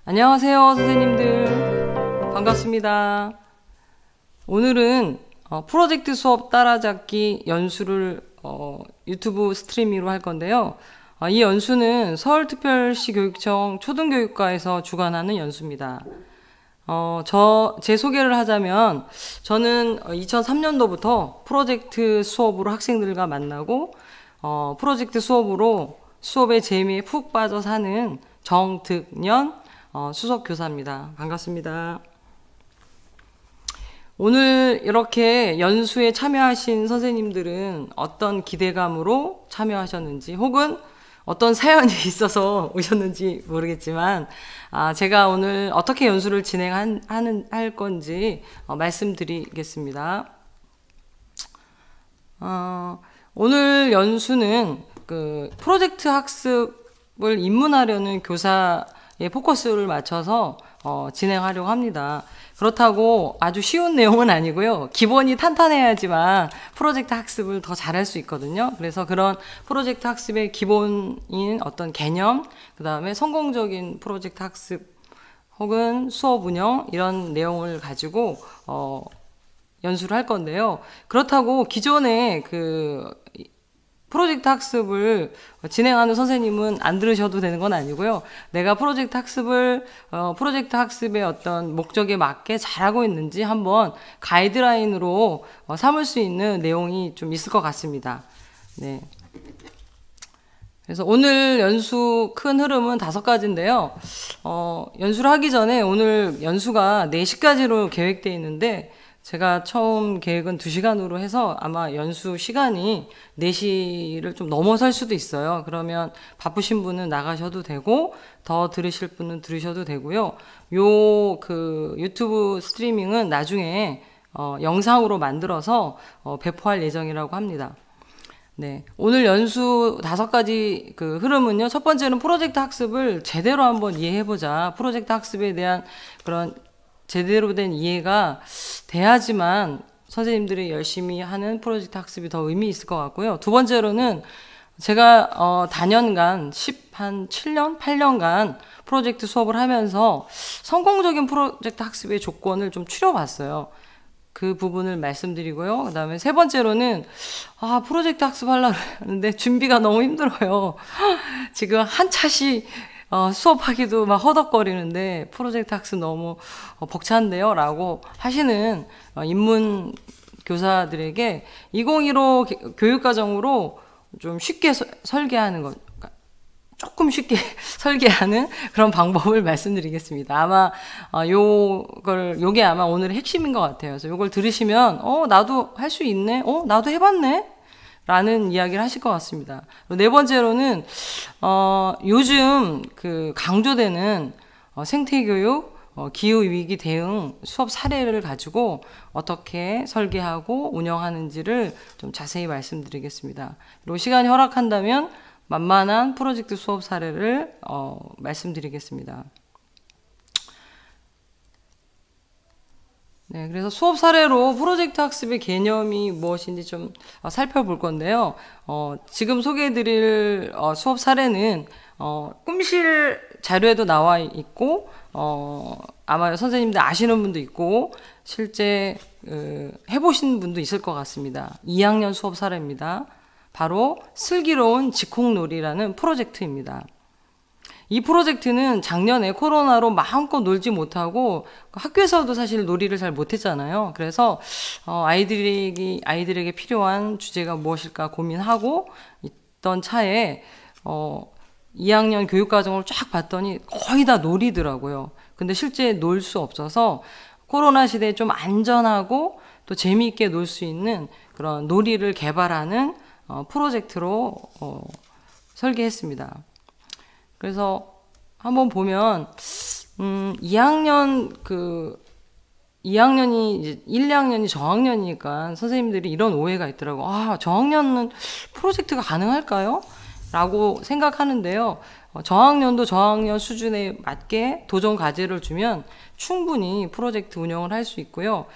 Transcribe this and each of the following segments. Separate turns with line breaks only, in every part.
안녕하세요, 선생님들. 반갑습니다. 오늘은 프로젝트 수업 따라잡기 연수를 유튜브 스트리밍으로 할 건데요. 이 연수는 서울특별시 교육청 초등교육과에서 주관하는 연수입니다. 제 소개를 하자면, 저는 2003년도부터 프로젝트 수업으로 학생들과 만나고, 프로젝트 수업의 재미에 푹 빠져 사는 정득년 수석교사입니다. 반갑습니다. 오늘 이렇게 연수에 참여하신 선생님들은 어떤 기대감으로 참여하셨는지, 혹은 어떤 사연이 있어서 오셨는지 모르겠지만, 제가 오늘 어떻게 연수를 할 건지 말씀드리겠습니다. 오늘 연수는 프로젝트 학습을 입문하려는 교사의 포커스를 맞춰서 진행하려고 합니다. 그렇다고 아주 쉬운 내용은 아니고요. 기본이 탄탄해야지만 프로젝트 학습을 더 잘할 수 있거든요. 그래서 그런 프로젝트 학습의 기본인 어떤 개념, 그 다음에 성공적인 프로젝트 학습 혹은 수업 운영, 이런 내용을 가지고 연수를 할 건데요. 그렇다고 기존에 프로젝트 학습을 진행하는 선생님은 안 들으셔도 되는 건 아니고요. 내가 프로젝트 학습의 어떤 목적에 맞게 잘하고 있는지 한번 가이드라인으로 삼을 수 있는 내용이 좀 있을 것 같습니다. 네. 그래서 오늘 연수 큰 흐름은 5가지인데요. 연수를 하기 전에 오늘 연수가 4시까지로 계획되어 있는데, 제가 처음 계획은 2시간으로 해서 아마 연수 시간이 4시를 좀 넘어설 수도 있어요. 그러면 바쁘신 분은 나가셔도 되고, 더 들으실 분은 들으셔도 되고요. 유튜브 스트리밍은 나중에 영상으로 만들어서 배포할 예정이라고 합니다. 네. 오늘 연수 5가지 흐름은요. 첫 번째는 프로젝트 학습을 제대로 한번 이해해보자. 프로젝트 학습에 대한 그런 제대로 된 이해가 돼야지만 선생님들이 열심히 하는 프로젝트 학습이 더 의미 있을 것 같고요. 두 번째로는 제가 다년간 7년, 8년간 프로젝트 수업을 하면서 성공적인 프로젝트 학습의 조건을 좀 추려봤어요. 그 부분을 말씀드리고요. 그 다음에 세 번째로는 프로젝트 학습하려고 하는데 준비가 너무 힘들어요. 지금 한 차시 수업하기도 막 허덕거리는데 프로젝트 학습 너무 벅찬데요? 라고 하시는 입문 교사들에게 2015 교육과정으로 좀 쉽게 설계하는 것, 조금 쉽게 설계하는 그런 방법을 말씀드리겠습니다. 아마 요게 아마 오늘의 핵심인 것 같아요. 그래서 요걸 들으시면 나도 할 수 있네? 나도 해봤네? 라는 이야기를 하실 것 같습니다. 네 번째로는 요즘 강조되는 생태교육, 기후위기 대응 수업 사례를 가지고 어떻게 설계하고 운영하는지를 좀 자세히 말씀드리겠습니다. 그리고 시간이 허락한다면 만만한 프로젝트 수업 사례를 말씀드리겠습니다. 네, 그래서 수업 사례로 프로젝트 학습의 개념이 무엇인지 좀 살펴볼 건데요. 지금 소개해드릴 수업 사례는 꿈실 자료에도 나와 있고, 아마 선생님들 아시는 분도 있고, 실제 해보신 분도 있을 것 같습니다. 2학년 수업 사례입니다. 바로 슬기로운 직콕놀이라는 프로젝트입니다. 이 프로젝트는 작년에 코로나로 마음껏 놀지 못하고 학교에서도 사실 놀이를 잘 못했잖아요. 그래서 아이들에게 필요한 주제가 무엇일까 고민하고 있던 차에 2학년 교육과정을 쫙 봤더니 거의 다 놀이더라고요. 근데 실제 놀 수 없어서 코로나 시대에 좀 안전하고 또 재미있게 놀 수 있는 그런 놀이를 개발하는 프로젝트로 설계했습니다. 그래서 한번 보면 2학년이 이제 1, 2학년이 저학년이니까 선생님들이 이런 오해가 있더라고. 저학년은 프로젝트가 가능할까요? 라고 생각하는데요. 저학년도 저학년 수준에 맞게 도전 과제를 주면 충분히 프로젝트 운영을 할 수 있고요.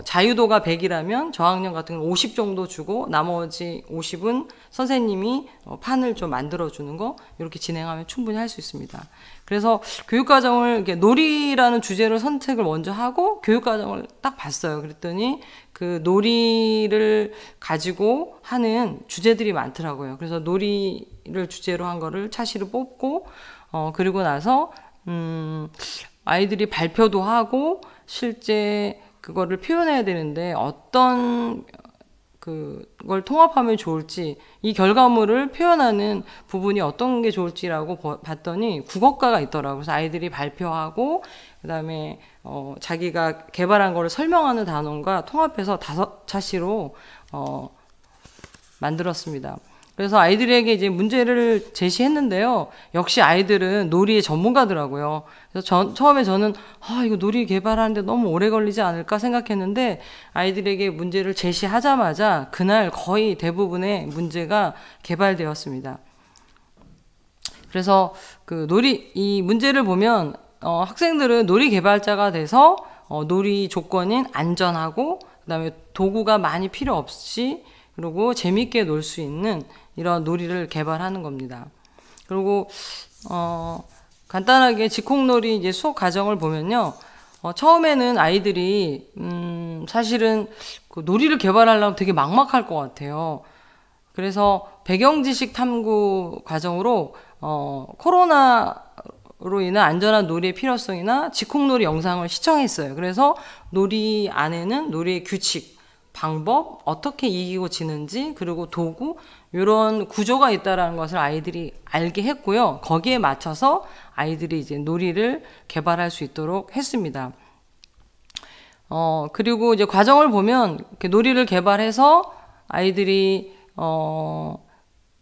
자유도가 100이라면 저학년 같은 경우는 50 정도 주고 나머지 50은 선생님이 판을 좀 만들어주는 거 이렇게 진행하면 충분히 할 수 있습니다. 그래서 교육과정을 이렇게 놀이라는 주제를 선택을 먼저 하고 교육과정을 딱 봤어요. 그랬더니 그 놀이를 가지고 하는 주제들이 많더라고요. 그래서 놀이를 주제로 한 거를 차시로 뽑고 그리고 나서 아이들이 발표도 하고 실제 그거를 표현해야 되는데 어떤 그걸 통합하면 좋을지 이 결과물을 표현하는 부분이 어떤 게 좋을지라고 봤더니 국어과가 있더라고요. 그래서 아이들이 발표하고 그다음에 자기가 개발한 거를 설명하는 단원과 통합해서 5차시로 만들었습니다. 그래서 아이들에게 이제 문제를 제시했는데요. 역시 아이들은 놀이의 전문가더라고요. 그래서 처음에 저는 이거 놀이 개발하는데 너무 오래 걸리지 않을까 생각했는데 아이들에게 문제를 제시하자마자 그날 거의 대부분의 문제가 개발되었습니다. 그래서 이 문제를 보면 학생들은 놀이 개발자가 돼서 놀이 조건인 안전하고 그다음에 도구가 많이 필요 없이 그리고 재밌게 놀 수 있는 이런 놀이를 개발하는 겁니다. 그리고 간단하게 직콕놀이 이제 수업 과정을 보면요. 처음에는 아이들이 사실은 그 놀이를 개발하려면 되게 막막할 것 같아요. 그래서 배경지식 탐구 과정으로 코로나로 인한 안전한 놀이의 필요성이나 직콕놀이 영상을 시청했어요. 그래서 놀이 안에는 놀이의 규칙, 방법, 어떻게 이기고 지는지, 그리고 도구, 이런 구조가 있다라는 것을 아이들이 알게 했고요. 거기에 맞춰서 아이들이 이제 놀이를 개발할 수 있도록 했습니다. 그리고 이제 과정을 보면 이렇게 놀이를 개발해서 아이들이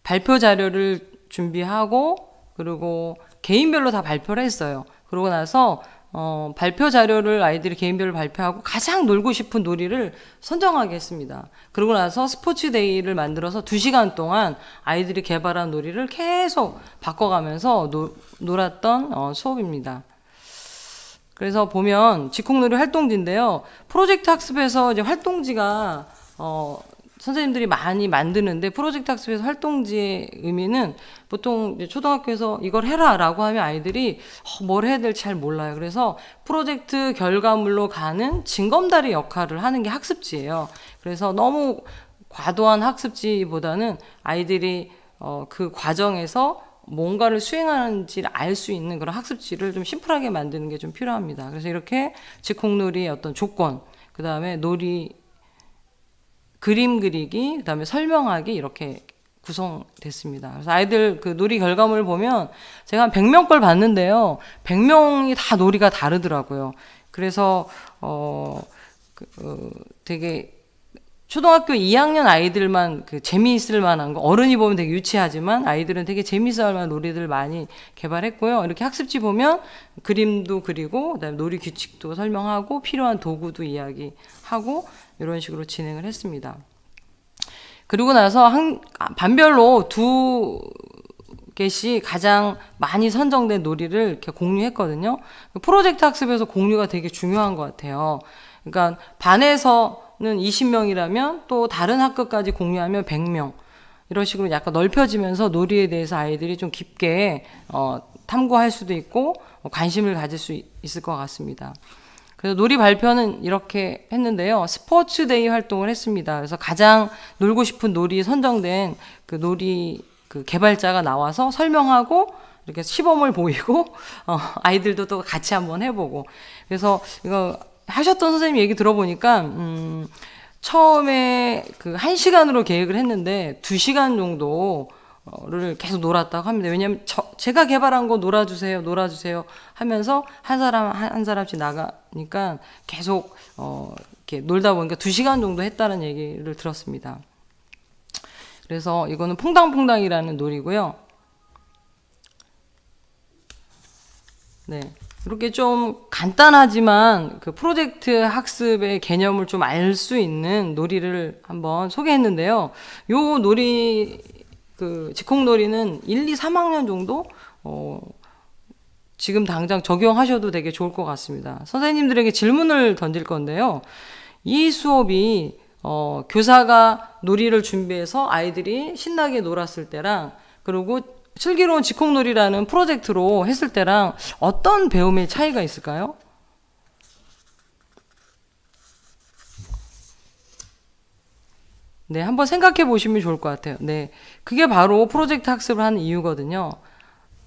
발표 자료를 준비하고 그리고 개인별로 다 발표를 했어요. 그러고 나서 발표 자료를 아이들이 개인별로 발표하고 가장 놀고 싶은 놀이를 선정하게 했습니다. 그러고 나서 스포츠데이를 만들어서 2시간 동안 아이들이 개발한 놀이를 계속 바꿔가면서 놀았던 수업입니다. 그래서 보면 직콕놀이 활동지인데요. 프로젝트 학습에서 이제 활동지가 선생님들이 많이 만드는데 프로젝트 학습에서 활동지의 의미는 보통 이제 초등학교에서 이걸 해라 라고 하면 아이들이 뭘 해야 될지 잘 몰라요. 그래서 프로젝트 결과물로 가는 징검다리 역할을 하는 게 학습지예요. 그래서 너무 과도한 학습지보다는 아이들이 그 과정에서 뭔가를 수행하는지를 알 수 있는 그런 학습지를 좀 심플하게 만드는 게 좀 필요합니다. 그래서 이렇게 직콕놀이의 어떤 조건, 그 다음에 놀이 그림 그리기, 그 다음에 설명하기 이렇게 구성됐습니다. 그래서 아이들 그 놀이 결과물을 보면 제가 한 100명 걸 봤는데요. 100명이 다 놀이가 다르더라고요. 그래서 되게 초등학교 2학년 아이들만 재미있을 만한 거, 어른이 보면 되게 유치하지만 아이들은 되게 재미있을 만한 놀이들 많이 개발했고요. 이렇게 학습지 보면 그림도 그리고 그다음에 놀이 규칙도 설명하고 필요한 도구도 이야기하고 이런 식으로 진행을 했습니다. 그리고 나서 반별로 2개씩 가장 많이 선정된 놀이를 이렇게 공유했거든요. 프로젝트 학습에서 공유가 되게 중요한 것 같아요. 그러니까 반에서는 20명이라면 또 다른 학급까지 공유하면 100명. 이런 식으로 약간 넓혀지면서 놀이에 대해서 아이들이 좀 깊게 탐구할 수도 있고 관심을 가질 수 있을 것 같습니다. 그래서 놀이 발표는 이렇게 했는데요. 스포츠데이 활동을 했습니다. 그래서 가장 놀고 싶은 놀이 선정된 그 놀이 그 개발자가 나와서 설명하고 이렇게 시범을 보이고 아이들도 또 같이 한번 해보고. 그래서 이거 하셨던 선생님 얘기 들어보니까 처음에 그 1시간으로 계획을 했는데 2시간 정도를 계속 놀았다고 합니다. 왜냐하면 제가 개발한 거 놀아주세요 하면서 한 사람씩 나가니까 계속 이렇게 놀다 보니까 2시간 정도 했다는 얘기를 들었습니다. 그래서 이거는 퐁당퐁당이라는 놀이고요. 네. 이렇게 좀 간단하지만 그 프로젝트 학습의 개념을 좀 알 수 있는 놀이를 한번 소개했는데요. 요 놀이, 그 직콕놀이는 1, 2, 3학년 정도 지금 당장 적용하셔도 되게 좋을 것 같습니다. 선생님들에게 질문을 던질 건데요. 이 수업이 교사가 놀이를 준비해서 아이들이 신나게 놀았을 때랑 그리고 슬기로운 직콕놀이라는 프로젝트로 했을 때랑 어떤 배움의 차이가 있을까요? 네, 한번 생각해 보시면 좋을 것 같아요. 네, 그게 바로 프로젝트 학습을 하는 이유거든요.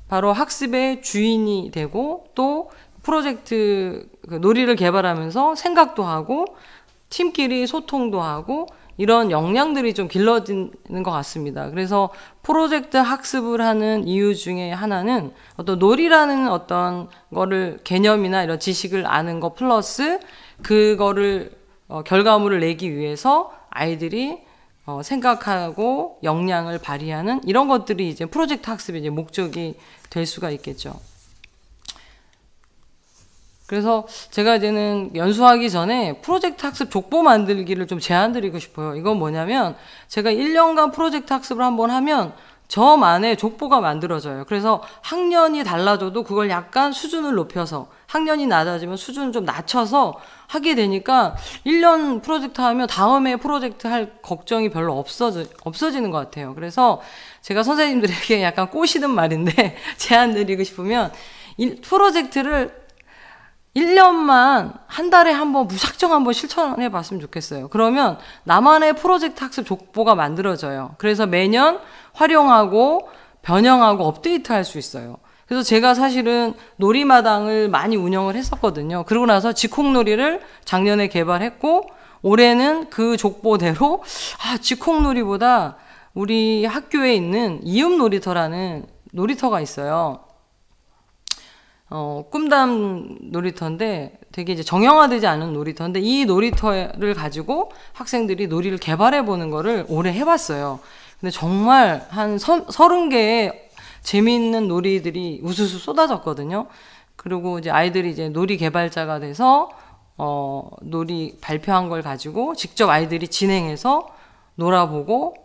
바로 학습의 주인이 되고 또 프로젝트 놀이를 개발하면서 생각도 하고 팀끼리 소통도 하고 이런 역량들이 좀 길러지는 것 같습니다. 그래서 프로젝트 학습을 하는 이유 중에 하나는 어떤 놀이라는 어떤 거를 개념이나 이런 지식을 아는 거 플러스 그거를 결과물을 내기 위해서 아이들이 생각하고 역량을 발휘하는 이런 것들이 이제 프로젝트 학습의 이제 목적이 될 수가 있겠죠. 그래서 제가 이제는 연수하기 전에 프로젝트 학습 족보 만들기를 좀 제안드리고 싶어요. 이건 뭐냐면 제가 1년간 프로젝트 학습을 한번 하면 저만의 족보가 만들어져요. 그래서 학년이 달라져도 그걸 약간 수준을 높여서 학년이 낮아지면 수준을 좀 낮춰서 하게 되니까 1년 프로젝트 하면 다음에 프로젝트 할 걱정이 별로 없어지는 것 같아요. 그래서 제가 선생님들에게 약간 꼬시는 말인데 제안드리고 싶으면 프로젝트를 1년만 한 달에 한번 무작정 한번 실천해 봤으면 좋겠어요. 그러면 나만의 프로젝트 학습 족보가 만들어져요. 그래서 매년 활용하고 변형하고 업데이트 할 수 있어요. 그래서 제가 사실은 놀이마당을 많이 운영을 했었거든요. 그러고 나서 직콕놀이를 작년에 개발했고 올해는 그 족보대로 직콕놀이보다 우리 학교에 있는 이음놀이터라는 놀이터가 있어요. 꿈담 놀이터인데 되게 이제 정형화되지 않은 놀이터인데 이 놀이터를 가지고 학생들이 놀이를 개발해 보는 거를 올해 해봤어요. 근데 정말 한 30개의 재미있는 놀이들이 우수수 쏟아졌거든요. 그리고 이제 아이들이 이제 놀이 개발자가 돼서 놀이 발표한 걸 가지고 직접 아이들이 진행해서 놀아보고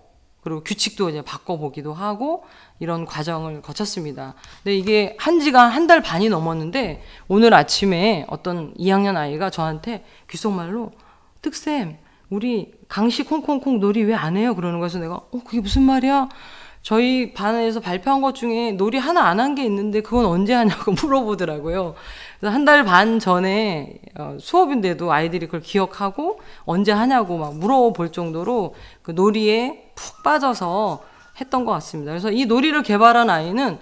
그리고 규칙도 이제 바꿔보기도 하고 이런 과정을 거쳤습니다. 근데 이게 한 지가 한 달 반이 넘었는데 오늘 아침에 어떤 2학년 아이가 저한테 귓속말로 뜩쌤 우리 강시 콩콩콩 놀이 왜 안 해요? 그러는 거여서 내가 그게 무슨 말이야? 저희 반에서 발표한 것 중에 놀이 하나 안 한 게 있는데 그건 언제 하냐고 물어보더라고요. 그래서 한 달 반 전에 수업인데도 아이들이 그걸 기억하고 언제 하냐고 막 물어볼 정도로 그 놀이에 푹 빠져서 했던 것 같습니다. 그래서 이 놀이를 개발한 아이는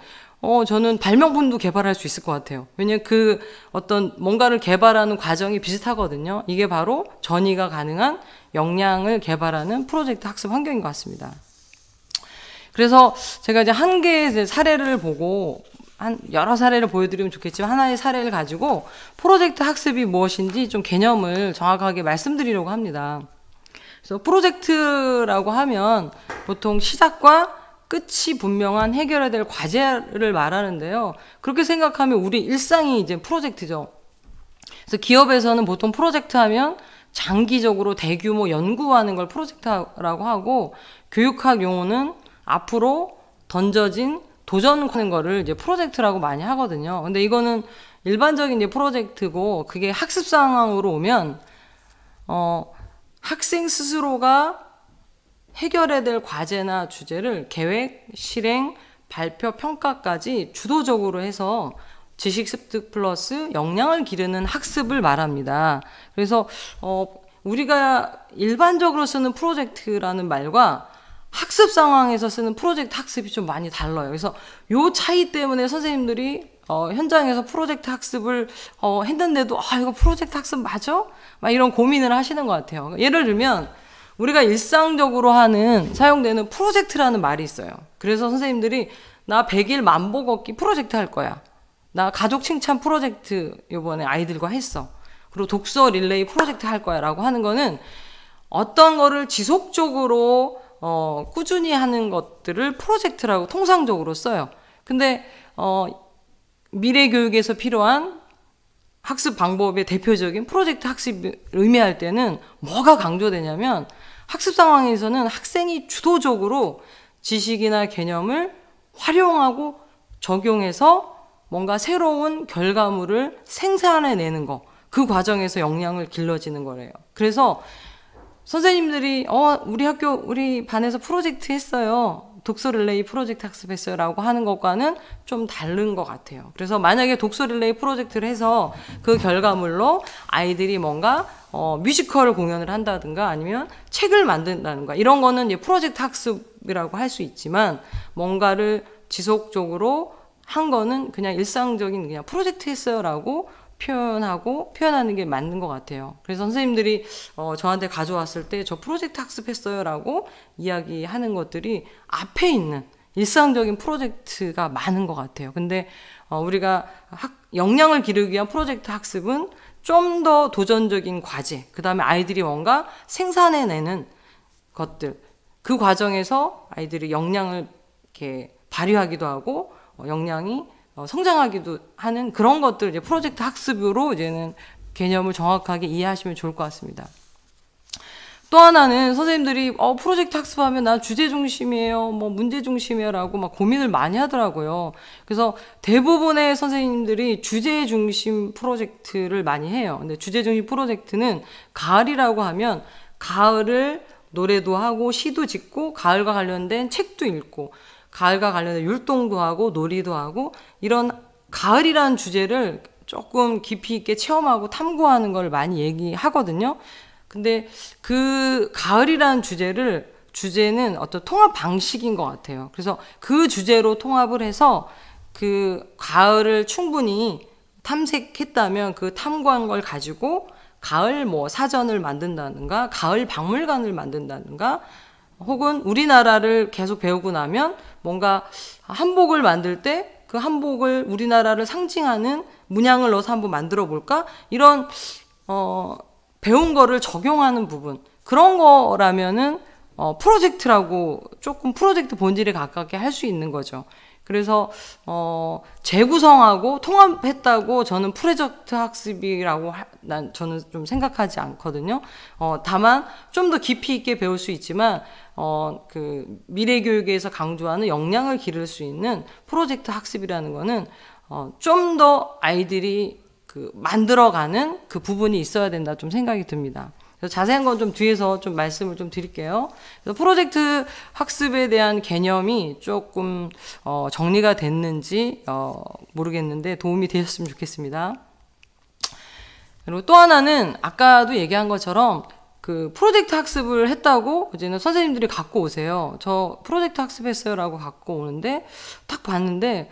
저는 발명품도 개발할 수 있을 것 같아요. 왜냐면 그 어떤 뭔가를 개발하는 과정이 비슷하거든요. 이게 바로 전이가 가능한 역량을 개발하는 프로젝트 학습 환경인 것 같습니다. 그래서 제가 이제 한 개의 사례를 보고 여러 사례를 보여드리면 좋겠지만 하나의 사례를 가지고 프로젝트 학습이 무엇인지 좀 개념을 정확하게 말씀드리려고 합니다. 그래서 프로젝트라고 하면 보통 시작과 끝이 분명한 해결해야 될 과제를 말하는데요. 그렇게 생각하면 우리 일상이 이제 프로젝트죠. 그래서 기업에서는 보통 프로젝트 하면 장기적으로 대규모 연구하는 걸 프로젝트라고 하고 교육학 용어는 앞으로 던져진 도전하는 거를 이제 프로젝트라고 많이 하거든요. 근데 이거는 일반적인 이제 프로젝트고 그게 학습 상황으로 오면 학생 스스로가 해결해야 될 과제나 주제를 계획, 실행, 발표, 평가까지 주도적으로 해서 지식 습득 플러스 역량을 기르는 학습을 말합니다. 그래서 우리가 일반적으로 쓰는 프로젝트라는 말과 학습 상황에서 쓰는 프로젝트 학습이 좀 많이 달라요. 그래서 요 차이 때문에 선생님들이 현장에서 프로젝트 학습을 했는데도 이거 프로젝트 학습 맞아? 막 이런 고민을 하시는 것 같아요. 예를 들면 우리가 일상적으로 사용되는 프로젝트라는 말이 있어요. 그래서 선생님들이 나 100일 만보 걷기 프로젝트 할 거야. 나 가족 칭찬 프로젝트 요번에 아이들과 했어. 그리고 독서 릴레이 프로젝트 할 거야 라고 하는 거는 어떤 거를 지속적으로 꾸준히 하는 것들을 프로젝트라고 통상적으로 써요. 근데 미래 교육에서 필요한 학습 방법의 대표적인 프로젝트 학습을 의미할 때는 뭐가 강조되냐면 학습 상황에서는 학생이 주도적으로 지식이나 개념을 활용하고 적용해서 뭔가 새로운 결과물을 생산해내는 거. 그 과정에서 역량을 길러지는 거래요. 그래서 선생님들이 우리 학교 우리 반에서 프로젝트 했어요. 독서 릴레이 프로젝트 학습했어요 라고 하는 것과는 좀 다른 것 같아요. 그래서 만약에 독서 릴레이 프로젝트를 해서 그 결과물로 아이들이 뭔가 뮤지컬 공연을 한다든가 아니면 책을 만든다든가 이런 거는 이제 프로젝트 학습이라고 할 수 있지만, 뭔가를 지속적으로 한 거는 그냥 일상적인 그냥 프로젝트 했어요 라고 표현하는 게 맞는 것 같아요. 그래서 선생님들이 저한테 가져왔을 때 저 프로젝트 학습했어요 라고 이야기하는 것들이 앞에 있는 일상적인 프로젝트가 많은 것 같아요. 근데 우리가 역량을 기르기 위한 프로젝트 학습은 좀 더 도전적인 과제, 그 다음에 아이들이 뭔가 생산해내는 것들, 그 과정에서 아이들이 역량을 이렇게 발휘하기도 하고 역량이 성장하기도 하는 그런 것들, 이제 프로젝트 학습으로 이제는 개념을 정확하게 이해하시면 좋을 것 같습니다. 또 하나는 선생님들이 프로젝트 학습하면 나 주제 중심이에요, 뭐 문제 중심이에요 라고 막 고민을 많이 하더라고요. 그래서 대부분의 선생님들이 주제 중심 프로젝트를 많이 해요. 근데 주제 중심 프로젝트는 가을이라고 하면 가을을 노래도 하고 시도 짓고 가을과 관련된 책도 읽고 가을과 관련된 율동도 하고 놀이도 하고, 이런 가을이라는 주제를 조금 깊이 있게 체험하고 탐구하는 걸 많이 얘기하거든요. 근데 그 가을이라는 주제는 어떤 통합 방식인 것 같아요. 그래서 그 주제로 통합을 해서 그 가을을 충분히 탐색했다면 그 탐구한 걸 가지고 가을 뭐 사전을 만든다든가 가을 박물관을 만든다든가, 혹은 우리나라를 계속 배우고 나면 뭔가 한복을 만들 때 그 한복을 우리나라를 상징하는 문양을 넣어서 한번 만들어 볼까? 이런 배운 거를 적용하는 부분, 그런 거라면은 프로젝트라고 조금 프로젝트 본질에 가깝게 할 수 있는 거죠. 그래서 재구성하고 통합했다고 저는 프로젝트 학습이라고 저는 좀 생각하지 않거든요. 다만 좀 더 깊이 있게 배울 수 있지만 그 미래 교육에서 강조하는 역량을 기를 수 있는 프로젝트 학습이라는 거는 좀 더 아이들이 그 만들어가는 그 부분이 있어야 된다 좀 생각이 듭니다. 그래서 자세한 건 좀 뒤에서 좀 말씀을 좀 드릴게요. 그래서 프로젝트 학습에 대한 개념이 조금 정리가 됐는지 모르겠는데 도움이 되셨으면 좋겠습니다. 그리고 또 하나는 아까도 얘기한 것처럼 그 프로젝트 학습을 했다고 이제는 선생님들이 갖고 오세요. 저 프로젝트 학습했어요 라고 갖고 오는데 딱 봤는데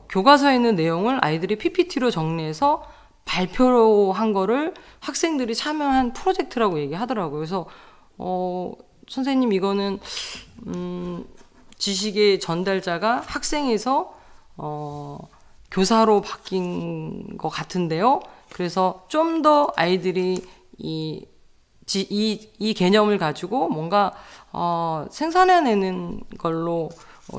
교과서에 있는 내용을 아이들이 PPT로 정리해서 발표로 한 거를 학생들이 참여한 프로젝트라고 얘기하더라고요. 그래서 선생님 이거는 지식의 전달자가 학생에서 교사로 바뀐 것 같은데요. 그래서 좀 더 아이들이 이 개념을 가지고 뭔가 생산해내는 걸로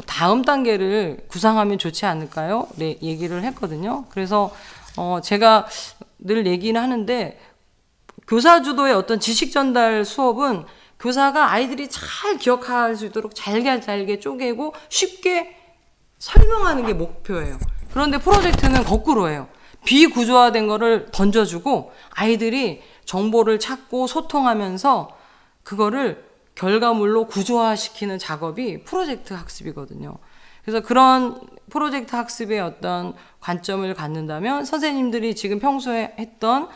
다음 단계를 구상하면 좋지 않을까요? 네, 얘기를 했거든요. 그래서 제가 늘 얘기는 하는데, 교사 주도의 어떤 지식 전달 수업은 교사가 아이들이 잘 기억할 수 있도록 잘게 쪼개고 쉽게 설명하는 게 목표예요. 그런데 프로젝트는 거꾸로예요. 비구조화된 거를 던져주고 아이들이 정보를 찾고 소통하면서 그거를 결과물로 구조화시키는 작업이 프로젝트 학습이거든요. 그래서 그런 프로젝트 학습의 어떤 관점을 갖는다면 선생님들이 지금 평소에 했던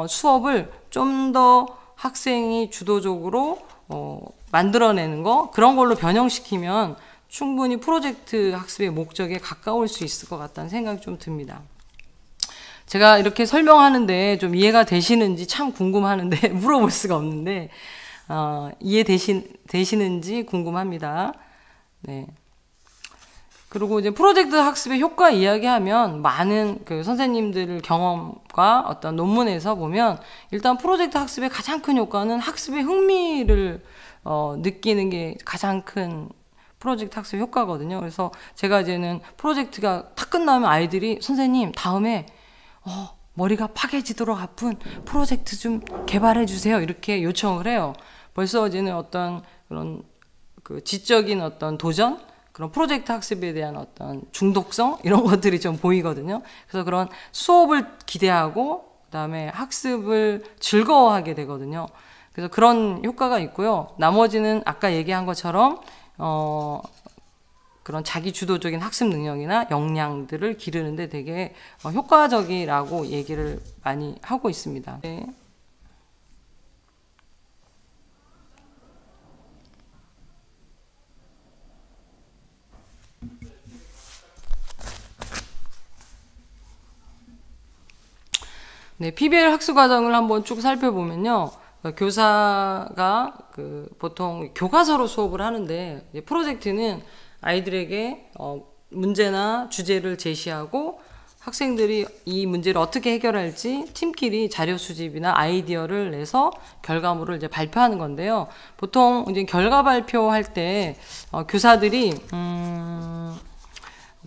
수업을 좀 더 학생이 주도적으로 만들어내는 거, 그런 걸로 변형시키면 충분히 프로젝트 학습의 목적에 가까울 수 있을 것 같다는 생각이 좀 듭니다. 제가 이렇게 설명하는데 좀 이해가 되시는지 참 궁금하는데 물어볼 수가 없는데 이해되시는지 궁금합니다. 네. 그리고 이제 프로젝트 학습의 효과 이야기하면 많은 그 선생님들 경험과 어떤 논문에서 보면 일단 프로젝트 학습의 가장 큰 효과는 학습의 흥미를 느끼는 게 가장 큰 프로젝트 학습 효과거든요. 그래서 제가 이제는 프로젝트가 다 끝나면 아이들이 선생님 다음에 머리가 파괴지도록 아픈 프로젝트 좀 개발해 주세요 이렇게 요청을 해요. 벌써 이제는 어떤 그런 그 지적인 어떤 도전, 그런 프로젝트 학습에 대한 어떤 중독성 이런 것들이 좀 보이거든요. 그래서 그런 수업을 기대하고 그다음에 학습을 즐거워하게 되거든요. 그래서 그런 효과가 있고요. 나머지는 아까 얘기한 것처럼 그런 자기 주도적인 학습 능력이나 역량들을 기르는데 되게 효과적이라고 얘기를 많이 하고 있습니다. 네. 네, PBL 학습 과정을 한번 쭉 살펴보면요. 교사가 보통 교과서로 수업을 하는데 프로젝트는 아이들에게 문제나 주제를 제시하고 학생들이 이 문제를 어떻게 해결할지 팀끼리 자료 수집이나 아이디어를 내서 결과물을 이제 발표하는 건데요. 보통 이제 결과 발표할 때 교사들이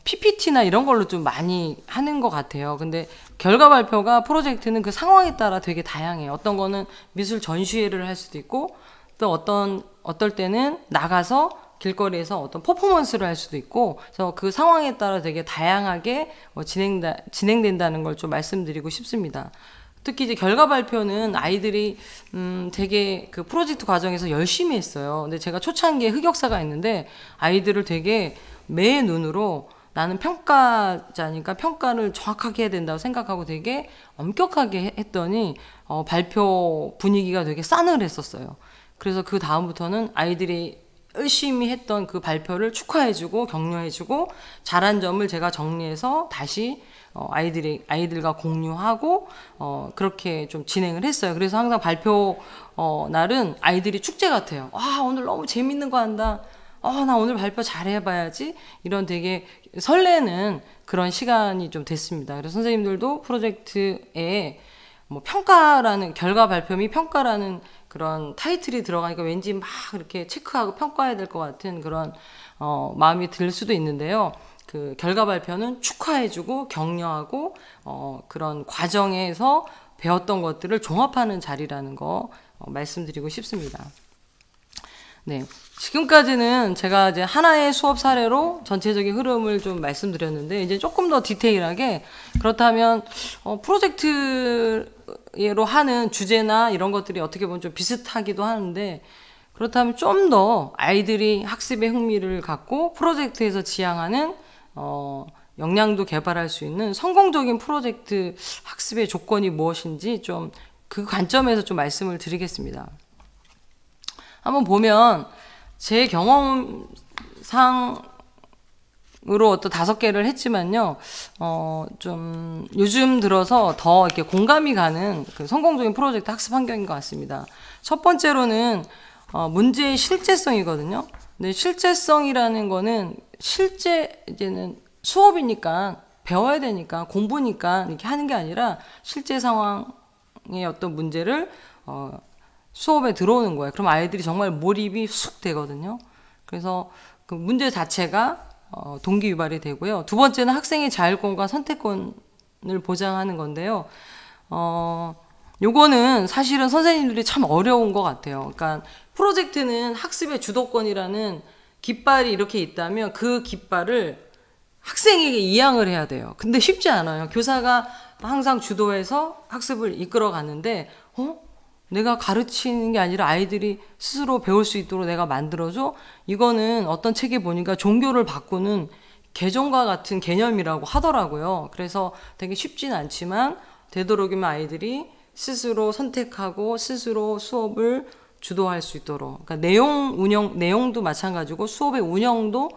PPT나 이런 걸로 좀 많이 하는 것 같아요. 근데 결과 발표가 프로젝트는 그 상황에 따라 되게 다양해요. 어떤 거는 미술 전시회를 할 수도 있고 또 어떨 때는 나가서 길거리에서 어떤 퍼포먼스를 할 수도 있고 그래서 그 상황에 따라 되게 다양하게 진행된다는 걸 좀 말씀드리고 싶습니다. 특히 이제 결과 발표는 아이들이 되게 그 프로젝트 과정에서 열심히 했어요. 근데 제가 초창기에 흑역사가 있는데 아이들을 되게 매 눈으로 나는 평가자니까 평가를 정확하게 해야 된다고 생각하고 되게 엄격하게 했더니 발표 분위기가 되게 싸늘했었어요. 그래서 그 다음부터는 아이들이 열심히 했던 그 발표를 축하해주고 격려해주고 잘한 점을 제가 정리해서 다시 아이들과 공유하고 그렇게 좀 진행을 했어요. 그래서 항상 발표 날은 아이들이 축제 같아요. 아, 오늘 너무 재밌는 거 한다. 나 오늘 발표 잘 해봐야지. 이런 되게 설레는 그런 시간이 좀 됐습니다. 그래서 선생님들도 프로젝트에 뭐 평가라는 결과 발표 및 평가라는 그런 타이틀이 들어가니까 왠지 막 이렇게 체크하고 평가해야 될 것 같은 그런 마음이 들 수도 있는데요. 그 결과 발표는 축하해주고 격려하고 그런 과정에서 배웠던 것들을 종합하는 자리라는 거 말씀드리고 싶습니다. 네, 지금까지는 제가 이제 하나의 수업 사례로 전체적인 흐름을 좀 말씀드렸는데 이제 조금 더 디테일하게 그렇다면 프로젝트로 하는 주제나 이런 것들이 어떻게 보면 좀 비슷하기도 하는데 그렇다면 좀 더 아이들이 학습에 흥미를 갖고 프로젝트에서 지향하는 역량도 개발할 수 있는 성공적인 프로젝트 학습의 조건이 무엇인지 좀 그 관점에서 좀 말씀을 드리겠습니다. 한번 보면 제 경험상으로 어떤 5개를 했지만요, 좀 요즘 들어서 더 이렇게 공감이 가는 그 성공적인 프로젝트 학습 환경인 것 같습니다. 첫 번째로는 문제의 실제성이거든요. 근데 실제성이라는 거는 이제는 수업이니까 배워야 되니까 공부니까 이렇게 하는 게 아니라 실제 상황의 어떤 문제를 수업에 들어오는 거예요. 그럼 아이들이 정말 몰입이 쑥 되거든요. 그래서 그 문제 자체가 동기 유발이 되고요. 두 번째는 학생의 자율권과 선택권을 보장하는 건데요. 요거는 사실은 선생님들이 참 어려운 것 같아요. 그러니까 프로젝트는 학습의 주도권이라는 깃발이 이렇게 있다면 그 깃발을 학생에게 이양을 해야 돼요. 근데 쉽지 않아요. 교사가 항상 주도해서 학습을 이끌어 가는데 내가 가르치는 게 아니라 아이들이 스스로 배울 수 있도록 내가 만들어줘? 이거는 어떤 책에 보니까 종교를 바꾸는 개종과 같은 개념이라고 하더라고요. 그래서 되게 쉽진 않지만 되도록이면 아이들이 스스로 선택하고 스스로 수업을 주도할 수 있도록, 그러니까 내용도 마찬가지고 수업의 운영도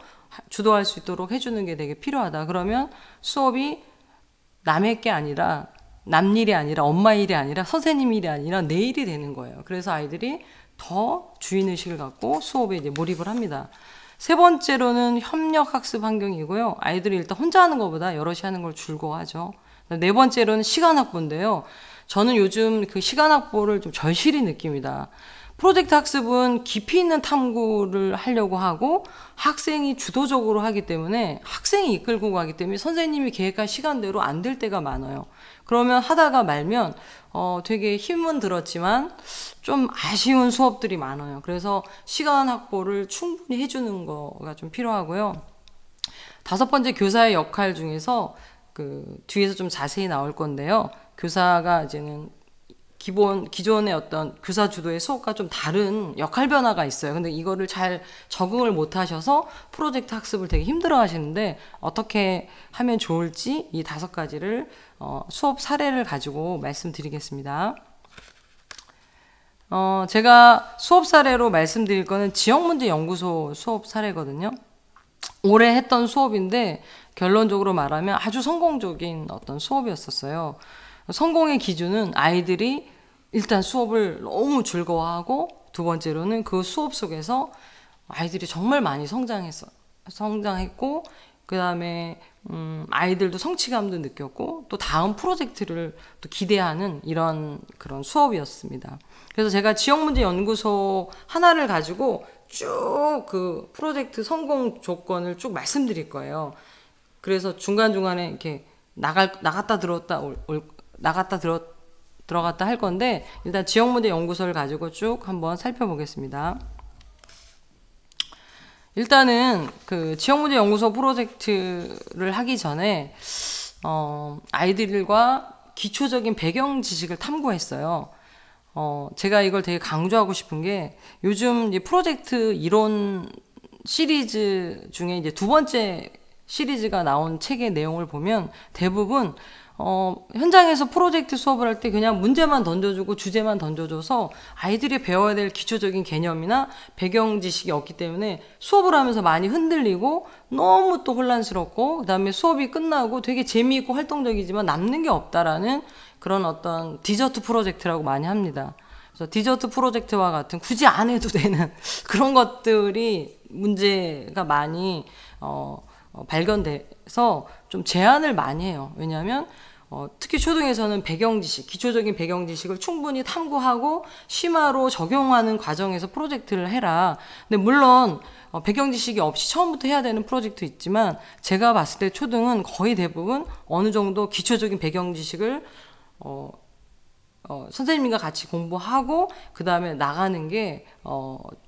주도할 수 있도록 해주는 게 되게 필요하다. 그러면 수업이 남의 게 아니라 남 일이 아니라 엄마 일이 아니라 선생님 일이 아니라 내 일이 되는 거예요. 그래서 아이들이 더 주인의식을 갖고 수업에 이제 몰입을 합니다. 세 번째로는 협력 학습 환경이고요. 아이들이 일단 혼자 하는 것보다 여럿이 하는 걸 즐거워하죠. 네 번째로는 시간 확보인데요. 저는 요즘 그 시간 확보를 좀 절실히 느낍니다. 프로젝트 학습은 깊이 있는 탐구를 하려고 하고 학생이 주도적으로 하기 때문에 학생이 이끌고 가기 때문에 선생님이 계획한 시간대로 안 될 때가 많아요. 그러면 하다가 말면 되게 힘은 들었지만 좀 아쉬운 수업들이 많아요. 그래서 시간 확보를 충분히 해주는 거가 좀 필요하고요. 5번째 교사의 역할 중에서 그 뒤에서 좀 자세히 나올 건데요. 교사가 이제는 기존의 어떤 교사 주도의 수업과 좀 다른 역할 변화가 있어요. 근데 이거를 잘 적응을 못 하셔서 프로젝트 학습을 되게 힘들어 하시는데, 어떻게 하면 좋을지 이 5가지를 수업 사례를 가지고 말씀드리겠습니다. 제가 수업 사례로 말씀드릴 거는 지역문제연구소 수업 사례거든요. 올해 했던 수업인데 결론적으로 말하면 아주 성공적인 어떤 수업이었었어요. 성공의 기준은 아이들이 일단 수업을 너무 즐거워하고, 두 번째로는 그 수업 속에서 아이들이 정말 많이 성장했고, 그 다음에 아이들도 성취감도 느꼈고, 또 다음 프로젝트를 또 기대하는 그런 수업이었습니다. 그래서 제가 지역문제연구소 하나를 가지고 쭉 그 프로젝트 성공 조건을 쭉 말씀드릴 거예요. 그래서 중간중간에 이렇게 나갔다 들어갔다 할 건데, 일단 지역문제연구소를 가지고 쭉 한번 살펴보겠습니다. 일단은 그 지역문제연구소 프로젝트를 하기 전에 아이들과 기초적인 배경 지식을 탐구했어요. 제가 이걸 되게 강조하고 싶은 게, 요즘 이제 프로젝트 이론 시리즈 중에 이제 2번째 시리즈가 나온 책의 내용을 보면 대부분 현장에서 프로젝트 수업을 할 때 그냥 문제만 던져주고 주제만 던져줘서 아이들이 배워야 될 기초적인 개념이나 배경 지식이 없기 때문에 수업을 하면서 많이 흔들리고 너무 또 혼란스럽고, 그 다음에 수업이 끝나고 되게 재미있고 활동적이지만 남는 게 없다라는 그런 어떤 디저트 프로젝트라고 많이 합니다. 그래서 디저트 프로젝트와 같은 굳이 안 해도 되는 그런 것들이 문제가 많이 발견돼서 좀 제한을 많이 해요. 왜냐하면 특히 초등에서는 기초적인 배경 지식을 충분히 탐구하고 심화로 적용하는 과정에서 프로젝트를 해라. 근데 물론 배경 지식이 없이 처음부터 해야 되는 프로젝트 있지만, 제가 봤을 때 초등은 거의 대부분 어느 정도 기초적인 배경 지식을 선생님과 같이 공부하고 그 다음에 나가는 게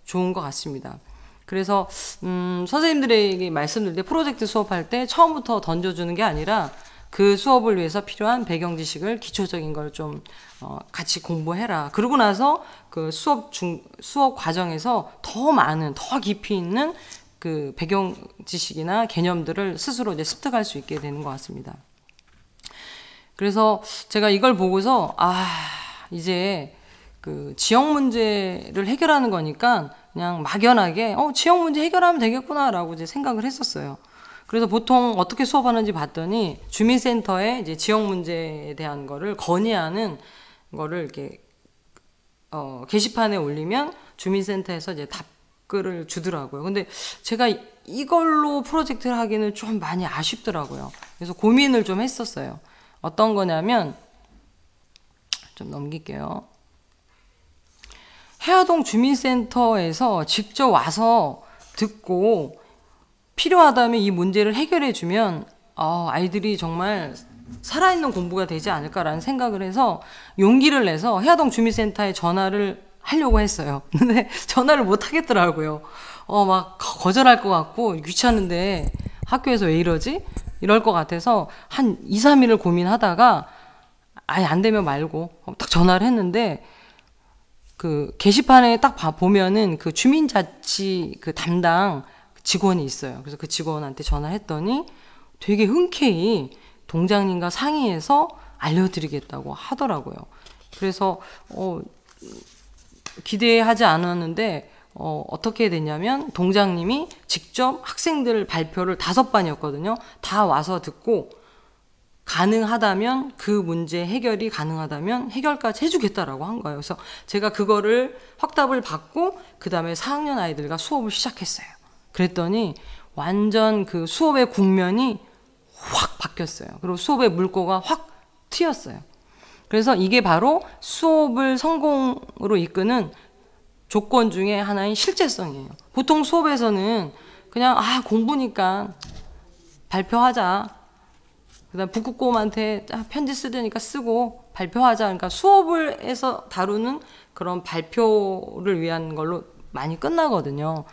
좋은 것 같습니다. 그래서 선생님들에게 말씀드릴 때, 프로젝트 수업할 때 처음부터 던져주는 게 아니라 그 수업을 위해서 필요한 배경 지식을, 기초적인 걸 좀 같이 공부해라. 그러고 나서 그 수업 과정에서 더 깊이 있는 그 배경 지식이나 개념들을 스스로 이제 습득할 수 있게 되는 것 같습니다. 그래서 제가 이걸 보고서 이제 그 지역 문제를 해결하는 거니까 그냥 막연하게 지역 문제 해결하면 되겠구나라고 이제 생각을 했었어요. 그래서 보통 어떻게 수업하는지 봤더니, 주민센터에 이제 지역 문제에 대한 거를 건의하는 거를 이렇게 게시판에 올리면 주민센터에서 이제 답글을 주더라고요. 근데 제가 이걸로 프로젝트를 하기는 좀 많이 아쉽더라고요. 그래서 고민을 좀 했었어요. 어떤 거냐면, 좀 넘길게요. 해화동 주민센터에서 직접 와서 듣고 필요하다면 이 문제를 해결해 주면 아이들이 정말 살아있는 공부가 되지 않을까라는 생각을 해서 용기를 내서 해화동 주민센터에 전화를 하려고 했어요. 근데 전화를 못 하겠더라고요. 막 거절할 것 같고 귀찮은데 학교에서 왜 이러지? 이럴 것 같아서 한 2, 3일을 고민하다가 아예 안 되면 말고 딱 전화를 했는데, 그 게시판에 딱 보면은 그 주민자치 그 담당 직원이 있어요. 그래서 그 직원한테 전화를 했더니 되게 흔쾌히 동장님과 상의해서 알려드리겠다고 하더라고요. 그래서 기대하지 않았는데 어떻게 됐냐면, 동장님이 직접 학생들 발표를 5반이었거든요. 다 와서 듣고 가능하다면, 그 문제 해결이 가능하다면 해결까지 해주겠다라고 한 거예요. 그래서 제가 그거를 확답을 받고 그 다음에 4학년 아이들과 수업을 시작했어요. 그랬더니 완전 그 수업의 국면이 확 바뀌었어요. 그리고 수업의 물꼬가 확 튀었어요. 그래서 이게 바로 수업을 성공으로 이끄는 조건 중에 하나인 실제성이에요. 보통 수업에서는 그냥 공부니까 발표하자, 그다음 북극곰한테 편지 쓰려니까 쓰고 발표하자, 그러니까 수업을 해서 다루는 그런 발표를 위한 걸로 많이 끝나거든요.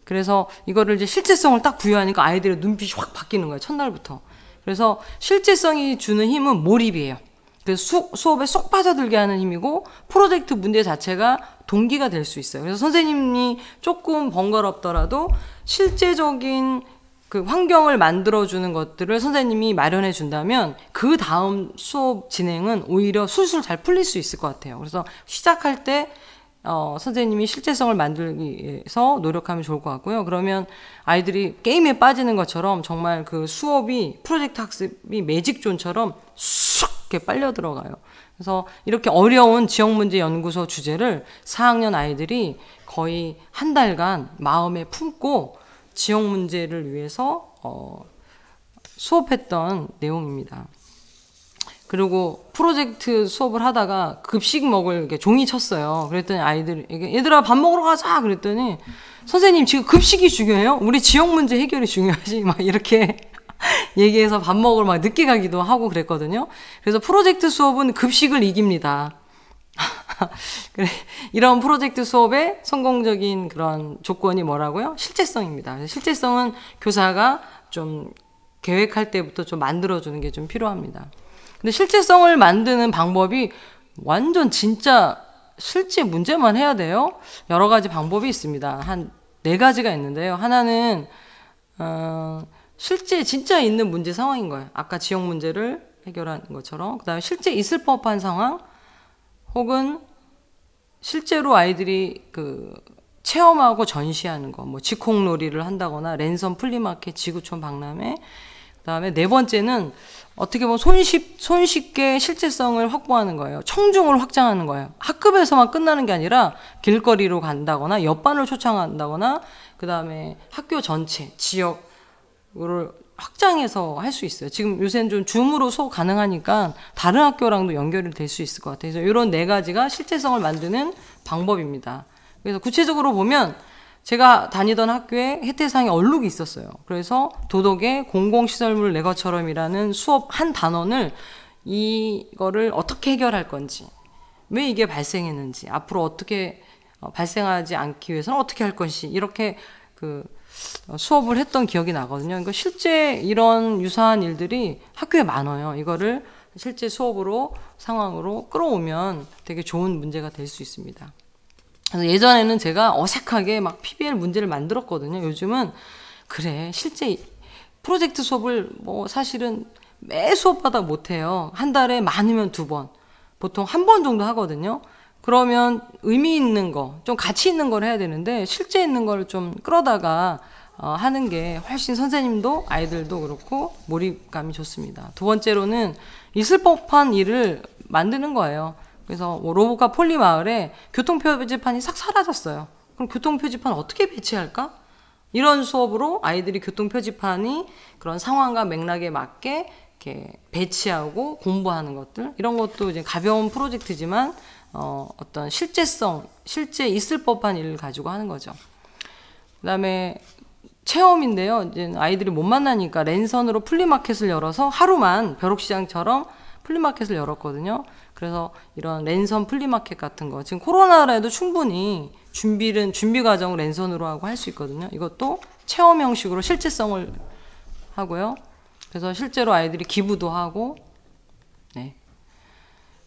그래서 이거를 이제 실제성을 딱 부여하니까 아이들의 눈빛이 확 바뀌는 거예요, 첫날부터. 그래서 실제성이 주는 힘은 몰입이에요. 그래서 수업에 쏙 빠져들게 하는 힘이고 프로젝트 문제 자체가 동기가 될 수 있어요. 그래서 선생님이 조금 번거롭더라도 실제적인 그 환경을 만들어주는 것들을 선생님이 마련해 준다면 그 다음 수업 진행은 오히려 술술 잘 풀릴 수 있을 것 같아요. 그래서 시작할 때 선생님이 실제성을 만들기 위해서 노력하면 좋을 것 같고요. 그러면 아이들이 게임에 빠지는 것처럼 정말 그 수업이 프로젝트 학습이 매직존처럼 쑥 이렇게 빨려 들어가요. 그래서 이렇게 어려운 지역문제 연구소 주제를 4학년 아이들이 거의 한 달간 마음에 품고 지역 문제를 위해서 수업했던 내용입니다. 그리고 프로젝트 수업을 하다가 급식 먹을 이렇게 종이 쳤어요. 그랬더니 아이들에게 얘들아 밥 먹으러 가자 그랬더니 선생님 지금 급식이 중요해요? 우리 지역 문제 해결이 중요하지 막 이렇게 얘기해서 밥 먹으러 막 늦게 가기도 하고 그랬거든요. 그래서 프로젝트 수업은 급식을 이깁니다. 그래, 이런 프로젝트 수업의 성공적인 그런 조건이 뭐라고요? 실제성입니다. 실제성은 교사가 좀 계획할 때부터 좀 만들어주는 게 좀 필요합니다. 근데 실제성을 만드는 방법이 완전 진짜 실제 문제만 해야 돼요? 여러 가지 방법이 있습니다. 한 4가지가 있는데요. 하나는 실제 진짜 있는 문제 상황인 거예요. 아까 지역 문제를 해결하는 것처럼. 그 다음에 실제 있을 법한 상황 혹은 실제로 아이들이 그 체험하고 전시하는 거, 뭐 직콕놀이를 한다거나 랜선 플리마켓, 지구촌 박람회. 그다음에 4번째는 어떻게 보면 손쉽게 실제성을 확보하는 거예요. 청중을 확장하는 거예요. 학급에서만 끝나는 게 아니라 길거리로 간다거나 옆반을 초청한다거나 그다음에 학교 전체 지역을 확장해서 할 수 있어요. 지금 요새는 좀 줌으로 수업 가능하니까 다른 학교랑도 연결이 될 수 있을 것 같아요. 그래서 이런 4가지가 실제성을 만드는 방법입니다. 그래서 구체적으로 보면 제가 다니던 학교에 혜태상의 얼룩이 있었어요. 그래서 도덕의 공공시설물 내 것처럼이라는 수업 한 단원을 이거를 어떻게 해결할 건지, 왜 이게 발생했는지, 앞으로 어떻게 발생하지 않기 위해서는 어떻게 할 것이 이렇게 그 수업을 했던 기억이 나거든요. 그러니까 실제 이런 유사한 일들이 학교에 많아요. 이거를 실제 수업으로 상황으로 끌어오면 되게 좋은 문제가 될 수 있습니다. 그래서 예전에는 제가 어색하게 막 PBL 문제를 만들었거든요. 요즘은 그래 실제 프로젝트 수업을 뭐 사실은 매 수업마다 못해요. 한 달에 많으면 2번, 보통 1번 정도 하거든요. 그러면 의미 있는 거, 좀 가치 있는 걸 해야 되는데 실제 있는 걸 좀 끌어다가 하는 게 훨씬 선생님도 아이들도 그렇고 몰입감이 좋습니다. 2번째로는 있을 법한 일을 만드는 거예요. 그래서 뭐 로보카 폴리마을에 교통표지판이 싹 사라졌어요. 그럼 교통표지판 어떻게 배치할까? 이런 수업으로 아이들이 교통표지판이 그런 상황과 맥락에 맞게 이렇게 배치하고 공부하는 것들, 이런 것도 이제 가벼운 프로젝트지만 어떤 실제성, 실제 있을 법한 일을 가지고 하는 거죠. 그다음에 체험인데요. 이제 아이들이 못 만나니까 랜선으로 플리마켓을 열어서 하루만 벼룩시장처럼 플리마켓을 열었거든요. 그래서 이런 랜선 플리마켓 같은 거 지금 코로나라도 충분히 준비 과정을 랜선으로 하고 할 수 있거든요. 이것도 체험 형식으로 실제성을 하고요. 그래서 실제로 아이들이 기부도 하고, 네.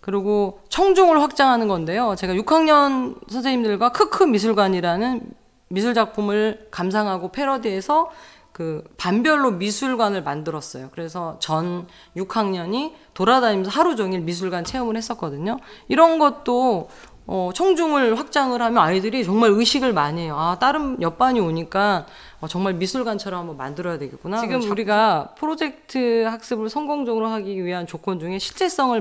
그리고 청중을 확장하는 건데요. 제가 6학년 선생님들과 크크 미술관이라는 미술 작품을 감상하고 패러디해서 그 반별로 미술관을 만들었어요. 그래서 전 6학년이 돌아다니면서 하루 종일 미술관 체험을 했었거든요. 이런 것도 청중을 확장을 하면 아이들이 정말 의식을 많이 해요. 아, 다른 옆반이 오니까 정말 미술관처럼 한번 만들어야 되겠구나. 지금 우리가 프로젝트 학습을 성공적으로 하기 위한 조건 중에 실제성을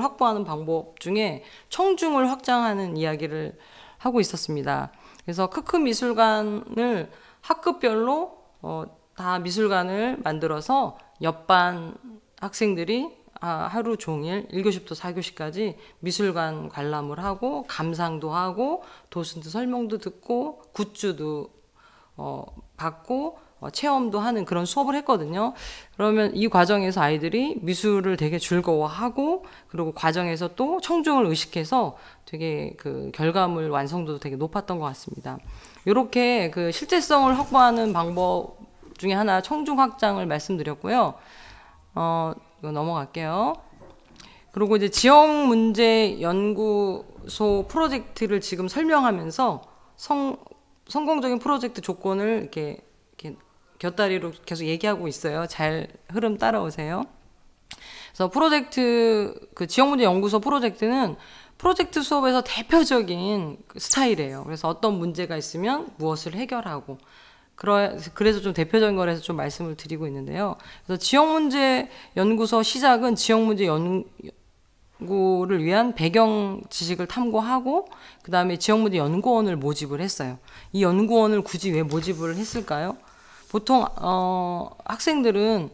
확보하는 방법 중에 청중을 확장하는 이야기를 하고 있었습니다. 그래서 크크 미술관을 학급별로 다 미술관을 만들어서 옆반 학생들이 하루 종일 1교시부터 4교시까지 미술관 관람을 하고 감상도 하고 도슨트 설명도 듣고 굿즈도 받고 체험도 하는 그런 수업을 했거든요. 그러면 이 과정에서 아이들이 미술을 되게 즐거워하고 그리고 과정에서 또 청중을 의식해서 되게 그 결과물 완성도도 되게 높았던 것 같습니다. 이렇게 그 실제성을 확보하는 방법 중에 하나 청중 확장을 말씀드렸고요. 이거 넘어갈게요. 그리고 이제 지역문제연구소 프로젝트를 지금 설명하면서 성공적인 프로젝트 조건을 이렇게 곁다리로 계속 얘기하고 있어요. 잘 흐름 따라오세요. 그래서 그 지역문제연구소 프로젝트는 프로젝트 수업에서 대표적인 스타일이에요. 그래서 어떤 문제가 있으면 무엇을 해결하고, 그래서 좀 대표적인 거라서 좀 말씀을 드리고 있는데요. 그래서 지역문제연구소 시작은 지역문제 연구를 위한 배경 지식을 탐구하고, 그 다음에 지역문제 연구원을 모집을 했어요. 이 연구원을 굳이 왜 모집을 했을까요? 보통 학생들은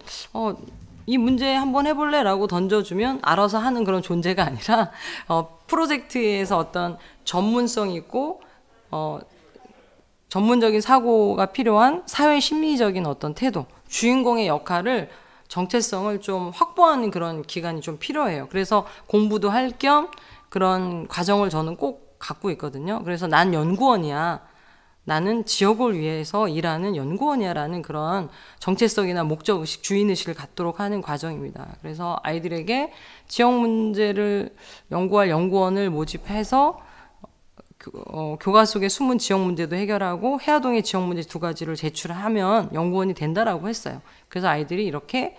이 문제 한번 해볼래? 라고 던져주면 알아서 하는 그런 존재가 아니라 프로젝트에서 어떤 전문성 있고 전문적인 사고가 필요한 사회 심리적인 어떤 태도, 주인공의 역할을, 정체성을 좀 확보하는 그런 기간이 좀 필요해요. 그래서 공부도 할 겸 그런 과정을 저는 꼭 갖고 있거든요. 그래서 난 연구원이야, 나는 지역을 위해서 일하는 연구원이야 라는 그런 정체성이나 목적의식, 주인의식을 갖도록 하는 과정입니다. 그래서 아이들에게 지역 문제를 연구할 연구원을 모집해서 교과 속의 숨은 지역 문제도 해결하고 해화동의 지역 문제 2가지를 제출하면 연구원이 된다라고 했어요. 그래서 아이들이 이렇게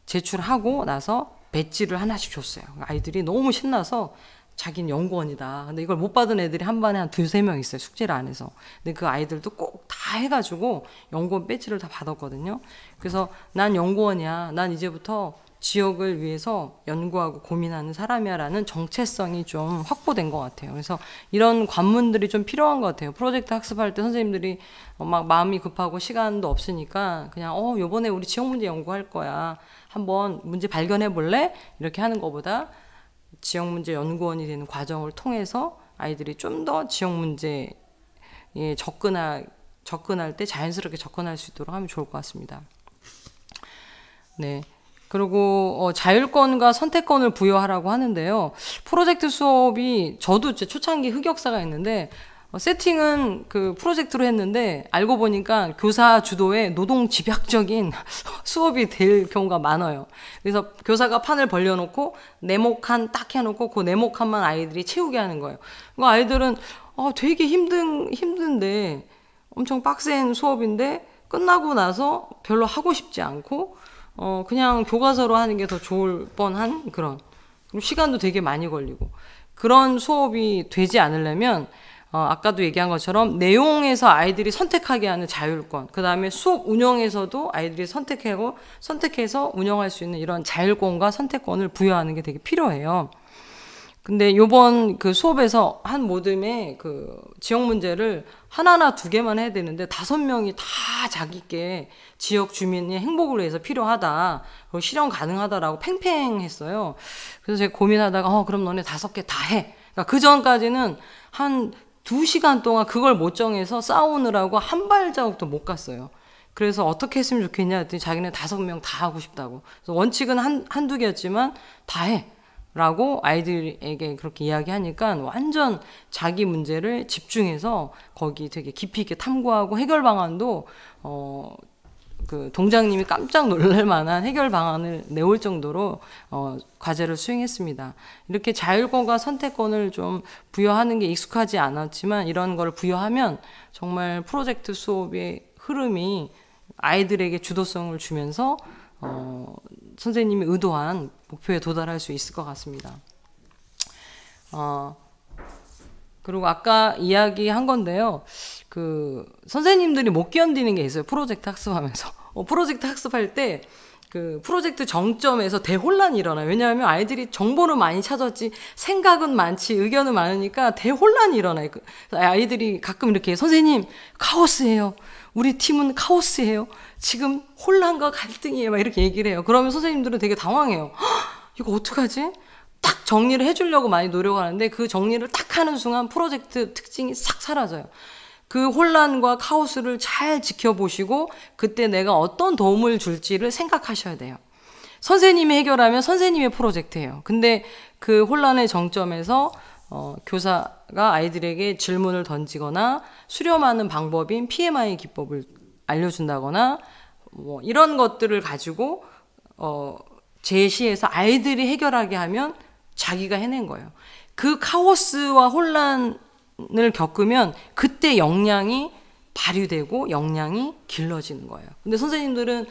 제출하고 나서 배지를 하나씩 줬어요. 아이들이 너무 신나서 자기는 연구원이다. 근데 이걸 못 받은 애들이 한 반에 한 2-3명 있어요. 숙제를 안 해서. 근데 그 아이들도 꼭 다 해가지고 연구원 배지를 다 받았거든요. 그래서 난 연구원이야, 난 이제부터 지역을 위해서 연구하고 고민하는 사람이야 라는 정체성이 좀 확보된 것 같아요. 그래서 이런 관문들이 좀 필요한 것 같아요. 프로젝트 학습할 때 선생님들이 막 마음이 급하고 시간도 없으니까 그냥 요번에 우리 지역 문제 연구할 거야, 한번 문제 발견해 볼래? 이렇게 하는 것보다 지역 문제 연구원이 되는 과정을 통해서 아이들이 좀 더 지역 문제에 접근할 때 자연스럽게 접근할 수 있도록 하면 좋을 것 같습니다. 네. 그리고 자율권과 선택권을 부여하라고 하는데요. 프로젝트 수업이, 저도 초창기 흑역사가 있는데 세팅은 그 프로젝트로 했는데 알고 보니까 교사 주도의 노동 집약적인 수업이 될 경우가 많아요. 그래서 교사가 판을 벌려놓고 네모칸 딱 해놓고 그 네모칸만 아이들이 채우게 하는 거예요. 그 아이들은 되게 힘든데, 엄청 빡센 수업인데 끝나고 나서 별로 하고 싶지 않고 그냥 교과서로 하는 게 더 좋을 뻔한 그런, 시간도 되게 많이 걸리고, 그런 수업이 되지 않으려면 아까도 얘기한 것처럼 내용에서 아이들이 선택하게 하는 자율권, 그 다음에 수업 운영에서도 아이들이 선택해서 운영할 수 있는 이런 자율권과 선택권을 부여하는 게 되게 필요해요. 근데 요번 그 수업에서 한 모듬에 그 지역 문제를 하나나 2개만 해야 되는데 5명이 다 자기께 지역 주민의 행복을 위해서 필요하다, 그리고 실현 가능하다라고 팽팽했어요. 그래서 제가 고민하다가 그럼 너네 5개 다 해. 그러니까 그 전까지는 한 2시간 동안 그걸 못 정해서 싸우느라고 한 발자국도 못 갔어요. 그래서 어떻게 했으면 좋겠냐 했더니 자기네 5명 다 하고 싶다고. 그래서 원칙은 한두 개였지만 다 해 라고 아이들에게 그렇게 이야기하니까 완전 자기 문제를 집중해서 거기 되게 깊이 있게 탐구하고, 해결 방안도 그 동장님이 깜짝 놀랄 만한 해결 방안을 내올 정도로 과제를 수행했습니다. 이렇게 자율권과 선택권을 좀 부여하는 게 익숙하지 않았지만 이런 걸 부여하면 정말 프로젝트 수업의 흐름이 아이들에게 주도성을 주면서 선생님이 의도한 목표에 도달할 수 있을 것 같습니다. 그리고 아까 이야기한 건데요. 그 선생님들이 못 견디는 게 있어요. 프로젝트 학습하면서. 프로젝트 학습할 때 그 프로젝트 정점에서 대혼란이 일어나요. 왜냐하면 아이들이 정보를 많이 찾았지 생각은 많지 의견은 많으니까 대혼란이 일어나요. 아이들이 가끔 이렇게 선생님 카오스예요. 우리 팀은 카오스예요. 지금 혼란과 갈등이에요. 막 이렇게 얘기를 해요. 그러면 선생님들은 되게 당황해요. 이거 어떡하지? 딱 정리를 해주려고 많이 노력하는데 그 정리를 딱 하는 순간 프로젝트 특징이 싹 사라져요. 그 혼란과 카오스를 잘 지켜보시고 그때 내가 어떤 도움을 줄지를 생각하셔야 돼요. 선생님이 해결하면 선생님의 프로젝트예요. 근데 그 혼란의 정점에서 교사가 아이들에게 질문을 던지거나 수렴하는 방법인 PMI 기법을 알려준다거나 뭐 이런 것들을 가지고 제시해서 아이들이 해결하게 하면 자기가 해낸 거예요. 그 카오스와 혼란을 겪으면 그때 역량이 발휘되고 역량이 길러지는 거예요. 근데 선생님들은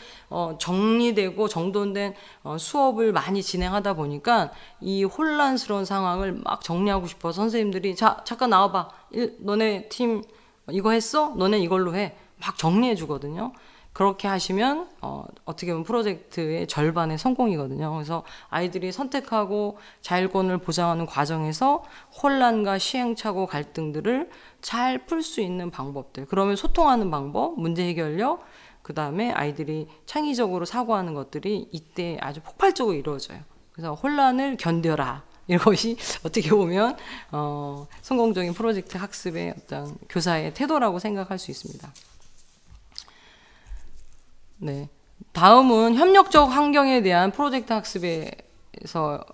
정리되고 정돈된 수업을 많이 진행하다 보니까 이 혼란스러운 상황을 막 정리하고 싶어서 선생님들이 자, 잠깐 나와봐. 너네 팀 이거 했어? 너네 이걸로 해. 막 정리해 주거든요. 그렇게 하시면 어떻게 보면 프로젝트의 절반의 성공이거든요. 그래서 아이들이 선택하고 자율권을 보장하는 과정에서 혼란과 시행착오 갈등들을 잘 풀 수 있는 방법들, 그러면 소통하는 방법, 문제 해결력, 그 다음에 아이들이 창의적으로 사고하는 것들이 이때 아주 폭발적으로 이루어져요. 그래서 혼란을 견뎌라. 이것이 어떻게 보면 성공적인 프로젝트 학습의 어떤 교사의 태도라고 생각할 수 있습니다. 네. 다음은 협력적 환경에 대한 프로젝트 학습에서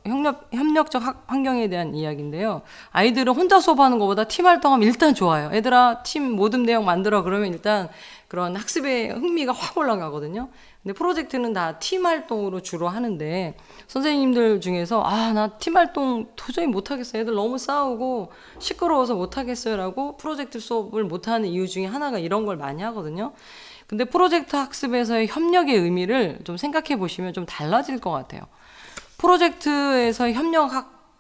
협력적 환경에 대한 이야기인데요. 아이들은 혼자 수업하는 것보다 팀 활동하면 일단 좋아요. 얘들아, 팀 모듬 대형 만들어. 그러면 일단 그런 학습의 흥미가 확 올라가거든요. 근데 프로젝트는 다 팀 활동으로 주로 하는데 선생님들 중에서 나 팀 활동 도저히 못하겠어요. 애들 너무 싸우고 시끄러워서 못하겠어요 라고 프로젝트 수업을 못하는 이유 중에 하나가 이런 걸 많이 하거든요. 근데 프로젝트 학습에서의 협력의 의미를 좀 생각해 보시면 좀 달라질 것 같아요. 프로젝트에서의 협력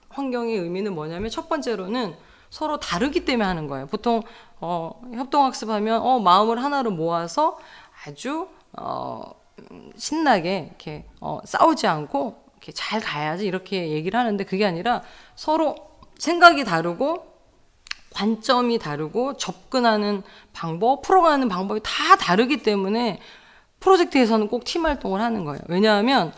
환경의 의미는 뭐냐면 첫 번째로는 서로 다르기 때문에 하는 거예요. 보통 협동학습하면 마음을 하나로 모아서 아주 신나게 이렇게 싸우지 않고 이렇게 잘 가야지 이렇게 얘기를 하는데 그게 아니라 서로 생각이 다르고 관점이 다르고 접근하는 방법, 풀어가는 방법이 다 다르기 때문에 프로젝트에서는 꼭 팀 활동을 하는 거예요. 왜냐하면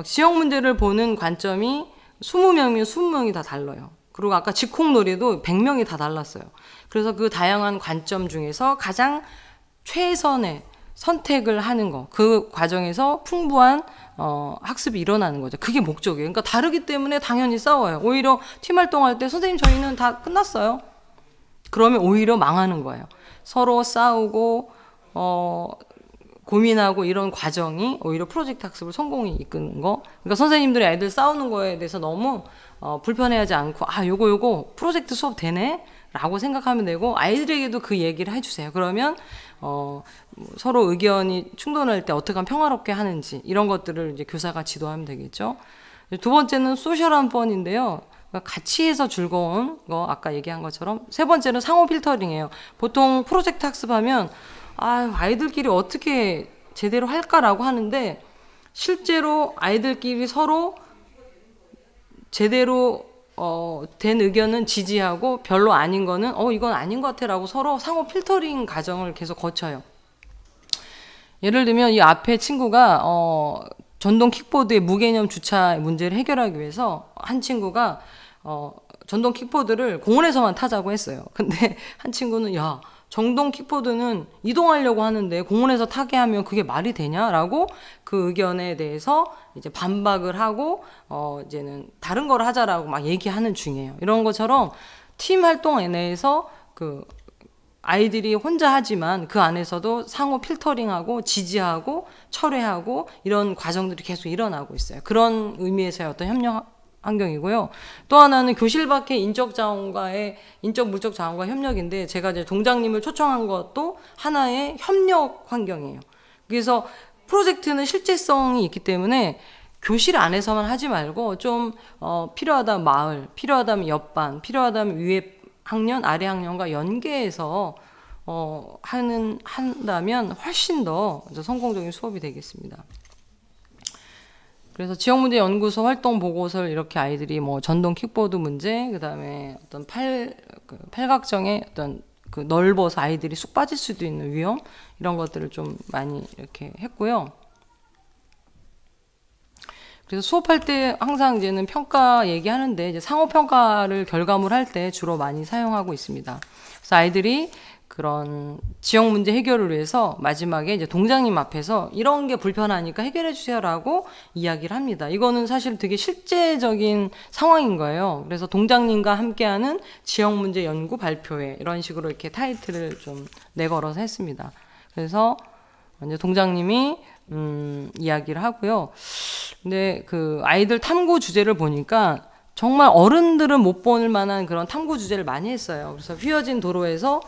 지역 문제를 보는 관점이 20명이면 20명이 다 달라요. 그리고 아까 직콕놀이도 100명이 다 달랐어요. 그래서 그 다양한 관점 중에서 가장 최선의 선택을 하는 거, 그 과정에서 풍부한 학습이 일어나는 거죠. 그게 목적이에요. 그러니까 다르기 때문에 당연히 싸워요. 오히려 팀 활동할 때 선생님 저희는 다 끝났어요. 그러면 오히려 망하는 거예요. 서로 싸우고 고민하고 이런 과정이 오히려 프로젝트 학습을 성공에 이끄는 거. 그러니까 선생님들이 애들 싸우는 거에 대해서 너무 불편해하지 않고 요거 프로젝트 수업 되네? 라고 생각하면 되고 아이들에게도 그 얘기를 해주세요. 그러면 서로 의견이 충돌할 때 어떻게 하면 평화롭게 하는지 이런 것들을 이제 교사가 지도하면 되겠죠. 두 번째는 소셜한 펀인데요. 같이 해서 즐거운 거 아까 얘기한 것처럼 세 번째는 상호 필터링이에요. 보통 프로젝트 학습하면 아이들끼리 어떻게 제대로 할까라고 하는데 실제로 아이들끼리 서로 제대로 된 의견은 지지하고 별로 아닌 거는 이건 아닌 것 같아 라고 서로 상호 필터링 과정을 계속 거쳐요. 예를 들면 이 앞에 친구가 전동 킥보드의 무개념 주차 문제를 해결하기 위해서 한 친구가 전동 킥보드를 공원에서만 타자고 했어요. 근데 한 친구는 전동 킥보드는 이동하려고 하는데 공원에서 타게 하면 그게 말이 되냐라고 그 의견에 대해서 이제 반박을 하고 이제는 다른 걸 하자라고 막 얘기하는 중이에요. 이런 것처럼 팀 활동 내에서 그 아이들이 혼자 하지만 그 안에서도 상호 필터링하고 지지하고 철회하고 이런 과정들이 계속 일어나고 있어요. 그런 의미에서의 어떤 협력 환경이고요. 또 하나는 교실 밖의 인적 물적 자원과 협력인데 제가 이제 동장님을 초청한 것도 하나의 협력 환경이에요. 그래서 프로젝트는 실제성이 있기 때문에 교실 안에서만 하지 말고 좀 필요하다면 마을, 필요하다면 옆반, 필요하다면 위에 학년, 아래 학년과 연계해서 한다면 훨씬 더 성공적인 수업이 되겠습니다. 그래서 지역문제연구소 활동 보고서를 이렇게 아이들이 전동 킥보드 문제, 그 다음에 어떤 팔각정의 어떤 그 넓어서 아이들이 쑥 빠질 수도 있는 위험, 이런 것들을 좀 많이 이렇게 했고요. 그래서 수업할 때 항상 이제는 평가 얘기하는데 이제 상호평가를 결과물 할 때 주로 많이 사용하고 있습니다. 그래서 아이들이 그런 지역 문제 해결을 위해서 마지막에 이제 동장님 앞에서 이런 게 불편하니까 해결해 주세요라고 이야기를 합니다. 이거는 사실 되게 실제적인 상황인 거예요. 그래서 동장님과 함께하는 지역 문제 연구 발표회 이런 식으로 이렇게 타이틀을 좀 내걸어서 했습니다. 그래서 이제 동장님이 이야기를 하고요. 근데 그 아이들 탐구 주제를 보니까 정말 어른들은 못 볼 만한 그런 탐구 주제를 많이 했어요. 그래서 휘어진 도로에서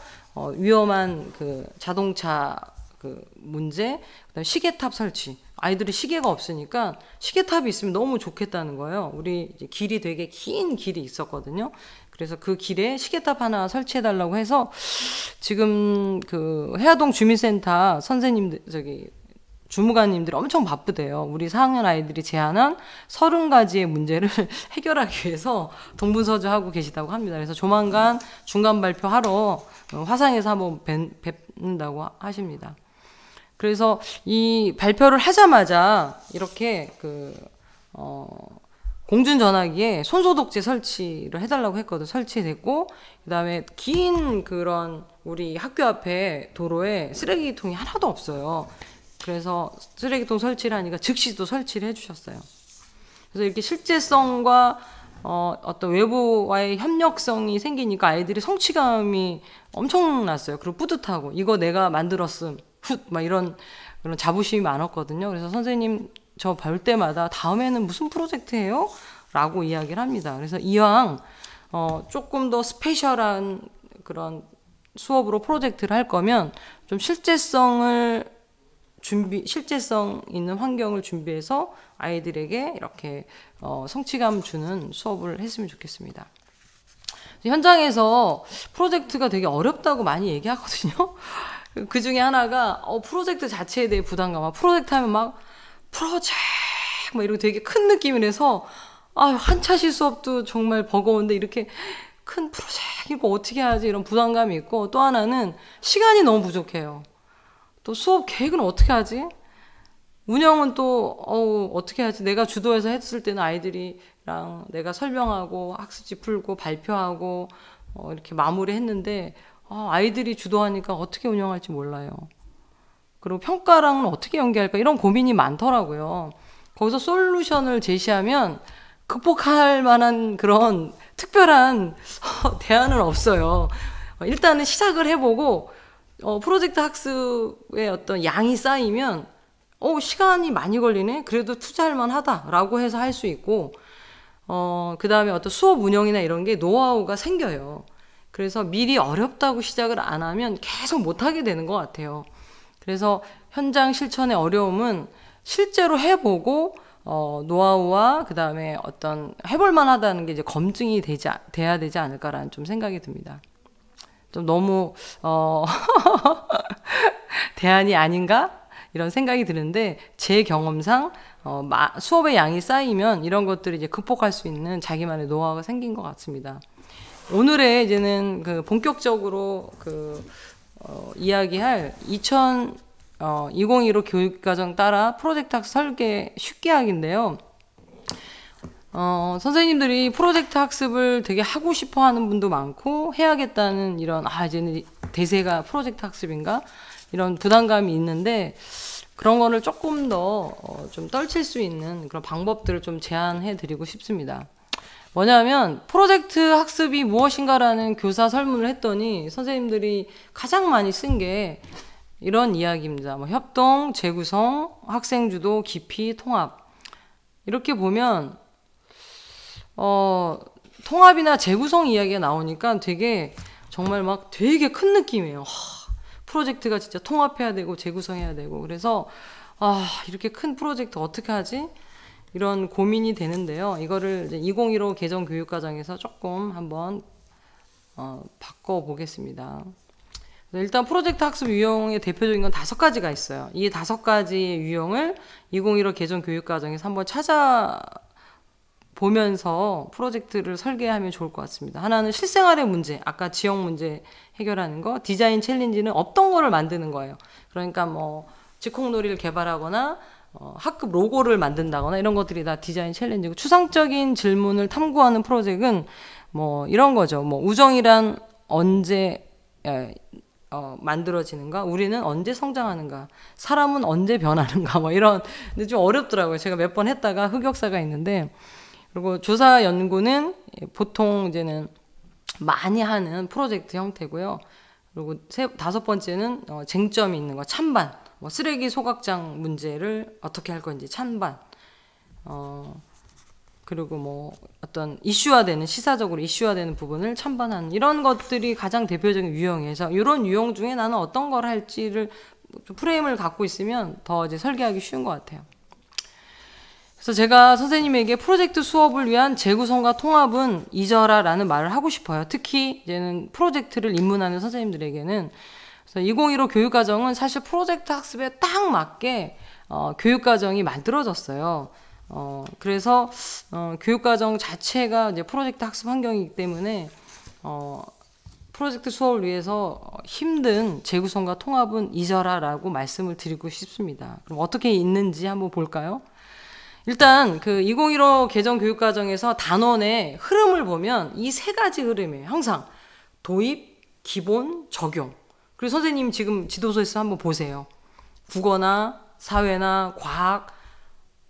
위험한 그 자동차 그 문제, 그다음에 시계탑 설치. 아이들이 시계가 없으니까 시계탑이 있으면 너무 좋겠다는 거예요. 우리 이제 길이 되게 긴 길이 있었거든요. 그래서 그 길에 시계탑 하나 설치해달라고 해서 지금 그 해화동 주민센터 선생님들 주무관님들이 엄청 바쁘대요. 우리 4학년 아이들이 제안한 30가지의 문제를 해결하기 위해서 동분서주하고 계시다고 합니다. 그래서 조만간 중간 발표하러 화상에서 한번 뵙는다고 하십니다. 그래서 이 발표를 하자마자 이렇게 공중전화기에 손소독제 설치를 해달라고 했거든. 설치됐고, 그 다음에 긴 그런 우리 학교 앞에 도로에 쓰레기통이 하나도 없어요. 그래서 쓰레기통 설치를 하니까 즉시 또 설치를 해주셨어요. 그래서 이렇게 실제성과 어떤 외부와의 협력성이 생기니까 아이들이 성취감이 엄청났어요. 그리고 뿌듯하고 이거 내가 만들었음, 막 이런 그런 자부심이 많았거든요. 그래서 선생님 저 볼 때마다 다음에는 무슨 프로젝트 해요? 라고 이야기를 합니다. 그래서 이왕 조금 더 스페셜한 그런 수업으로 프로젝트를 할 거면 좀 실제성 있는 환경을 준비해서 아이들에게 이렇게 성취감 주는 수업을 했으면 좋겠습니다. 현장에서 프로젝트가 되게 어렵다고 많이 얘기하거든요. 그 중에 하나가 프로젝트 자체에 대해 부담감. 프로젝트 하면 막 이러고 되게 큰 느낌이라서 한차시 수업도 정말 버거운데 이렇게 큰 프로젝트 이거 어떻게 하지 이런 부담감이 있고, 또 하나는 시간이 너무 부족해요. 또 수업 계획은 어떻게 하지? 운영은 또 어떻게 하지? 내가 주도해서 했을 때는 아이들이랑 내가 설명하고 학습지 풀고 발표하고 이렇게 마무리했는데 아이들이 주도하니까 어떻게 운영할지 몰라요. 그리고 평가랑은 어떻게 연계할까 이런 고민이 많더라고요. 거기서 솔루션을 제시하면 극복할 만한 그런 특별한 대안은 없어요. 일단은 시작을 해보고 프로젝트 학습의 어떤 양이 쌓이면 시간이 많이 걸리네? 그래도 투자할 만하다라고 해서 할 수 있고, 그 다음에 어떤 수업 운영이나 이런 게 노하우가 생겨요. 그래서 미리 어렵다고 시작을 안 하면 계속 못하게 되는 것 같아요. 그래서 현장 실천의 어려움은 실제로 해보고 노하우와 그 다음에 어떤 해볼 만하다는 게 이제 검증이 돼야 되지 않을까라는 좀 생각이 듭니다. 좀 너무 대안이 아닌가? 이런 생각이 드는데 제 경험상 수업의 양이 쌓이면 이런 것들이 이제 극복할 수 있는 자기만의 노하우가 생긴 것 같습니다. 오늘의 이제는 본격적으로 이야기할 2015 교육과정 따라 프로젝트 학습 설계 쉽게 하기인데요. 선생님들이 프로젝트 학습을 되게 하고 싶어 하는 분도 많고, 해야겠다는 이런, 이제는 대세가 프로젝트 학습인가? 이런 부담감이 있는데, 그런 거를 조금 더 좀 떨칠 수 있는 그런 방법들을 좀 제안해 드리고 싶습니다. 뭐냐면, 프로젝트 학습이 무엇인가라는 교사 설문을 했더니, 선생님들이 가장 많이 쓴 게 이런 이야기입니다. 협동, 재구성, 학생주도, 깊이, 통합. 이렇게 보면, 통합이나 재구성 이야기가 나오니까 되게 정말 막 되게 큰 느낌이에요. 프로젝트가 진짜 통합해야 되고 재구성해야 되고, 그래서 이렇게 큰 프로젝트 어떻게 하지? 이런 고민이 되는데요. 이거를 이제 2015 개정 교육과정에서 조금 한번 바꿔보겠습니다. 일단 프로젝트 학습 유형의 대표적인 건 5가지가 있어요. 이 5가지의 유형을 2015 개정 교육과정에서 한번 찾아보면서 프로젝트를 설계하면 좋을 것 같습니다. 하나는 실생활의 문제, 아까 지역 문제 해결하는 거, 디자인 챌린지는 없던 거를 만드는 거예요. 그러니까 직콕놀이를 개발하거나 학급 로고를 만든다거나 이런 것들이 다 디자인 챌린지고, 추상적인 질문을 탐구하는 프로젝트는 이런 거죠. 우정이란 언제 만들어지는가? 우리는 언제 성장하는가? 사람은 언제 변하는가? 이런, 근데 좀 어렵더라고요. 제가 몇 번 했다가 흑역사가 있는데, 그리고 조사 연구는 보통 이제는 많이 하는 프로젝트 형태고요. 그리고 5번째는 쟁점이 있는 거, 찬반. 쓰레기 소각장 문제를 어떻게 할 건지 찬반. 그리고 뭐 어떤 이슈화되는, 시사적으로 이슈화되는 부분을 첨언하는 이런 것들이 가장 대표적인 유형이어서, 이런 유형 중에 나는 어떤 걸 할지를 좀 프레임을 갖고 있으면 더 이제 설계하기 쉬운 것 같아요. 그래서 제가 선생님에게 프로젝트 수업을 위한 재구성과 통합은 잊어라라는 말을 하고 싶어요. 특히 이제는 프로젝트를 입문하는 선생님들에게는. 그래서 2015 교육과정은 사실 프로젝트 학습에 딱 맞게 교육과정이 만들어졌어요. 그래서 교육과정 자체가 이제 프로젝트 학습 환경이기 때문에 프로젝트 수업을 위해서 힘든 재구성과 통합은 잊어라라고 말씀을 드리고 싶습니다. 그럼 어떻게 있는지 한번 볼까요? 일단 그 2015 개정 교육과정에서 단원의 흐름을 보면 이 세 가지 흐름이에요. 항상 도입, 기본, 적용. 그리고 선생님 지금 지도서에서 한번 보세요. 국어나 사회나 과학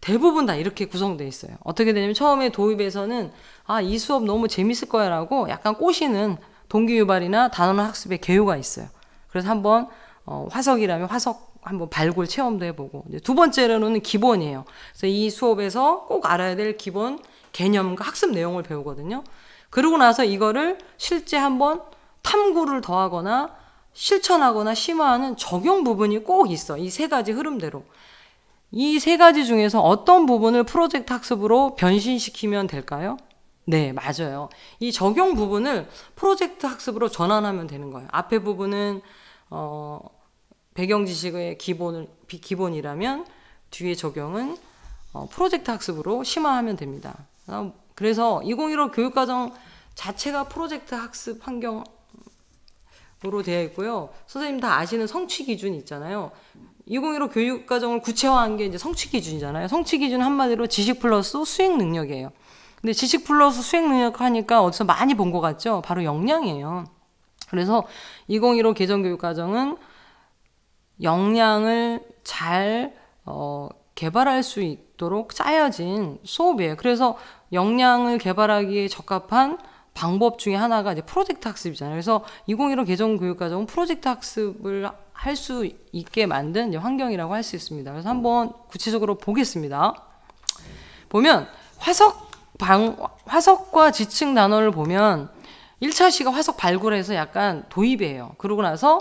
대부분 다 이렇게 구성되어 있어요. 어떻게 되냐면 처음에 도입에서는 이 수업 너무 재밌을 거야 라고 약간 꼬시는 동기유발이나 단원 학습의 개요가 있어요. 그래서 한번 화석이라면 화석 한번 발굴 체험도 해보고, 이제 두 번째로는 기본이에요. 그래서 이 수업에서 꼭 알아야 될 기본 개념과 학습 내용을 배우거든요. 그러고 나서 이거를 실제 한번 탐구를 더하거나 실천하거나 심화하는 적용 부분이 꼭 있어. 이 세 가지 흐름대로. 이 세 가지 중에서 어떤 부분을 프로젝트 학습으로 변신시키면 될까요? 네, 맞아요. 이 적용 부분을 프로젝트 학습으로 전환하면 되는 거예요. 앞에 부분은 배경 지식의 기본이라면 뒤에 적용은 프로젝트 학습으로 심화하면 됩니다. 그래서 2015 교육과정 자체가 프로젝트 학습 환경으로 되어 있고요. 선생님 다 아시는 성취 기준이 있잖아요. 2015 교육과정을 구체화한 게 이제 성취 기준이잖아요. 성취 기준 한마디로 지식 플러스 수행 능력이에요. 근데 지식 플러스 수행 능력 하니까 어디서 많이 본 것 같죠? 바로 역량이에요. 그래서 2015 개정 교육과정은 역량을 잘 개발할 수 있도록 짜여진 수업이에요. 그래서 역량을 개발하기에 적합한 방법 중에 하나가 이제 프로젝트 학습이잖아요. 그래서 2015 개정 교육과정은 프로젝트 학습을 할 수 있게 만든 이제 환경이라고 할 수 있습니다. 그래서 한번 구체적으로 보겠습니다. 보면 화석과 지층 단원을 보면 1차 시가 화석 발굴해서 약간 도입이에요. 그러고 나서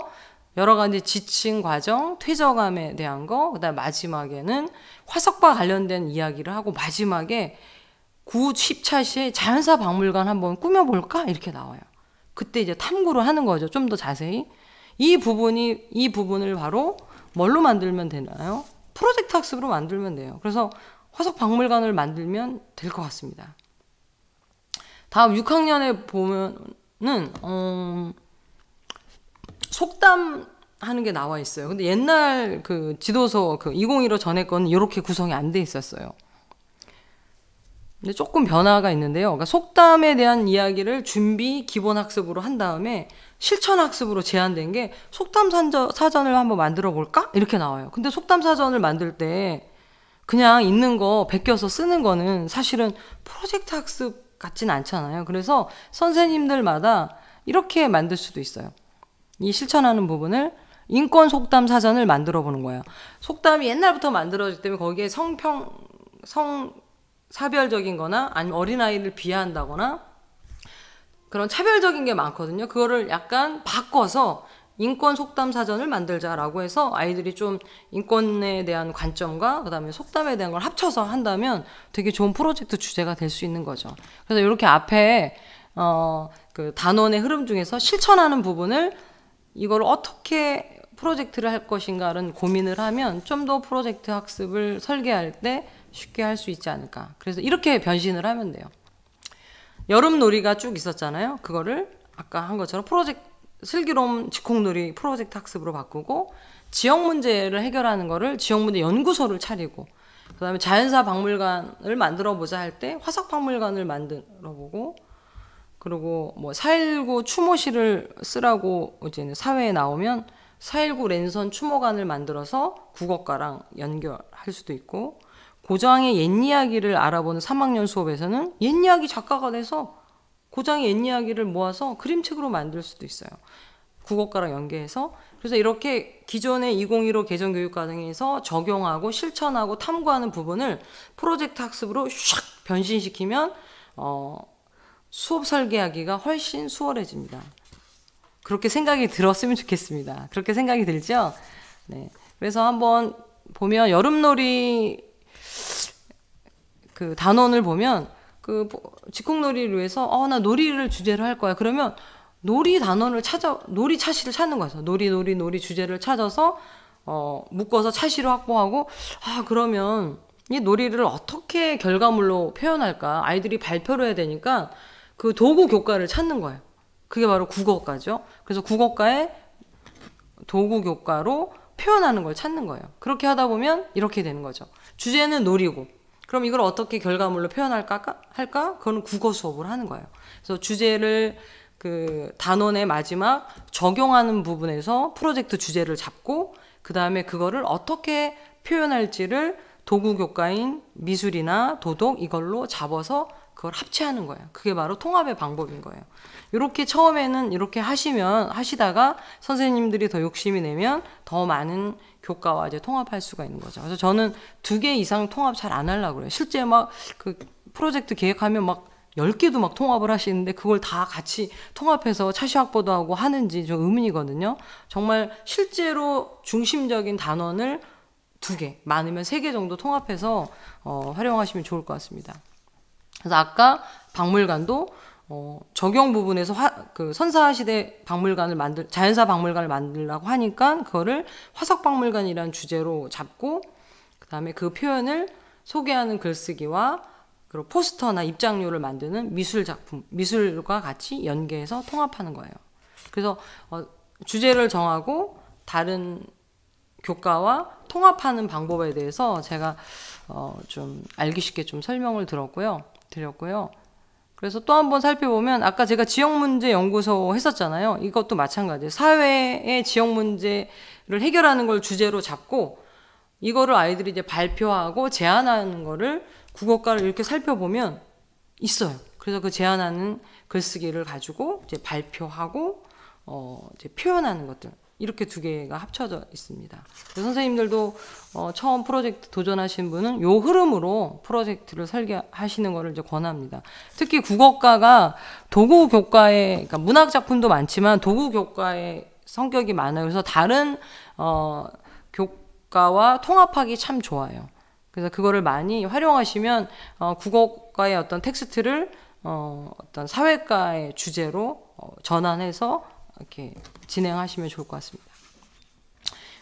여러 가지 지층 과정, 퇴적감에 대한 거, 그다음 마지막에는 화석과 관련된 이야기를 하고 마지막에 9, 10차 시에 자연사 박물관 한번 꾸며볼까? 이렇게 나와요. 그때 이제 탐구를 하는 거죠. 좀 더 자세히. 이 부분을 바로 뭘로 만들면 되나요? 프로젝트 학습으로 만들면 돼요. 그래서 화석 박물관을 만들면 될 것 같습니다. 다음 6학년에 보면은 속담 하는 게 나와 있어요. 근데 옛날 그 지도서 2015 전에 거는 이렇게 구성이 안 돼 있었어요. 근데 조금 변화가 있는데요. 그러니까 속담에 대한 이야기를 준비 기본 학습으로 한 다음에 실천 학습으로 제한된 게 속담 사전을 한번 만들어 볼까? 이렇게 나와요. 근데 속담 사전을 만들 때 그냥 있는 거 베껴서 쓰는 거는 사실은 프로젝트 학습 같진 않잖아요. 그래서 선생님들마다 이렇게 만들 수도 있어요. 이 실천하는 부분을 인권 속담 사전을 만들어 보는 거예요. 속담이 옛날부터 만들어지기 때문에 거기에 사별적인 거나 아니면 어린아이를 비하한다거나 그런 차별적인 게 많거든요. 그거를 약간 바꿔서 인권 속담 사전을 만들자라고 해서 아이들이 좀 인권에 대한 관점과 그다음에 속담에 대한 걸 합쳐서 한다면 되게 좋은 프로젝트 주제가 될 수 있는 거죠. 그래서 이렇게 앞에 그 단원의 흐름 중에서 실천하는 부분을 이걸 어떻게 프로젝트를 할 것인가를 고민을 하면 좀 더 프로젝트 학습을 설계할 때 쉽게 할 수 있지 않을까. 그래서 이렇게 변신을 하면 돼요. 여름놀이가 쭉 있었잖아요. 그거를 아까 한 것처럼 슬기로운 직콕놀이 프로젝트 학습으로 바꾸고, 지역 문제를 해결하는 거를 지역문제 연구소를 차리고, 그 다음에 자연사 박물관을 만들어 보자 할 때 화석 박물관을 만들어 보고, 그리고 뭐 4.19 추모실을 쓰라고 이제 사회에 나오면 4.19 랜선 추모관을 만들어서 국어과랑 연결할 수도 있고, 고장의 옛 이야기를 알아보는 3학년 수업에서는 옛 이야기 작가가 돼서 고장의 옛 이야기를 모아서 그림책으로 만들 수도 있어요. 국어과랑 연계해서. 그래서 이렇게 기존의 2015 개정교육과정에서 적용하고 실천하고 탐구하는 부분을 프로젝트 학습으로 샥 변신시키면 수업 설계하기가 훨씬 수월해집니다. 그렇게 생각이 들었으면 좋겠습니다. 그렇게 생각이 들죠? 네. 그래서 한번 보면 여름놀이 그 단원을 보면 그 직공놀이를 위해서 나 놀이를 주제로 할 거야. 그러면 놀이 단원을 놀이 차시를 찾는 거죠. 놀이 주제를 찾아서 묶어서 차시로 확보하고 그러면 이 놀이를 어떻게 결과물로 표현할까? 아이들이 발표를 해야 되니까 그 도구 교과를 찾는 거예요. 그게 바로 국어과죠. 그래서 국어과의 도구 교과로 표현하는 걸 찾는 거예요. 그렇게 하다 보면 이렇게 되는 거죠. 주제는 놀이고, 그럼 이걸 어떻게 결과물로 표현할까? 그거는 국어 수업을 하는 거예요. 그래서 주제를 그 단원의 마지막 적용하는 부분에서 프로젝트 주제를 잡고, 그 다음에 그거를 어떻게 표현할지를 도구 교과인 미술이나 도덕 이걸로 잡아서 그걸 합체하는 거예요. 그게 바로 통합의 방법인 거예요. 이렇게 처음에는 이렇게 하시다가 선생님들이 더 욕심이 내면 더 많은 교과와 이제 통합할 수가 있는 거죠. 그래서 저는 2개 이상 통합 잘 안 하려고 그래요. 실제 막 그 프로젝트 계획하면 막 10개도 막 통합을 하시는데 그걸 다 같이 통합해서 차시 확보도 하고 하는지 좀 의문이거든요. 정말 실제로 중심적인 단원을 2개, 많으면 3개 정도 통합해서 활용하시면 좋을 것 같습니다. 그래서 아까 박물관도 적용 부분에서 그 선사시대 박물관을 자연사 박물관을 만들려고 하니까 그거를 화석박물관이라는 주제로 잡고, 그 다음에 그 표현을 소개하는 글쓰기와 그리고 포스터나 입장료를 만드는 미술 작품, 미술과 같이 연계해서 통합하는 거예요. 그래서 주제를 정하고 다른 교과와 통합하는 방법에 대해서 제가 좀 알기 쉽게 좀 설명을 드렸고요. 그래서 또 한번 살펴보면 아까 제가 지역문제연구소 했었잖아요. 이것도 마찬가지예요. 사회의 지역문제를 해결하는 걸 주제로 잡고 이거를 아이들이 이제 발표하고 제안하는 거를 국어과를 이렇게 살펴보면 있어요. 그래서 그 제안하는 글쓰기를 가지고 이제 발표하고 이제 표현하는 것들, 이렇게 2개가 합쳐져 있습니다. 선생님들도 처음 프로젝트 도전하신 분은 요 흐름으로 프로젝트를 설계하시는 것을 이제 권합니다. 특히 국어과가 도구 교과에, 그러니까 문학 작품도 많지만 도구 교과의 성격이 많아요. 그래서 다른 교과와 통합하기 참 좋아요. 그래서 그거를 많이 활용하시면 국어과의 어떤 텍스트를 어떤 사회과의 주제로 전환해서 이렇게 진행하시면 좋을 것 같습니다.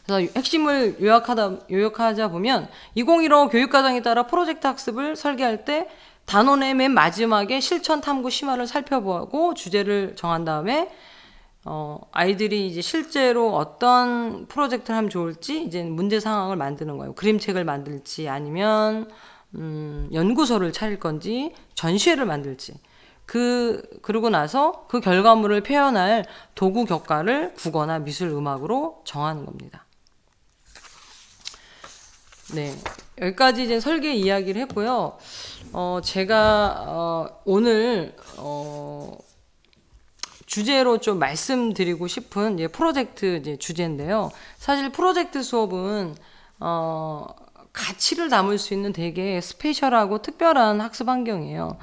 그래서 핵심을 요약하자 보면 2015 교육과정에 따라 프로젝트 학습을 설계할 때 단원의 맨 마지막에 실천 탐구 심화를 살펴보고 주제를 정한 다음에 아이들이 이제 실제로 어떤 프로젝트를 하면 좋을지 이제 문제 상황을 만드는 거예요. 그림책을 만들지 아니면 연구소를 차릴 건지 전시회를 만들지. 그러고 나서 그 결과물을 표현할 도구 교과를 국어나 미술, 음악으로 정하는 겁니다. 네, 여기까지 이제 설계 이야기를 했고요. 제가 오늘 주제로 좀 말씀드리고 싶은 이제 프로젝트 이제 주제인데요. 사실 프로젝트 수업은 가치를 담을 수 있는 되게 스페셜하고 특별한 학습 환경이에요.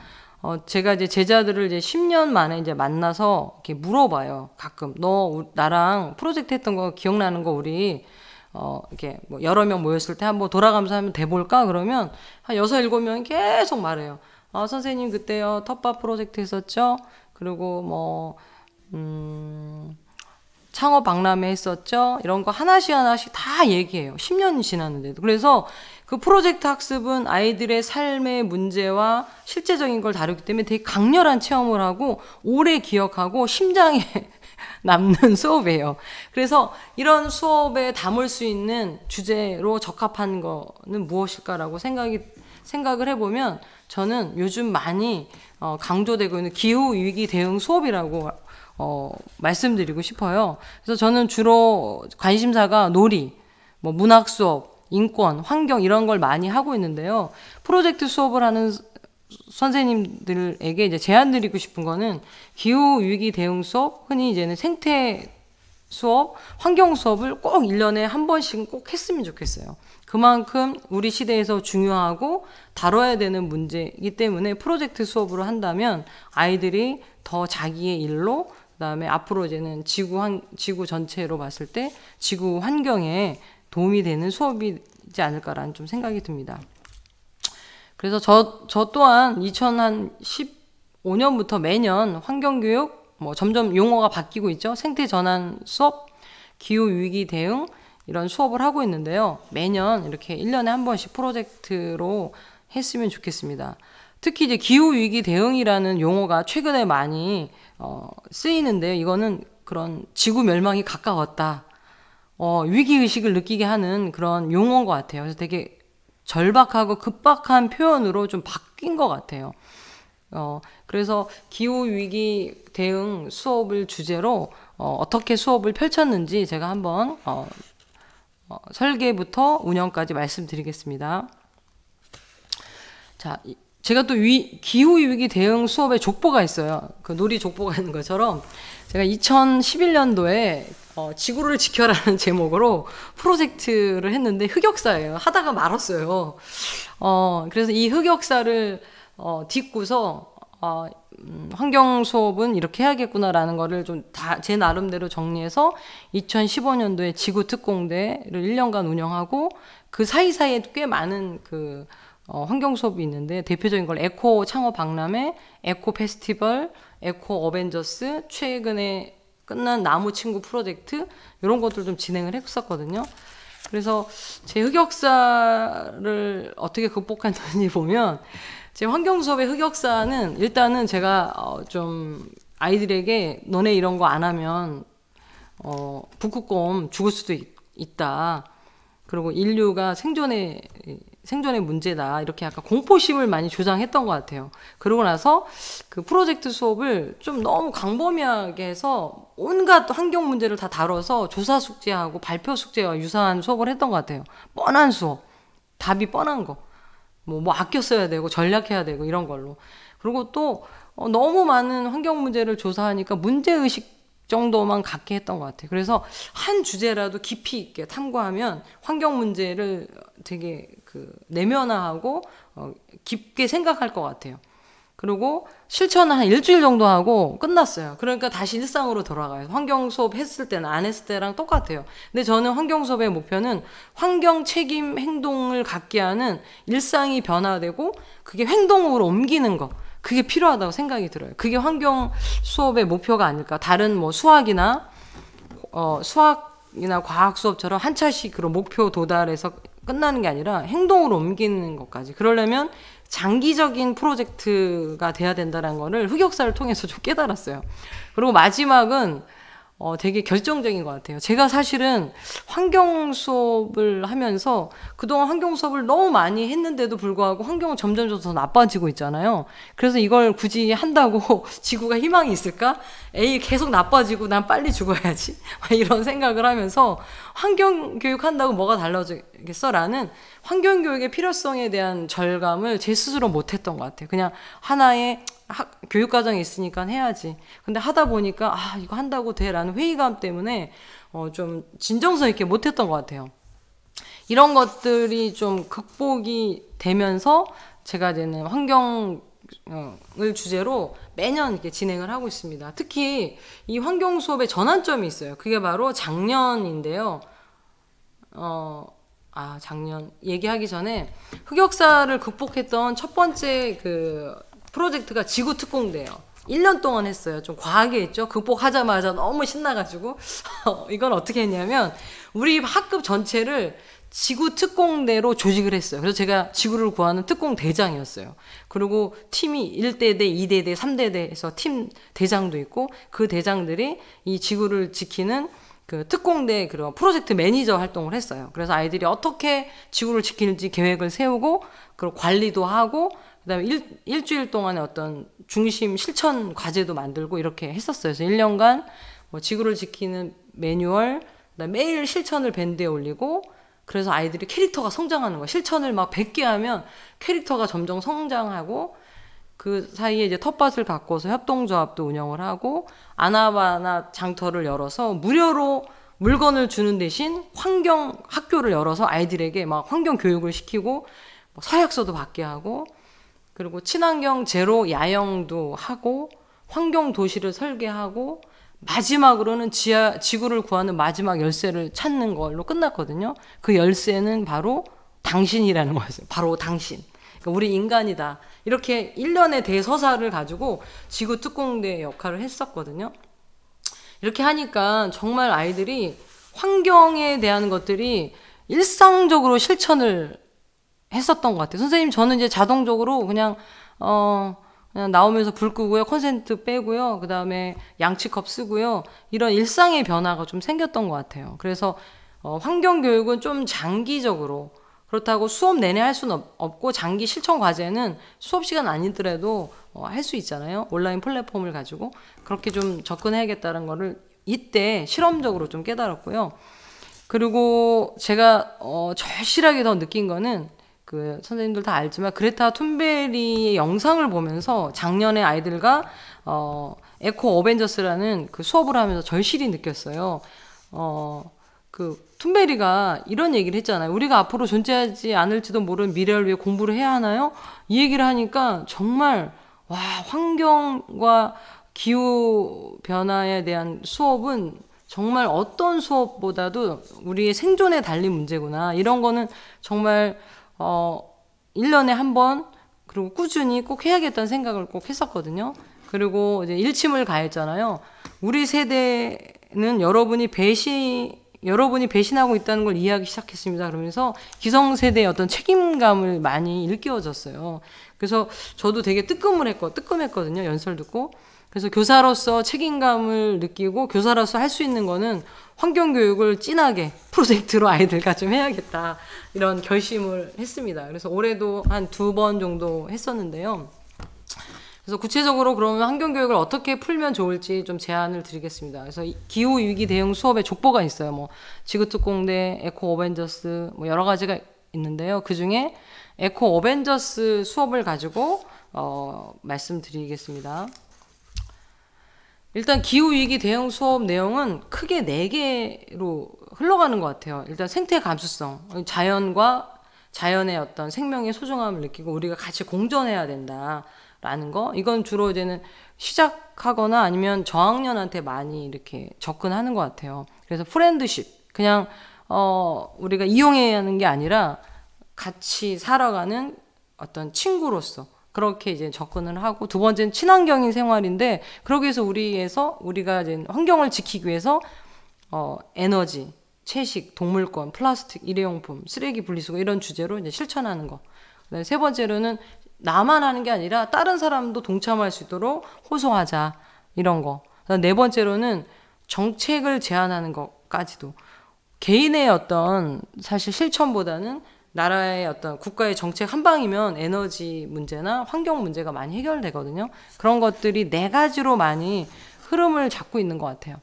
제가 이제 제자들을 이제 10년 만에 이제 만나서 이렇게 물어봐요. 가끔 너 나랑 프로젝트 했던 거 기억나는 거 우리 이렇게 뭐 여러 명 모였을 때 한번 돌아가면서 한번 대볼까? 그러면 한 6, 7명이 계속 말해요. 선생님 그때요 텃밭 프로젝트 했었죠. 그리고 뭐 창업 박람회 했었죠. 이런 거 하나씩 다 얘기해요. 10년이 지났는데도. 그래서 그 프로젝트 학습은 아이들의 삶의 문제와 실제적인 걸 다루기 때문에 되게 강렬한 체험을 하고 오래 기억하고 심장에 남는 수업이에요. 그래서 이런 수업에 담을 수 있는 주제로 적합한 거는 무엇일까라고 생각을 해보면 저는 요즘 많이 강조되고 있는 기후위기 대응 수업이라고 말씀드리고 싶어요. 그래서 저는 주로 관심사가 놀이, 뭐 문학 수업, 인권, 환경 이런 걸 많이 하고 있는데요. 프로젝트 수업을 하는 선생님들에게 이제 제안 드리고 싶은 거는 기후 위기 대응 수업, 흔히 이제는 생태 수업, 환경 수업을 꼭 1년에 한 번씩은 꼭 했으면 좋겠어요. 그만큼 우리 시대에서 중요하고 다뤄야 되는 문제이기 때문에 프로젝트 수업으로 한다면 아이들이 더 자기의 일로, 그다음에 앞으로 이제는 지구 전체로 봤을 때 지구 환경에 도움이 되는 수업이지 않을까라는 좀 생각이 듭니다. 그래서 저 또한 2015년부터 매년 환경교육, 점점 용어가 바뀌고 있죠. 생태 전환 수업, 기후 위기 대응 이런 수업을 하고 있는데요. 매년 이렇게 1년에 한 번씩 프로젝트로 했으면 좋겠습니다. 특히 이제 기후 위기 대응이라는 용어가 최근에 많이 쓰이는데요. 이거는 그런 지구 멸망이 가까웠다. 위기 의식을 느끼게 하는 그런 용어인 것 같아요. 그래서 되게 절박하고 급박한 표현으로 좀 바뀐 것 같아요. 그래서 기후위기 대응 수업을 주제로 어떻게 수업을 펼쳤는지 제가 한번 설계부터 운영까지 말씀드리겠습니다. 자, 제가 또 기후위기 대응 수업에 족보가 있어요. 그 놀이 족보가 있는 것처럼 제가 2011년도에 지구를 지켜라는 제목으로 프로젝트를 했는데 흑역사예요. 하다가 말았어요. 그래서 이 흑역사를 딛고서 환경 수업은 이렇게 해야겠구나라는 거를 좀 다 제 나름대로 정리해서 2015년도에 지구 특공대를 1년간 운영하고 그 사이사이에 꽤 많은 그 환경 수업이 있는데 대표적인 걸 에코 창업 박람회, 에코 페스티벌, 에코 어벤져스, 최근에 끝난 나무 친구 프로젝트 이런 것들 좀 진행을 했었거든요. 그래서 제 흑역사를 어떻게 극복했는지 보면 제 환경 수업의 흑역사는 일단은 제가 좀 아이들에게 너네 이런 거 안 하면 북극곰 죽을 수도 있다. 그리고 인류가 생존의 문제다. 이렇게 약간 공포심을 많이 조장했던 것 같아요. 그러고 나서 그 프로젝트 수업을 좀 너무 광범위하게 해서 온갖 환경 문제를 다 다뤄서 조사 숙제하고 발표 숙제와 유사한 수업을 했던 것 같아요. 뻔한 수업. 답이 뻔한 거. 뭐 아껴 써야 되고 전략해야 되고 이런 걸로. 그리고 또 너무 많은 환경 문제를 조사하니까 문제의식 정도만 갖게 했던 것 같아요. 그래서 한 주제라도 깊이 있게 탐구하면 환경 문제를 되게 내면화하고 깊게 생각할 것 같아요. 그리고 실천을 한 일주일 정도 하고 끝났어요. 그러니까 다시 일상으로 돌아가요. 환경 수업 했을 때는 안 했을 때랑 똑같아요. 근데 저는 환경 수업의 목표는 환경 책임 행동을 갖게 하는 일상이 변화되고 그게 행동으로 옮기는 거. 그게 필요하다고 생각이 들어요. 그게 환경 수업의 목표가 아닐까. 다른 수학이나 과학 수업처럼 한 차씩 그런 목표 도달해서 끝나는 게 아니라 행동으로 옮기는 것까지. 그러려면 장기적인 프로젝트가 돼야 된다는 거를 흑역사를 통해서 좀 깨달았어요. 그리고 마지막은 되게 결정적인 것 같아요. 제가 사실은 환경 수업을 하면서 그동안 환경 수업을 너무 많이 했는데도 불구하고 환경은 점점 더 나빠지고 있잖아요. 그래서 이걸 굳이 한다고 지구가 희망이 있을까? 에이, 계속 나빠지고 난 빨리 죽어야지. 이런 생각을 하면서 환경 교육 한다고 뭐가 달라지겠어? 라는 환경 교육의 필요성에 대한 절감을 제 스스로 못했던 것 같아요. 그냥 하나의 교육과정이 있으니까 해야지. 근데 하다 보니까 이거 한다고 돼? 라는 회의감 때문에 좀 진정성 있게 못했던 것 같아요. 이런 것들이 좀 극복이 되면서 제가 이제는 환경을 주제로 매년 이렇게 진행을 하고 있습니다. 특히 이 환경 수업의 전환점이 있어요. 그게 바로 작년인데요. 작년 얘기하기 전에 흑역사를 극복했던 첫 번째 프로젝트가 지구 특공대예요. 1년 동안 했어요. 좀 과하게 했죠. 극복하자마자 너무 신나가지고 이건 어떻게 했냐면 우리 학급 전체를 지구 특공대로 조직을 했어요. 그래서 제가 지구를 구하는 특공대장이었어요. 그리고 팀이 1대대, 2대대, 3대대 해서 팀 대장도 있고 그 대장들이 이 지구를 지키는 특공대 그런 프로젝트 매니저 활동을 했어요. 그래서 아이들이 어떻게 지구를 지킬지 계획을 세우고 그리고 관리도 하고 그다음에 일주일 동안의 어떤 중심 실천 과제도 만들고 이렇게 했었어요. 그래서 1년간 지구를 지키는 매뉴얼, 그다음에 매일 실천을 밴드에 올리고 그래서 아이들이 캐릭터가 성장하는 거예요. 실천을 막 100개 하면 캐릭터가 점점 성장하고 그 사이에 이제 텃밭을 가꿔서 협동조합도 운영을 하고 아나바나 장터를 열어서 무료로 물건을 주는 대신 환경 학교를 열어서 아이들에게 막 환경 교육을 시키고 서약서도 받게 하고, 그리고 친환경 제로 야영도 하고 환경 도시를 설계하고, 마지막으로는 지구를 구하는 마지막 열쇠를 찾는 걸로 끝났거든요. 그 열쇠는 바로 당신이라는 거였어요. 바로 당신. 그러니까 우리 인간이다. 이렇게 1년의 대서사를 가지고 지구 특공대 역할을 했었거든요. 이렇게 하니까 정말 아이들이 환경에 대한 것들이 일상적으로 실천을 했었던 것 같아요. 선생님, 저는 이제 자동적으로 그냥 나오면서 불 끄고요, 콘센트 빼고요, 그 다음에 양치컵 쓰고요, 이런 일상의 변화가 좀 생겼던 것 같아요. 그래서 환경교육은 좀 장기적으로, 그렇다고 수업 내내 할 수는 없고 장기 실천 과제는 수업 시간 아니더라도 할 수 있잖아요. 온라인 플랫폼을 가지고. 그렇게 좀 접근해야겠다는 거를 이때 실험적으로 좀 깨달았고요. 그리고 제가 절실하게 더 느낀 거는, 그 선생님들 다 알지만 그레타 툰베리의 영상을 보면서 작년에 아이들과 에코 어벤져스라는 그 수업을 하면서 절실히 느꼈어요. 그 툰베리가 이런 얘기를 했잖아요. 우리가 앞으로 존재하지 않을지도 모르는 미래를 위해 공부를 해야 하나요? 이 얘기를 하니까 정말 와, 환경과 기후 변화에 대한 수업은 정말 어떤 수업보다도 우리의 생존에 달린 문제구나. 이런 거는 정말 1년에 한 번, 그리고 꾸준히 꼭 해야겠다는 생각을 꼭 했었거든요. 그리고 이제 일침을 가했잖아요. 우리 세대는 여러분이 배신하고 있다는 걸 이해하기 시작했습니다. 그러면서 기성세대의 어떤 책임감을 많이 일깨워졌어요. 그래서 저도 되게 뜨끔했거든요. 연설 듣고. 그래서 교사로서 책임감을 느끼고 교사로서 할 수 있는 거는 환경교육을 진하게 프로젝트로 아이들과 좀 해야겠다, 이런 결심을 했습니다. 그래서 올해도 한 2번 정도 했었는데요. 그래서 구체적으로 그러면 환경교육을 어떻게 풀면 좋을지 좀 제안을 드리겠습니다. 그래서 기후위기 대응 수업에 족보가 있어요. 뭐 지구특공대, 에코 어벤져스, 뭐 여러 가지가 있는데요. 그 중에 에코 어벤져스 수업을 가지고 말씀드리겠습니다. 일단 기후위기 대응 수업 내용은 크게 4개로 흘러가는 것 같아요. 일단 생태 감수성, 자연의 어떤 생명의 소중함을 느끼고 우리가 같이 공존해야 된다라는 거. 이건 주로 이제는 시작하거나 아니면 저학년한테 많이 이렇게 접근하는 것 같아요. 그래서 프렌드십, 그냥 우리가 이용해야 하는 게 아니라 같이 살아가는 어떤 친구로서 그렇게 이제 접근을 하고, 2번째는 친환경인 생활인데, 그러기 위해서 우리가 이제 환경을 지키기 위해서 에너지, 채식, 동물권, 플라스틱, 일회용품, 쓰레기 분리수거, 이런 주제로 이제 실천하는 거. 그다음에 3번째로는 나만 하는 게 아니라 다른 사람도 동참할 수 있도록 호소하자, 이런 거. 그다음 4번째로는 정책을 제안하는 것까지도. 개인의 어떤 사실 실천보다는 나라의 어떤 국가의 정책 한 방이면 에너지 문제나 환경 문제가 많이 해결되거든요. 그런 것들이 4가지로 많이 흐름을 잡고 있는 것 같아요.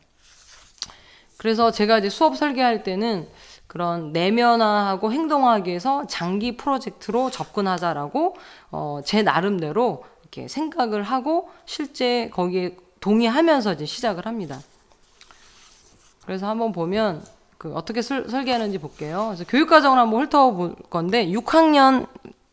그래서 제가 이제 수업 설계할 때는 그런 내면화하고 행동하기 위해서 장기 프로젝트로 접근하자라고 제 나름대로 이렇게 생각을 하고 실제 거기에 동의하면서 이제 시작을 합니다. 그래서 한번 보면 어떻게 설계하는지 볼게요. 그래서 교육과정을 한번 훑어볼 건데 6학년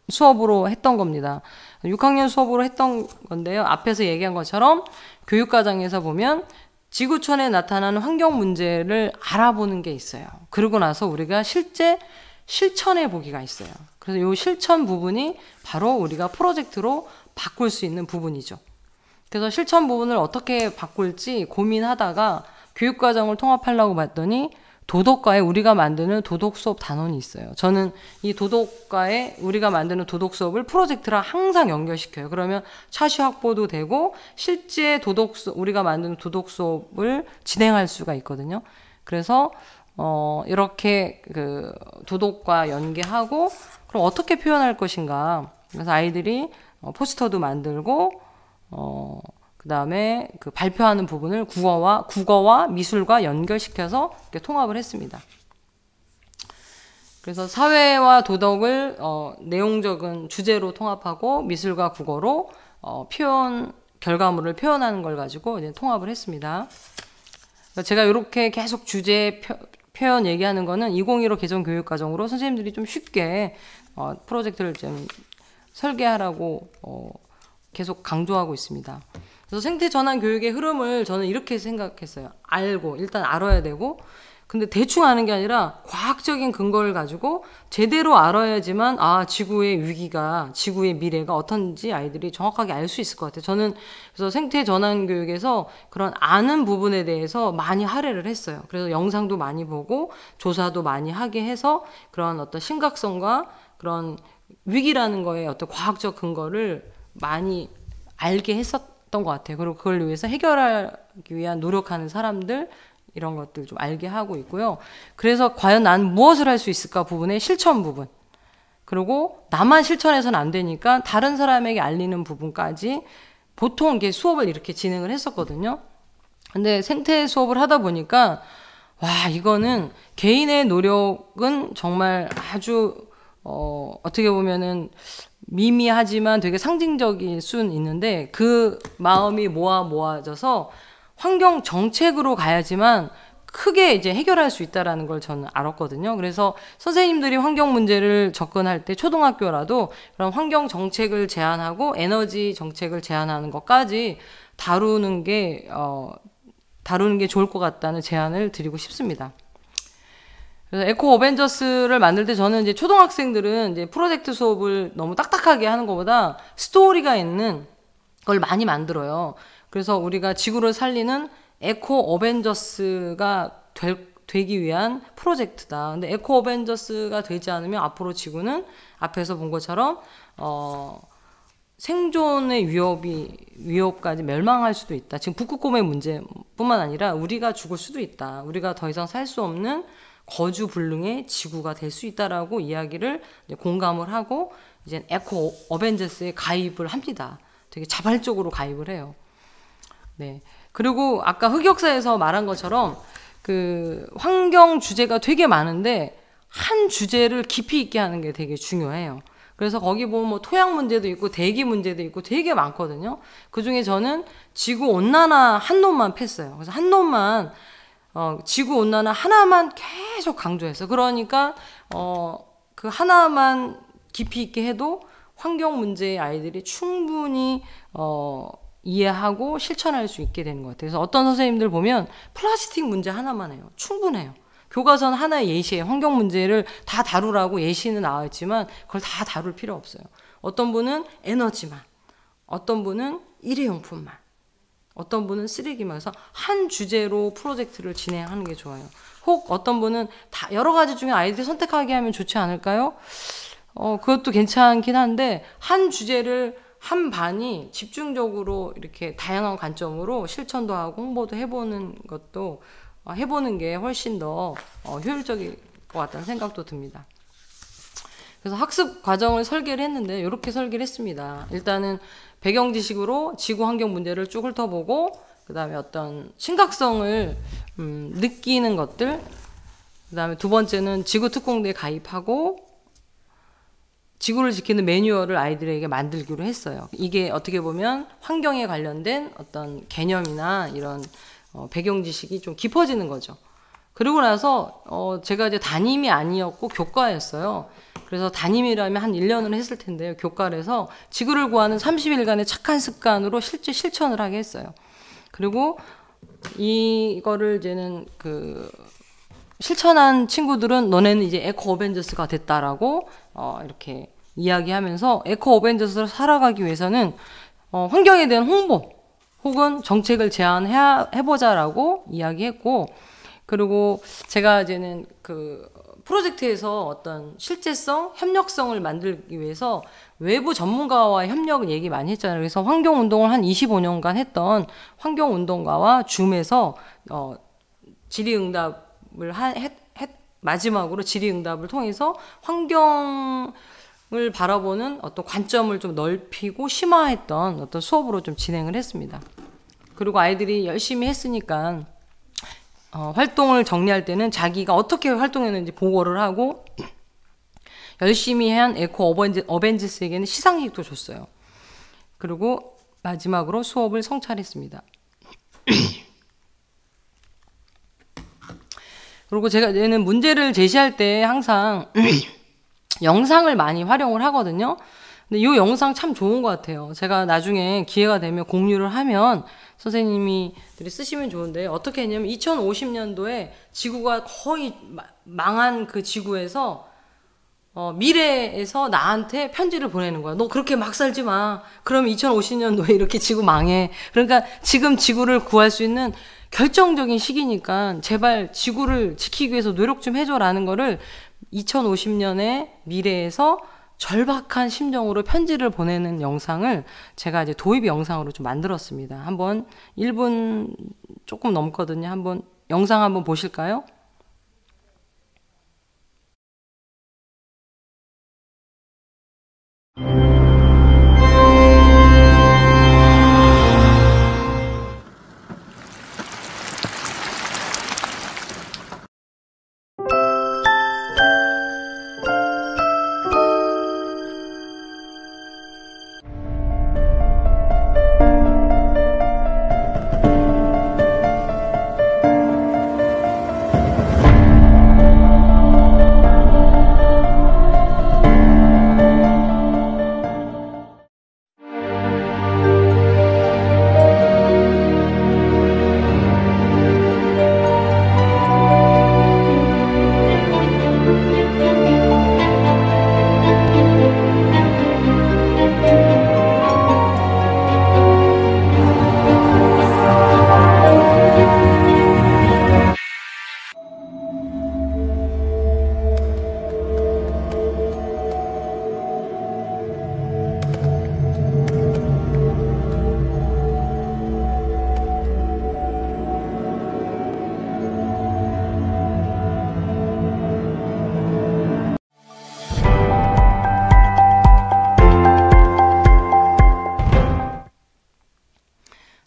수업으로 했던 겁니다. 6학년 수업으로 했던 건데요. 앞에서 얘기한 것처럼 교육과정에서 보면 지구촌에 나타나는 환경 문제를 알아보는 게 있어요. 그러고 나서 우리가 실제 실천해 보기가 있어요. 그래서 이 실천 부분이 바로 우리가 프로젝트로 바꿀 수 있는 부분이죠. 그래서 실천 부분을 어떻게 바꿀지 고민하다가 교육과정을 통합하려고 봤더니 도덕과에 우리가 만드는 도덕 수업 단원이 있어요. 저는 이 도덕과에 우리가 만드는 도덕 수업을 프로젝트랑 항상 연결시켜요. 그러면 차시 확보도 되고 실제 우리가 만드는 도덕 수업을 진행할 수가 있거든요. 그래서 이렇게 그 도덕과 연계하고 그럼 어떻게 표현할 것인가. 그래서 아이들이 포스터도 만들고 그 다음에 그 발표하는 부분을 국어와 미술과 연결시켜서 이렇게 통합을 했습니다. 그래서 사회와 도덕을 내용적인 주제로 통합하고 미술과 국어로 결과물을 표현하는 걸 가지고 이제 통합을 했습니다. 제가 이렇게 계속 주제 표현 얘기하는 거는 2015 개정 교육과정으로 선생님들이 좀 쉽게 프로젝트를 좀 설계하라고 계속 강조하고 있습니다. 그래서 생태 전환 교육의 흐름을 저는 이렇게 생각했어요. 일단 알아야 되고, 근데 대충 아는 게 아니라 과학적인 근거를 가지고 제대로 알아야지만 지구의 위기가, 지구의 미래가 어떤지 아이들이 정확하게 알 수 있을 것 같아요. 저는 그래서 생태 전환 교육에서 그런 아는 부분에 대해서 많이 할애를 했어요. 그래서 영상도 많이 보고 조사도 많이 하게 해서 그런 어떤 심각성과 그런 위기라는 거에 어떤 과학적 근거를 많이 알게 했었던 것 같아요. 그리고 그걸 위해서 해결하기 위한 노력하는 사람들, 이런 것들 좀 알게 하고 있고요. 그래서 과연 난 무엇을 할 수 있을까 부분의 실천 부분, 그리고 나만 실천해서는 안 되니까 다른 사람에게 알리는 부분까지 보통 이게 수업을 이렇게 진행을 했었거든요. 근데 생태 수업을 하다 보니까 이거는 개인의 노력은 정말 아주 어떻게 보면은 미미하지만 되게 상징적일 수는 있는데, 그 마음이 모아져서 환경 정책으로 가야지만 크게 이제 해결할 수 있다라는 걸 저는 알았거든요. 그래서 선생님들이 환경 문제를 접근할 때 초등학교라도 그런 환경 정책을 제안하고 에너지 정책을 제안하는 것까지 다루는 게 좋을 것 같다는 제안을 드리고 싶습니다. 그래서 에코 어벤져스를 만들 때 저는 이제 초등학생들은 이제 프로젝트 수업을 너무 딱딱하게 하는 것보다 스토리가 있는 걸 많이 만들어요. 그래서 우리가 지구를 살리는 에코 어벤져스가 되기 위한 프로젝트다. 근데 에코 어벤져스가 되지 않으면 앞으로 지구는 앞에서 본 것처럼 생존의 위협까지 멸망할 수도 있다. 지금 북극곰의 문제뿐만 아니라 우리가 죽을 수도 있다. 우리가 더 이상 살 수 없는 거주 불능의 지구가 될 수 있다라고 이야기를 이제 공감을 하고 이제 에코 어벤져스에 가입을 합니다. 되게 자발적으로 가입을 해요. 네. 그리고 아까 흑역사에서 말한 것처럼 그 환경 주제가 되게 많은데 한 주제를 깊이 있게 하는 게 되게 중요해요. 그래서 거기 보면 뭐 토양 문제도 있고 대기 문제도 있고 되게 많거든요. 그 중에 저는 지구 온난화 한 놈만 팼어요. 그래서 한 놈만 지구 온난화 하나만 계속 강조했어. 그러니까 그 하나만 깊이 있게 해도 환경 문제의 아이들이 충분히 이해하고 실천할 수 있게 되는 것 같아요. 그래서 어떤 선생님들 보면 플라스틱 문제 하나만 해요. 충분해요. 교과서는 하나의 예시예요. 환경 문제를 다 다루라고 예시는 나와 있지만 그걸 다 다룰 필요 없어요. 어떤 분은 에너지만, 어떤 분은 일회용품만, 어떤 분은 쓰레기만. 해서 한 주제로 프로젝트를 진행하는 게 좋아요. 혹 어떤 분은 다 여러 가지 중에 아이들이 선택하게 하면 좋지 않을까요? 그것도 괜찮긴 한데 한 주제를 한 반이 집중적으로 이렇게 다양한 관점으로 실천도 하고 홍보도 해보는 것도 해보는 게 훨씬 더 효율적일 것 같다는 생각도 듭니다. 그래서 학습 과정을 설계를 했는데 이렇게 설계를 했습니다. 일단은 배경 지식으로 지구 환경 문제를 쭉 훑어보고 그 다음에 어떤 심각성을 느끼는 것들, 그 다음에 두 번째는 지구 특공대에 가입하고 지구를 지키는 매뉴얼을 아이들에게 만들기로 했어요. 이게 어떻게 보면 환경에 관련된 어떤 개념이나 이런 배경 지식이 좀 깊어지는 거죠. 그리고 나서 제가 이제 담임이 아니었고 교과였어요. 그래서 담임이라면 한 1년을 했을 텐데요. 교과에서 지구를 구하는 30일간의 착한 습관으로 실제 실천을 하게 했어요. 그리고 이거를 이제는 실천한 친구들은 너네는 이제 에코 어벤져스가 됐다라고 이렇게 이야기하면서 에코 어벤져스로 살아가기 위해서는 환경에 대한 홍보 혹은 정책을 제안해보자라고 이야기했고, 그리고 제가 이제는 그 프로젝트에서 어떤 실제성, 협력성을 만들기 위해서 외부 전문가와 협력을 얘기 많이 했잖아요. 그래서 환경운동을 한 25년간 했던 환경운동가와 줌에서 질의응답을 마지막으로 질의응답을 통해서 환경을 바라보는 어떤 관점을 좀 넓히고 심화했던 어떤 수업으로 좀 진행을 했습니다. 그리고 아이들이 열심히 했으니까 활동을 정리할 때는 자기가 어떻게 활동했는지 보고를 하고 열심히 한 에코 어벤져스에게는 시상식도 줬어요. 그리고 마지막으로 수업을 성찰했습니다. 그리고 제가 얘는 문제를 제시할 때 항상 영상을 많이 활용을 하거든요. 근데 이 영상 참 좋은 것 같아요. 제가 나중에 기회가 되면 공유를 하면 선생님이 쓰시면 좋은데, 어떻게 했냐면 2050년도에 지구가 거의 망한 그 지구에서 미래에서 나한테 편지를 보내는 거야. 너 그렇게 막 살지 마. 그러면 2050년도에 이렇게 지구 망해. 그러니까 지금 지구를 구할 수 있는 결정적인 시기니까 제발 지구를 지키기 위해서 노력 좀 해줘라는 거를 2050년의 미래에서 절박한 심정으로 편지를 보내는 영상을 제가 이제 도입 영상으로 좀 만들었습니다. 한번 1분 조금 넘거든요. 한번 영상 한번 보실까요?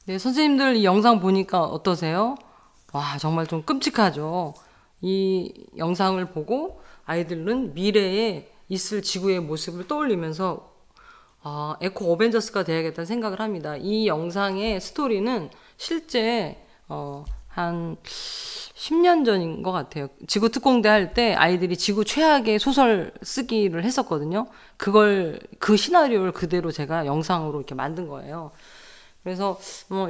네, 선생님들 이 영상 보니까 어떠세요? 와, 정말 좀 끔찍하죠. 이 영상을 보고 아이들은 미래에 있을 지구의 모습을 떠올리면서 에코 어벤져스가 돼야겠다는 생각을 합니다. 이 영상의 스토리는 실제 한 10년 전인 것 같아요. 지구 특공대 할 때 아이들이 지구 최악의 소설 쓰기를 했었거든요. 그 시나리오를 그대로 제가 영상으로 이렇게 만든 거예요. 그래서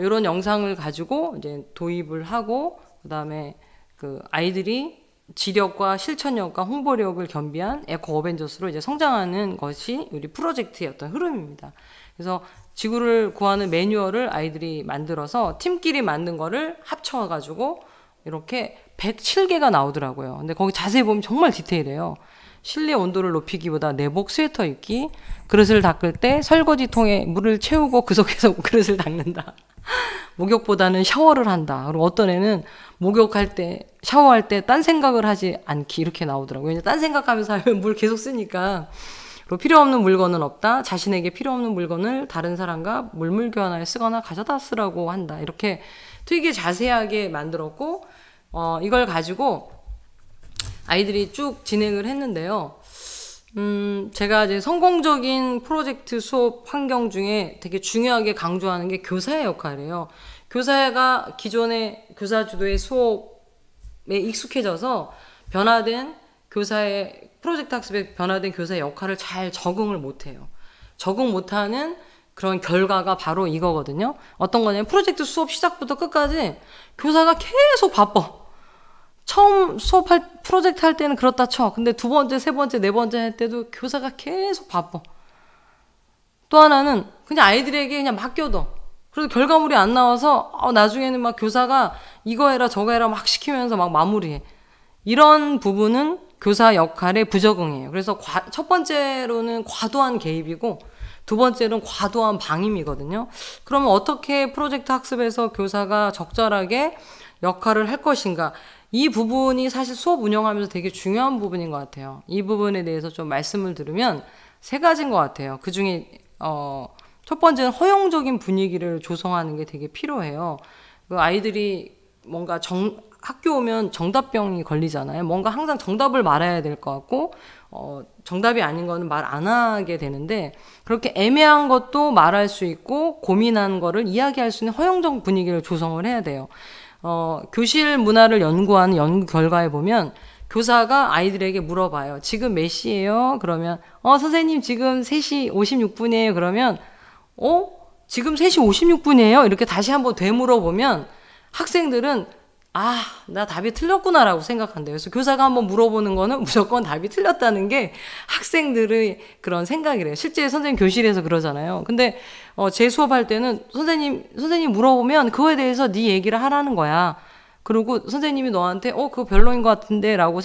이런 영상을 가지고 이제 도입을 하고, 그다음에 그 아이들이 지력과 실천력과 홍보력을 겸비한 에코 어벤져스로 이제 성장하는 것이 우리 프로젝트의 어떤 흐름입니다. 그래서 지구를 구하는 매뉴얼을 아이들이 만들어서 팀끼리 만든 거를 합쳐가지고 이렇게 107개가 나오더라고요. 근데 거기 자세히 보면 정말 디테일해요. 실내 온도를 높이기보다 내복 스웨터 입기, 그릇을 닦을 때 설거지통에 물을 채우고 그 속에서 그릇을 닦는다. 목욕보다는 샤워를 한다. 그리고 어떤 애는 목욕할 때, 샤워할 때 딴 생각을 하지 않기, 이렇게 나오더라고요. 왜냐면 딴 생각하면서 하면 물 계속 쓰니까. 그리고 필요 없는 물건은 없다. 자신에게 필요 없는 물건을 다른 사람과 물물 교환하여 쓰거나 가져다 쓰라고 한다. 이렇게 되게 자세하게 만들었고, 이걸 가지고 아이들이 쭉 진행을 했는데요. 제가 이제 성공적인 프로젝트 수업 환경 중에 되게 중요하게 강조하는 게 교사의 역할이에요. 교사가 기존의 교사 주도의 수업에 익숙해져서 변화된 교사의 프로젝트 학습에 변화된 교사의 역할을 잘 적응을 못해요. 적응 못하는 그런 결과가 바로 이거거든요. 어떤 거냐면 프로젝트 수업 시작부터 끝까지 교사가 계속 바빠. 처음 프로젝트 할 때는 그렇다 쳐. 근데 두 번째, 세 번째, 네 번째 할 때도 교사가 계속 바빠. 또 하나는 그냥 아이들에게 그냥 맡겨둬. 그래도 결과물이 안 나와서 나중에는 막 교사가 이거 해라 저거 해라 막 시키면서 막 마무리해. 이런 부분은 교사 역할의 부적응이에요. 그래서 첫 번째로는 과도한 개입이고 두 번째는 과도한 방임이거든요. 그러면 어떻게 프로젝트 학습에서 교사가 적절하게 역할을 할 것인가? 이 부분이 사실 수업 운영하면서 되게 중요한 부분인 것 같아요. 이 부분에 대해서 좀 말씀을 들으면 세 가지인 것 같아요. 그 중에 첫 번째는 허용적인 분위기를 조성하는 게 되게 필요해요. 그 아이들이 뭔가 학교 오면 정답병이 걸리잖아요. 뭔가 항상 정답을 말해야 될 것 같고, 정답이 아닌 거는 말 안 하게 되는데, 그렇게 애매한 것도 말할 수 있고, 고민한 거를 이야기할 수 있는 허용적 분위기를 조성을 해야 돼요. 교실 문화를 연구하는 연구 결과에 보면, 교사가 아이들에게 물어봐요. 지금 몇 시예요? 그러면, 선생님 지금 3시 56분이에요. 그러면, 지금 3시 56분이에요? 이렇게 다시 한번 되물어보면, 학생들은 나 답이 틀렸구나라고 생각한대요. 그래서 교사가 한번 물어보는 거는 무조건 답이 틀렸다는 게 학생들의 그런 생각이래요. 실제 선생님 교실에서 그러잖아요. 근데 제 수업할 때는 선생님 물어보면 그거에 대해서 네 얘기를 하라는 거야. 그리고 선생님이 너한테 그거 별로인 것 같은데 라고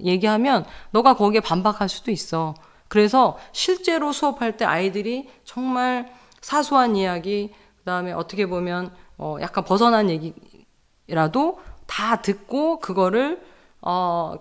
얘기하면 너가 거기에 반박할 수도 있어. 그래서 실제로 수업할 때 아이들이 정말 사소한 이야기, 그다음에 어떻게 보면 약간 벗어난 얘기라도 다 듣고 그거를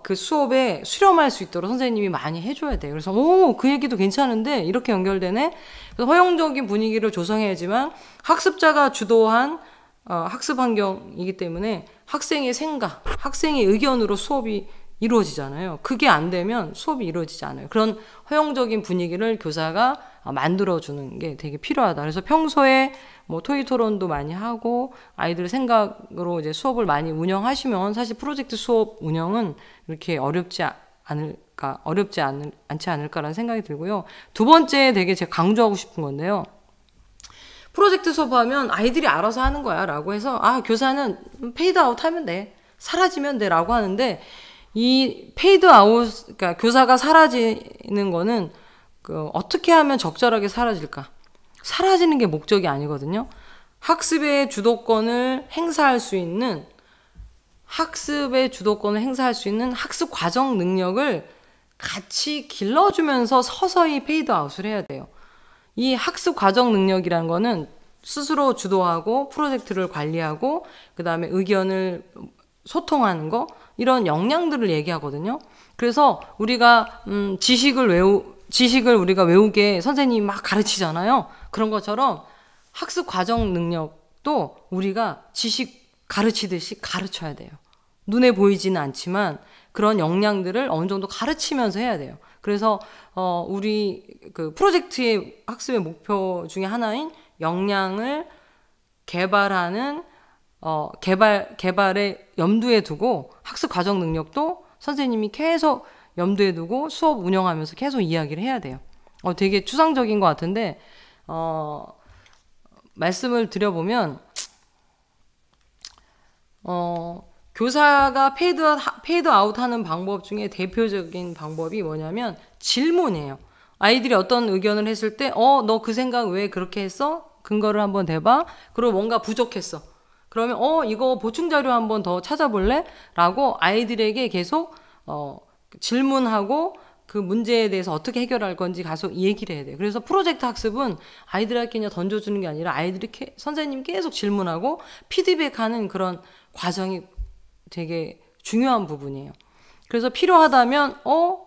그 수업에 수렴할 수 있도록 선생님이 많이 해줘야 돼요. 그래서 그 얘기도 괜찮은데 이렇게 연결되네. 그래서 허용적인 분위기를 조성해야지만 학습자가 주도한 학습 환경이기 때문에 학생의 생각, 학생의 의견으로 수업이 이루어지잖아요. 그게 안 되면 수업이 이루어지지 않아요. 그런 허용적인 분위기를 교사가 만들어주는 게 되게 필요하다. 그래서 평소에 뭐 토의 토론도 많이 하고 아이들 생각으로 이제 수업을 많이 운영하시면 사실 프로젝트 수업 운영은 이렇게 어렵지 않지 않을까라는 생각이 들고요. 두 번째 되게 제가 강조하고 싶은 건데요. 프로젝트 수업하면 아이들이 알아서 하는 거야 라고 해서 교사는 페이드 아웃 하면 돼. 사라지면 돼 라고 하는데 이 페이드 아웃, 그러니까 교사가 사라지는 거는 어떻게 하면 적절하게 사라질까? 사라지는 게 목적이 아니거든요. 학습의 주도권을 행사할 수 있는 학습 과정 능력을 같이 길러주면서 서서히 페이드 아웃을 해야 돼요. 이 학습 과정 능력이라는 거는 스스로 주도하고 프로젝트를 관리하고 그다음에 의견을 소통하는 거, 이런 역량들을 얘기하거든요. 그래서 우리가 지식을 우리가 외우게 선생님이 막 가르치잖아요. 그런 것처럼 학습 과정 능력도 우리가 지식 가르치듯이 가르쳐야 돼요. 눈에 보이지는 않지만 그런 역량들을 어느 정도 가르치면서 해야 돼요. 그래서 우리 그 프로젝트의 학습의 목표 중에 하나인 역량을 개발하는 개발에 염두에 두고 학습 과정 능력도 선생님이 계속 염두에 두고 수업 운영하면서 계속 이야기를 해야 돼요. 되게 추상적인 것 같은데 말씀을 드려보면 교사가 페이드 아웃하는 방법 중에 대표적인 방법이 뭐냐면 질문이에요. 아이들이 어떤 의견을 했을 때 너 그 생각 왜 그렇게 했어? 근거를 한번 대봐. 그리고 뭔가 부족했어. 그러면 이거 보충 자료 한번 더 찾아볼래? 라고 아이들에게 계속 질문하고 그 문제에 대해서 어떻게 해결할 건지 가서 얘기를 해야 돼요. 그래서 프로젝트 학습은 아이들에게 그냥 던져주는 게 아니라 아이들이 선생님 계속 질문하고 피드백하는 그런 과정이 되게 중요한 부분이에요. 그래서 필요하다면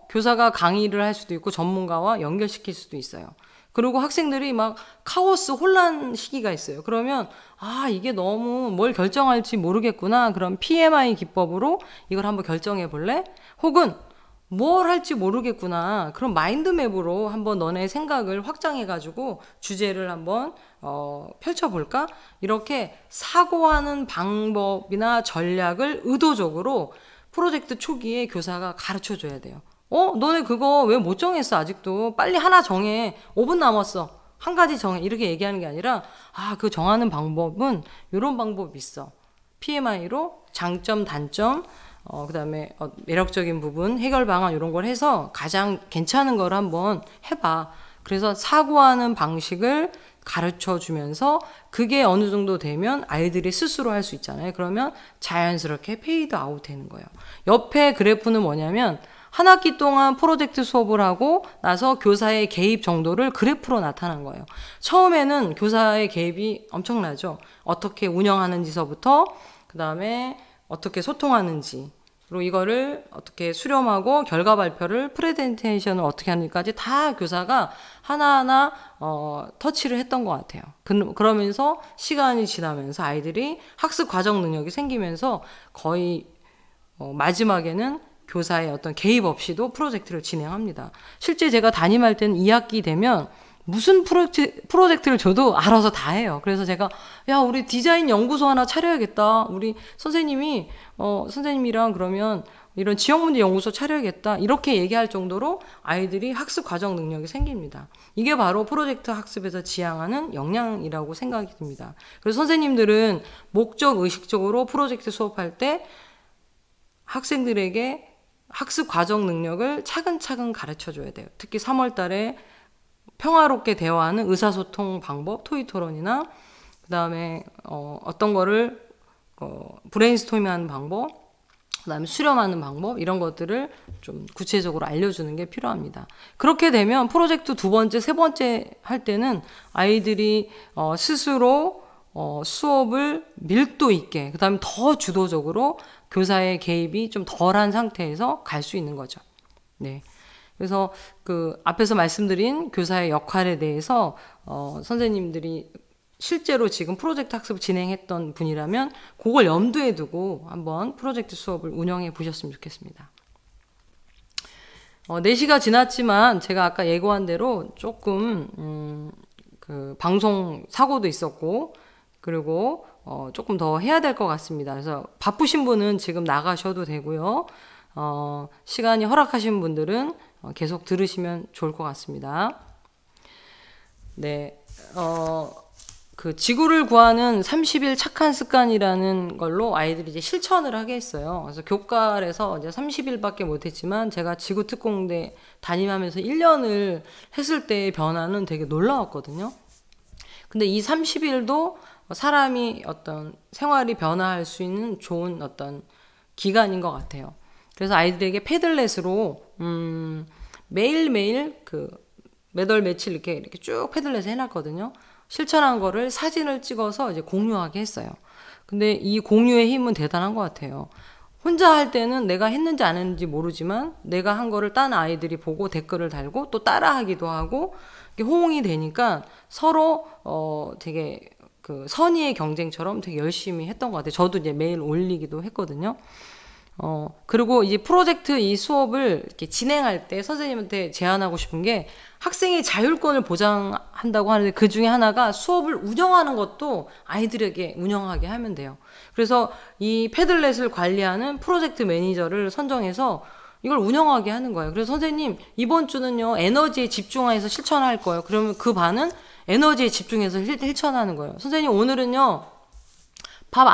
교사가 강의를 할 수도 있고 전문가와 연결시킬 수도 있어요. 그리고 학생들이 막 카오스 혼란 시기가 있어요. 그러면 이게 너무 뭘 결정할지 모르겠구나. 그럼 PMI 기법으로 이걸 한번 결정해 볼래? 혹은 뭘 할지 모르겠구나. 그럼 마인드맵으로 한번 너네 생각을 확장해가지고 주제를 한번 펼쳐볼까? 이렇게 사고하는 방법이나 전략을 의도적으로 프로젝트 초기에 교사가 가르쳐줘야 돼요. 너네 그거 왜 못 정했어 아직도? 빨리 하나 정해. 5분 남았어. 한 가지 정해. 이렇게 얘기하는 게 아니라 그 정하는 방법은 이런 방법이 있어. PMI로 장점, 단점, 그 다음에 매력적인 부분, 해결 방안 이런 걸 해서 가장 괜찮은 걸 한번 해봐. 그래서 사고하는 방식을 가르쳐 주면서 그게 어느 정도 되면 아이들이 스스로 할 수 있잖아요. 그러면 자연스럽게 페이드 아웃 되는 거예요. 옆에 그래프는 뭐냐면 한 학기 동안 프로젝트 수업을 하고 나서 교사의 개입 정도를 그래프로 나타난 거예요. 처음에는 교사의 개입이 엄청나죠. 어떻게 운영하는지서부터 그 다음에 어떻게 소통하는지 그리고 이거를 어떻게 수렴하고 결과 발표를 프레젠테이션을 어떻게 하는지까지 다 교사가 하나하나 터치를 했던 것 같아요. 그러면서 시간이 지나면서 아이들이 학습 과정 능력이 생기면서 거의 마지막에는 교사의 어떤 개입 없이도 프로젝트를 진행합니다. 실제 제가 담임할 때는 2학기 되면 무슨 프로젝트를 줘도 알아서 다 해요. 그래서 제가 야 우리 디자인 연구소 하나 차려야겠다. 우리 선생님이랑 그러면 이런 지역문제 연구소 차려야겠다. 이렇게 얘기할 정도로 아이들이 학습 과정 능력이 생깁니다. 이게 바로 프로젝트 학습에서 지향하는 역량이라고 생각이 듭니다. 그래서 선생님들은 목적 의식적으로 프로젝트 수업할 때 학생들에게 학습 과정 능력을 차근차근 가르쳐 줘야 돼요. 특히 3월 달에 평화롭게 대화하는 의사소통 방법, 토의 토론이나 그 다음에 어떤 거를 브레인스토밍하는 방법, 그 다음에 수렴하는 방법 이런 것들을 좀 구체적으로 알려주는 게 필요합니다. 그렇게 되면 프로젝트 2번째, 3번째 할 때는 아이들이 스스로 수업을 밀도 있게 그 다음에 더 주도적으로 교사의 개입이 좀 덜한 상태에서 갈 수 있는 거죠. 네. 그래서 그 앞에서 말씀드린 교사의 역할에 대해서 선생님들이 실제로 지금 프로젝트 학습을 진행했던 분이라면 그걸 염두에 두고 한번 프로젝트 수업을 운영해 보셨으면 좋겠습니다. 4시가 지났지만 제가 아까 예고한 대로 조금 그 방송 사고도 있었고 그리고 조금 더 해야 될 것 같습니다. 그래서 바쁘신 분은 지금 나가셔도 되고요. 시간이 허락하신 분들은 계속 들으시면 좋을 것 같습니다. 네, 그 지구를 구하는 30일 착한 습관이라는 걸로 아이들이 이제 실천을 하게 했어요. 그래서 교과에서 이제 30일밖에 못했지만 제가 지구특공대 담임하면서 1년을 했을 때의 변화는 되게 놀라웠거든요. 근데 이 30일도 사람이 어떤 생활이 변화할 수 있는 좋은 어떤 기간인 것 같아요. 그래서 아이들에게 패들렛으로 매일매일 그 몇 월 며칠 이렇게 쭉 패들렛에 해놨거든요. 실천한 거를 사진을 찍어서 이제 공유하게 했어요. 근데 이 공유의 힘은 대단한 것 같아요. 혼자 할 때는 내가 했는지 안 했는지 모르지만 내가 한 거를 딴 아이들이 보고 댓글을 달고 또 따라하기도 하고 이게 호응이 되니까 서로 되게 그 선의의 경쟁처럼 되게 열심히 했던 것 같아요. 저도 이제 매일 올리기도 했거든요. 그리고 이제 프로젝트 이 수업을 이렇게 진행할 때 선생님한테 제안하고 싶은 게 학생의 자율권을 보장한다고 하는데 그 중에 하나가 수업을 운영하는 것도 아이들에게 운영하게 하면 돼요. 그래서 이 패들렛을 관리하는 프로젝트 매니저를 선정해서 이걸 운영하게 하는 거예요. 그래서 선생님 이번 주는요 에너지에 집중해서 실천할 거예요. 그러면 그 반은 에너지에 집중해서 실천하는 거예요. 선생님 오늘은요 밥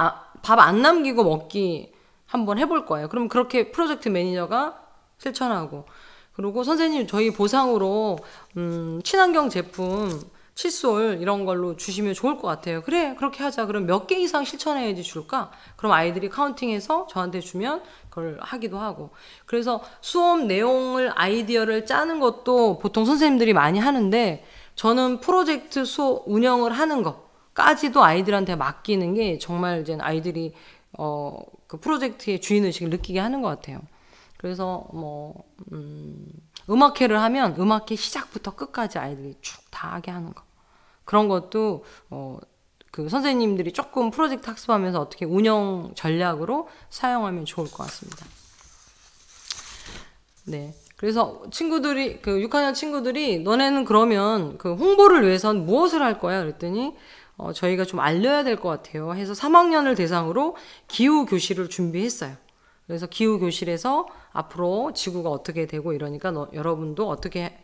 안 남기고 먹기 한번 해볼 거예요. 그럼 그렇게 프로젝트 매니저가 실천하고 그리고 선생님 저희 보상으로 친환경 제품 칫솔 이런 걸로 주시면 좋을 것 같아요. 그래 그렇게 하자. 그럼 몇 개 이상 실천해야지 줄까? 그럼 아이들이 카운팅해서 저한테 주면 그걸 하기도 하고 그래서 수업 내용을 아이디어를 짜는 것도 보통 선생님들이 많이 하는데 저는 프로젝트 수업 운영을 하는 것까지도 아이들한테 맡기는 게 정말 이제 아이들이 그 프로젝트의 주인의식을 느끼게 하는 것 같아요. 그래서 음악회를 하면 음악회 시작부터 끝까지 아이들이 쭉 다 하게 하는 거. 그런 것도 그 선생님들이 조금 프로젝트 학습하면서 어떻게 운영 전략으로 사용하면 좋을 것 같습니다. 네. 그래서 친구들이 그 6학년 친구들이 너네는 그러면 그 홍보를 위해선 무엇을 할 거야? 그랬더니 저희가 좀 알려야 될 것 같아요. 해서 3학년을 대상으로 기후 교실을 준비했어요. 그래서 기후 교실에서 앞으로 지구가 어떻게 되고 이러니까 여러분도 어떻게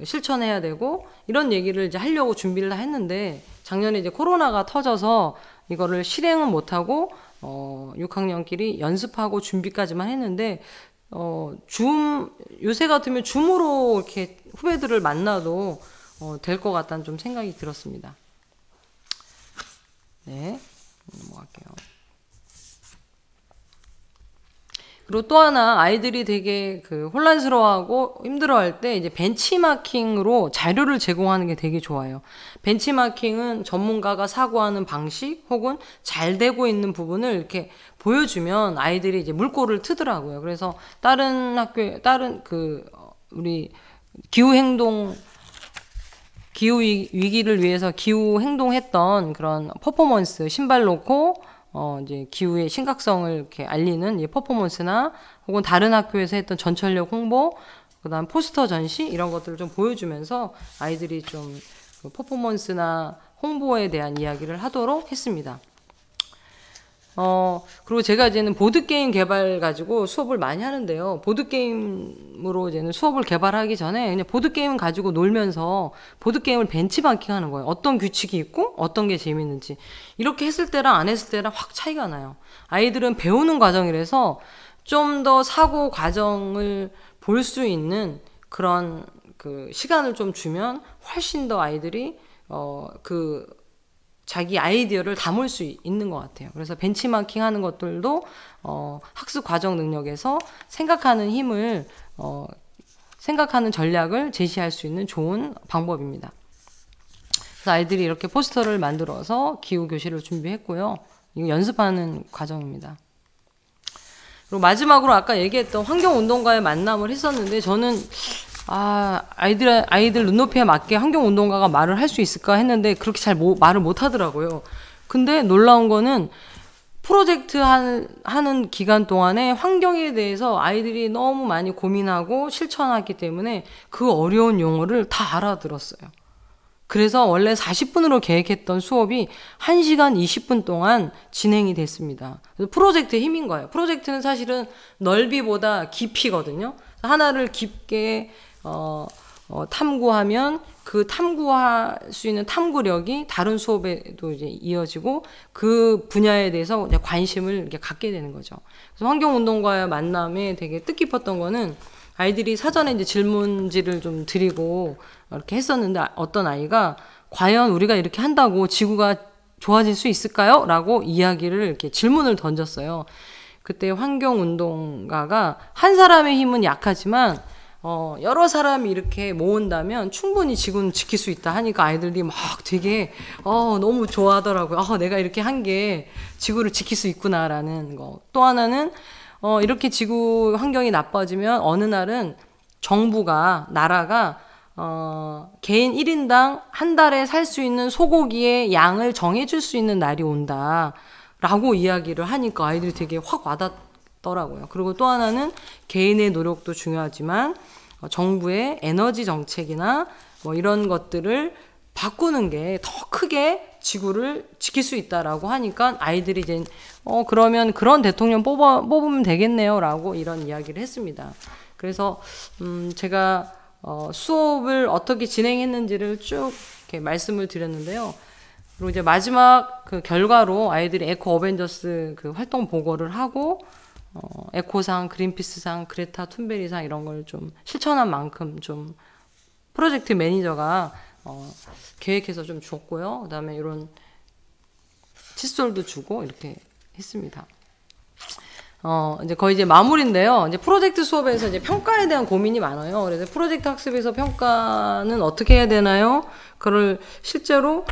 실천해야 되고 이런 얘기를 이제 하려고 준비를 다 했는데 작년에 이제 코로나가 터져서 이거를 실행은 못하고 6학년끼리 연습하고 준비까지만 했는데 요새 같으면 줌으로 이렇게 후배들을 만나도 될 것 같다는 좀 생각이 들었습니다. 네, 넘어갈게요. 그리고 또 하나 아이들이 되게 그 혼란스러워하고 힘들어할 때 이제 벤치마킹으로 자료를 제공하는 게 되게 좋아요. 벤치마킹은 전문가가 사고하는 방식 혹은 잘 되고 있는 부분을 이렇게 보여주면 아이들이 이제 물꼬를 트더라고요. 그래서 다른 학교에 우리 기후 위기를 위해서 기후 행동했던 그런 퍼포먼스 신발 놓고 이제 기후의 심각성을 이렇게 알리는 이 퍼포먼스나 혹은 다른 학교에서 했던 전철역 홍보, 그다음 포스터 전시 이런 것들을 좀 보여주면서 아이들이 좀 그 퍼포먼스나 홍보에 대한 이야기를 하도록 했습니다. 그리고 제가 이제는 보드게임 개발 가지고 수업을 많이 하는데요. 보드게임으로 이제는 수업을 개발하기 전에 그냥 보드게임 가지고 놀면서 보드게임을 벤치마킹 하는 거예요. 어떤 규칙이 있고 어떤 게 재밌는지. 이렇게 했을 때랑 안 했을 때랑 확 차이가 나요. 아이들은 배우는 과정이라서 좀 더 사고 과정을 볼 수 있는 그런 그 시간을 좀 주면 훨씬 더 아이들이 자기 아이디어를 담을 수 있는 것 같아요. 그래서 벤치마킹 하는 것들도 학습 과정 능력에서 생각하는 힘을 생각하는 전략을 제시할 수 있는 좋은 방법입니다. 그래서 아이들이 이렇게 포스터를 만들어서 기후 교실을 준비했고요. 이거 연습하는 과정입니다. 그리고 마지막으로 아까 얘기했던 환경운동가의 만남을 했었는데 저는 아이들 눈높이에 맞게 환경운동가가 말을 할 수 있을까 했는데 그렇게 잘 말을 못 하더라고요. 근데 놀라운 거는 프로젝트 하는 기간 동안에 환경에 대해서 아이들이 너무 많이 고민하고 실천하기 때문에 그 어려운 용어를 다 알아들었어요. 그래서 원래 40분으로 계획했던 수업이 1시간 20분 동안 진행이 됐습니다. 그래서 프로젝트의 힘인 거예요. 프로젝트는 사실은 넓이보다 깊이거든요. 하나를 깊게 탐구하면 그 탐구할 수 있는 탐구력이 다른 수업에도 이제 이어지고 그 분야에 대해서 이제 관심을 이렇게 갖게 되는 거죠. 그래서 환경운동가의 만남에 되게 뜻깊었던 거는 아이들이 사전에 이제 질문지를 좀 드리고 이렇게 했었는데 어떤 아이가 과연 우리가 이렇게 한다고 지구가 좋아질 수 있을까요? 라고 이야기를 이렇게 질문을 던졌어요. 그때 환경운동가가 한 사람의 힘은 약하지만 여러 사람이 이렇게 모은다면 충분히 지구는 지킬 수 있다 하니까 아이들이 막 되게 너무 좋아하더라고요. 내가 이렇게 한 게 지구를 지킬 수 있구나라는 거. 또 하나는 이렇게 지구 환경이 나빠지면 어느 날은 나라가 개인 1인당 한 달에 살 수 있는 소고기의 양을 정해줄 수 있는 날이 온다 라고 이야기를 하니까 아이들이 되게 확 와닿더라고요. 그리고 또 하나는 개인의 노력도 중요하지만 정부의 에너지 정책이나 뭐 이런 것들을 바꾸는 게 더 크게 지구를 지킬 수 있다라고 하니까 아이들이 이제 그러면 그런 대통령 뽑으면 되겠네요 라고 이런 이야기를 했습니다. 그래서 제가 수업을 어떻게 진행했는지를 쭉 이렇게 말씀을 드렸는데요. 그리고 이제 마지막 그 결과로 아이들이 에코 어벤져스 그 활동 보고를 하고 에코상, 그린피스상, 그레타 툰베리상 이런 걸 좀 실천한 만큼 좀 프로젝트 매니저가 계획해서 좀 줬고요. 그다음에 이런 칫솔도 주고 이렇게 했습니다. 이제 거의 이제 마무리인데요. 이제 프로젝트 수업에서 이제 평가에 대한 고민이 많아요. 그래서 프로젝트 학습에서 평가는 어떻게 해야 되나요? 그걸 실제로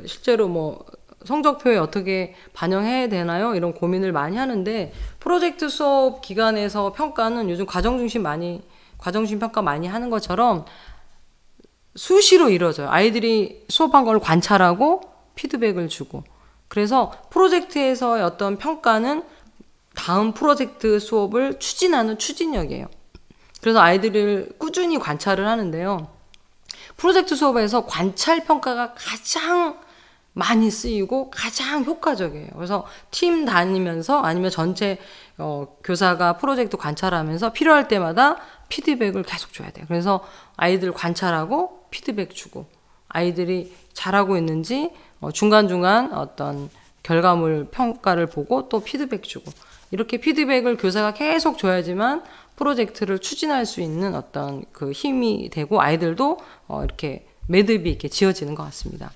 실제로 뭐 성적표에 어떻게 반영해야 되나요? 이런 고민을 많이 하는데 프로젝트 수업 기간에서 평가는 요즘 과정 중심 평가 많이 하는 것처럼 수시로 이루어져요. 아이들이 수업한 걸 관찰하고 피드백을 주고. 그래서 프로젝트에서의 어떤 평가는 다음 프로젝트 수업을 추진하는 추진력이에요. 그래서 아이들을 꾸준히 관찰을 하는데요. 프로젝트 수업에서 관찰 평가가 가장 많이 쓰이고 가장 효과적이에요. 그래서 팀 다니면서 아니면 전체 교사가 프로젝트 관찰하면서 필요할 때마다 피드백을 계속 줘야 돼요. 그래서 아이들 관찰하고 피드백 주고 아이들이 잘하고 있는지 중간중간 어떤 결과물 평가를 보고 또 피드백 주고 이렇게 피드백을 교사가 계속 줘야지만 프로젝트를 추진할 수 있는 어떤 그 힘이 되고 아이들도 이렇게 매듭이 이렇게 지어지는 것 같습니다.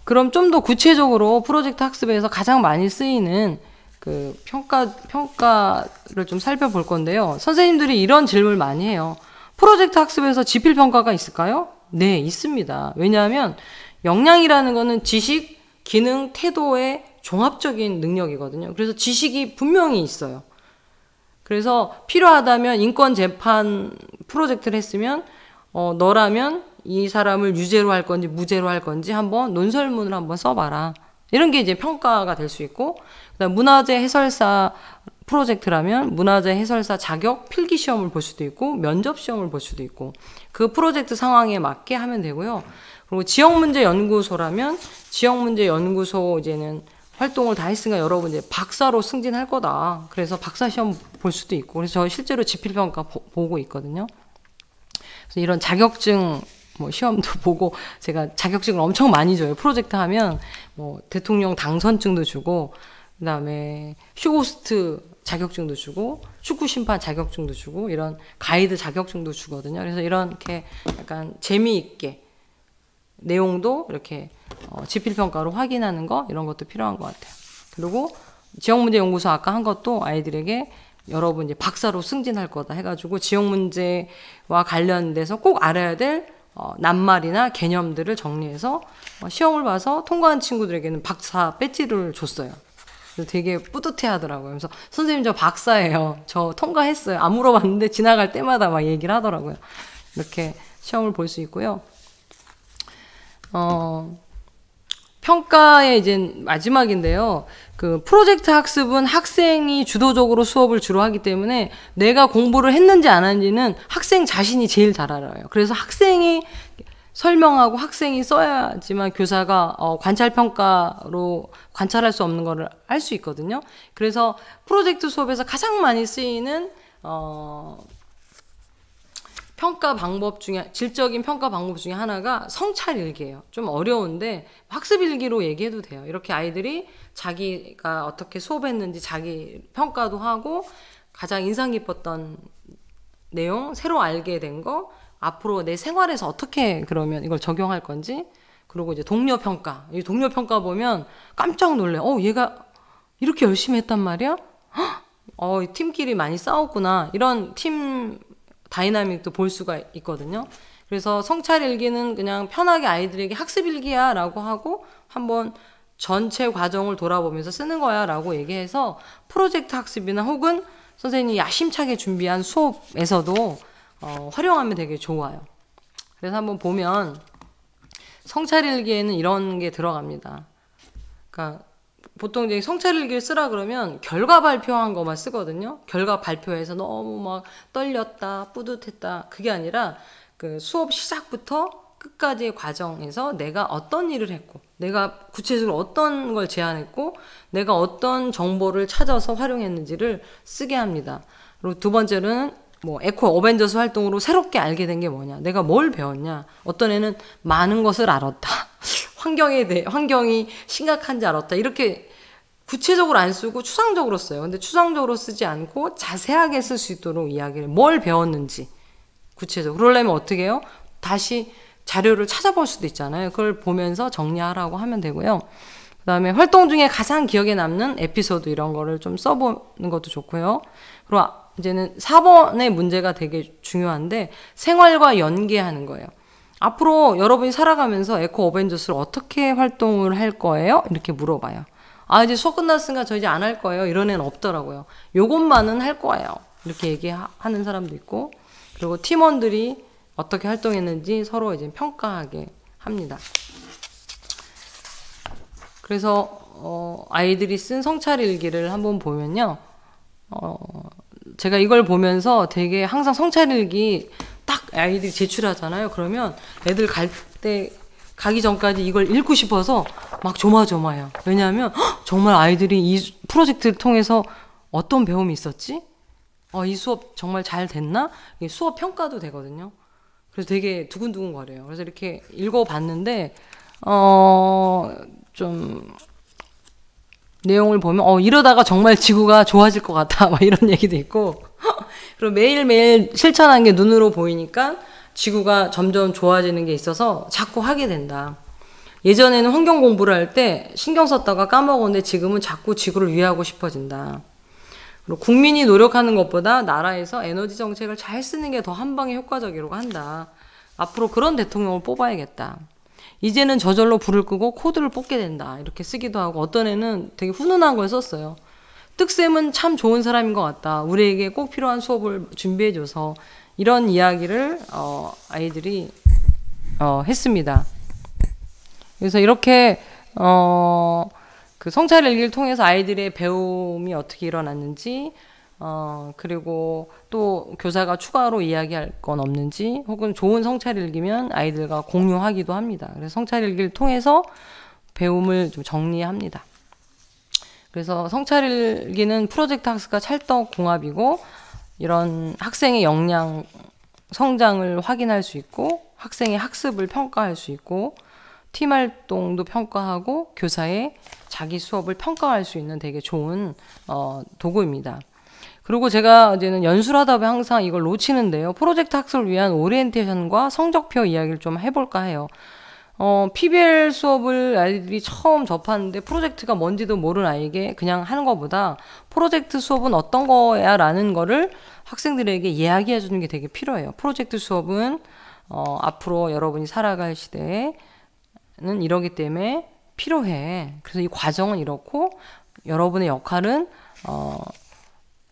그럼 좀 더 구체적으로 프로젝트 학습에서 가장 많이 쓰이는 그 평가를 좀 살펴볼 건데요. 선생님들이 이런 질문을 많이 해요. 프로젝트 학습에서 지필 평가가 있을까요? 네, 있습니다. 왜냐하면 역량이라는 거는 지식, 기능, 태도의 종합적인 능력이거든요. 그래서 지식이 분명히 있어요. 그래서 필요하다면 인권 재판 프로젝트를 했으면 너라면 이 사람을 유죄로 할 건지 무죄로 할 건지 한번 논설문을 한번 써봐라. 이런 게 이제 평가가 될 수 있고, 그다음 문화재 해설사 프로젝트라면 문화재 해설사 자격 필기 시험을 볼 수도 있고 면접 시험을 볼 수도 있고 그 프로젝트 상황에 맞게 하면 되고요. 그리고 지역문제연구소라면 지역문제연구소 이제는 활동을 다 했으니까 여러분 이제 박사로 승진할 거다. 그래서 박사 시험 볼 수도 있고, 그래서 저 실제로 지필평가 보고 있거든요. 그래서 이런 자격증 뭐 시험도 보고, 제가 자격증을 엄청 많이 줘요. 프로젝트 하면 뭐 대통령 당선증도 주고, 그다음에 쇼호스트 자격증도 주고, 축구 심판 자격증도 주고, 이런 가이드 자격증도 주거든요. 그래서 이렇게 약간 재미있게 내용도 이렇게 지필평가로 확인하는 거, 이런 것도 필요한 것 같아요. 그리고 지역문제연구소 아까 한 것도 아이들에게 여러분 이제 박사로 승진할 거다 해가지고 지역문제와 관련돼서 꼭 알아야 될 낱말이나 개념들을 정리해서 시험을 봐서 통과한 친구들에게는 박사 배지를 줬어요. 그래서 되게 뿌듯해 하더라고요. 그래서 선생님 저 박사예요. 저 통과했어요. 안 물어봤는데 지나갈 때마다 막 얘기를 하더라고요. 이렇게 시험을 볼 수 있고요. 평가의 이제 마지막인데요. 그 프로젝트 학습은 학생이 주도적으로 수업을 주로 하기 때문에 내가 공부를 했는지 안 했는지는 학생 자신이 제일 잘 알아요. 그래서 학생이 설명하고 학생이 써야지만 교사가 관찰평가로 관찰할 수 없는 거를 알 수 있거든요. 그래서 프로젝트 수업에서 가장 많이 쓰이는 평가 방법 중에, 질적인 평가 방법 중에 하나가 성찰일기예요. 좀 어려운데 학습일기로 얘기해도 돼요. 이렇게 아이들이 자기가 어떻게 수업했는지 자기 평가도 하고, 가장 인상 깊었던 내용, 새로 알게 된 거, 앞으로 내 생활에서 어떻게 그러면 이걸 적용할 건지, 그리고 이제 동료 평가. 이 동료 평가 보면 깜짝 놀래. 얘가 이렇게 열심히 했단 말이야? 팀끼리 많이 싸웠구나. 이런 팀 다이나믹도 볼 수가 있거든요. 그래서 성찰일기는 그냥 편하게 아이들에게 학습일기야 라고 하고 한번 전체 과정을 돌아보면서 쓰는 거야 라고 얘기해서 프로젝트 학습이나 혹은 선생님이 야심차게 준비한 수업에서도 활용하면 되게 좋아요. 그래서 한번 보면 성찰일기에는 이런 게 들어갑니다. 그러니까 보통 이제 성찰일기를 쓰라 그러면 결과 발표한 것만 쓰거든요. 결과 발표해서 너무 막 떨렸다, 뿌듯했다. 그게 아니라 그 수업 시작부터 끝까지의 과정에서 내가 어떤 일을 했고, 내가 구체적으로 어떤 걸 제안했고, 내가 어떤 정보를 찾아서 활용했는지를 쓰게 합니다. 그리고 두 번째로는 뭐 에코 어벤져스 활동으로 새롭게 알게 된 게 뭐냐, 내가 뭘 배웠냐. 어떤 애는 많은 것을 알았다. 환경이 심각한지 알았다. 이렇게 구체적으로 안 쓰고 추상적으로 써요. 근데 추상적으로 쓰지 않고 자세하게 쓸 수 있도록 이야기를, 뭘 배웠는지 구체적으로. 그러려면 어떻게 해요? 다시 자료를 찾아볼 수도 있잖아요. 그걸 보면서 정리하라고 하면 되고요. 그 다음에 활동 중에 가장 기억에 남는 에피소드, 이런 거를 좀 써보는 것도 좋고요. 그리고 이제는 4번의 문제가 되게 중요한데, 생활과 연계하는 거예요. 앞으로 여러분이 살아가면서 에코 어벤져스를 어떻게 활동을 할 거예요? 이렇게 물어봐요. 이제 수업 끝났으니까 저 이제 안 할 거예요. 이런 애는 없더라고요. 요것만은 할 거예요. 이렇게 얘기하는 사람도 있고, 그리고 팀원들이 어떻게 활동했는지 서로 이제 평가하게 합니다. 그래서 아이들이 쓴 성찰일기를 한번 보면요. 제가 이걸 보면서 되게 항상 성찰일기 딱 아이들이 제출하잖아요. 그러면 애들 가기 전까지 이걸 읽고 싶어서 막 조마조마해요. 왜냐하면 정말 아이들이 이 프로젝트를 통해서 어떤 배움이 있었지? 이 수업 정말 잘 됐나? 이 수업 평가도 되거든요. 그래서 되게 두근두근 거려요. 그래서 이렇게 읽어봤는데 좀 내용을 보면 이러다가 정말 지구가 좋아질 것 같아 막 이런 얘기도 있고 그리고 매일매일 실천하는 게 눈으로 보이니까 지구가 점점 좋아지는 게 있어서 자꾸 하게 된다. 예전에는 환경 공부를 할 때 신경 썼다가 까먹었는데 지금은 자꾸 지구를 위하고 싶어진다. 그리고 국민이 노력하는 것보다 나라에서 에너지 정책을 잘 쓰는 게 더 한 방에 효과적이라고 한다. 앞으로 그런 대통령을 뽑아야겠다. 이제는 저절로 불을 끄고 코드를 뽑게 된다. 이렇게 쓰기도 하고, 어떤 애는 되게 훈훈한 걸 썼어요. 뜩쌤은 참 좋은 사람인 것 같다. 우리에게 꼭 필요한 수업을 준비해줘서. 이런 이야기를 아이들이 했습니다. 그래서 이렇게 그 성찰일기를 통해서 아이들의 배움이 어떻게 일어났는지, 그리고 또 교사가 추가로 이야기할 건 없는지, 혹은 좋은 성찰일기면 아이들과 공유하기도 합니다. 그래서 성찰일기를 통해서 배움을 좀 정리합니다. 그래서 성찰일기는 프로젝트 학습과 찰떡궁합이고, 이런 학생의 역량, 성장을 확인할 수 있고, 학생의 학습을 평가할 수 있고, 팀 활동도 평가하고, 교사의 자기 수업을 평가할 수 있는 되게 좋은 도구입니다. 그리고 제가 이제는 연수를 하다 보면 항상 이걸 놓치는데요. 프로젝트 학습을 위한 오리엔테이션과 성적표 이야기를 좀 해볼까 해요. PBL 수업을 아이들이 처음 접하는데 프로젝트가 뭔지도 모르는 아이에게 그냥 하는 것보다 프로젝트 수업은 어떤 거야 라는 거를 학생들에게 이야기해 주는 게 되게 필요해요. 프로젝트 수업은 앞으로 여러분이 살아갈 시대에는 이러기 때문에 필요해. 그래서 이 과정은 이렇고, 여러분의 역할은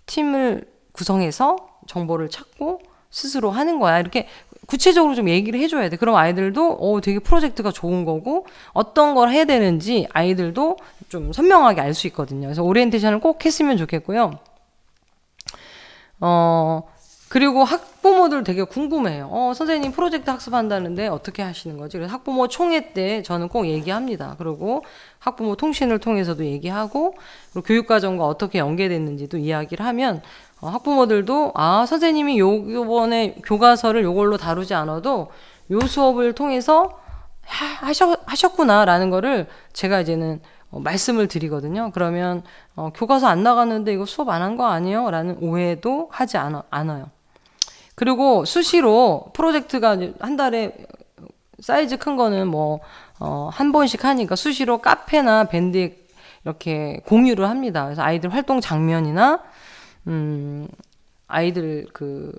팀을 구성해서 정보를 찾고 스스로 하는 거야. 이렇게 구체적으로 좀 얘기를 해줘야 돼. 그럼 아이들도 되게 프로젝트가 좋은 거고, 어떤 걸 해야 되는지 아이들도 좀 선명하게 알 수 있거든요. 그래서 오리엔테이션을 꼭 했으면 좋겠고요. 그리고 학부모들 되게 궁금해요. 선생님 프로젝트 학습한다는데 어떻게 하시는 거지? 그래서 학부모 총회 때 저는 꼭 얘기합니다. 그리고 학부모 통신을 통해서도 얘기하고, 그리고 교육과정과 어떻게 연계됐는지도 이야기를 하면, 학부모들도 선생님이 요번에 교과서를 요걸로 다루지 않아도 요 수업을 통해서 하셨구나라는 거를 제가 이제는 말씀을 드리거든요. 그러면 교과서 안 나갔는데 이거 수업 안 한 거 아니에요? 라는 오해도 하지 않아요. 그리고 수시로 프로젝트가 한 달에 사이즈 큰 거는 한 번씩 하니까 수시로 카페나 밴드에 이렇게 공유를 합니다. 그래서 아이들 활동 장면이나 아이들 그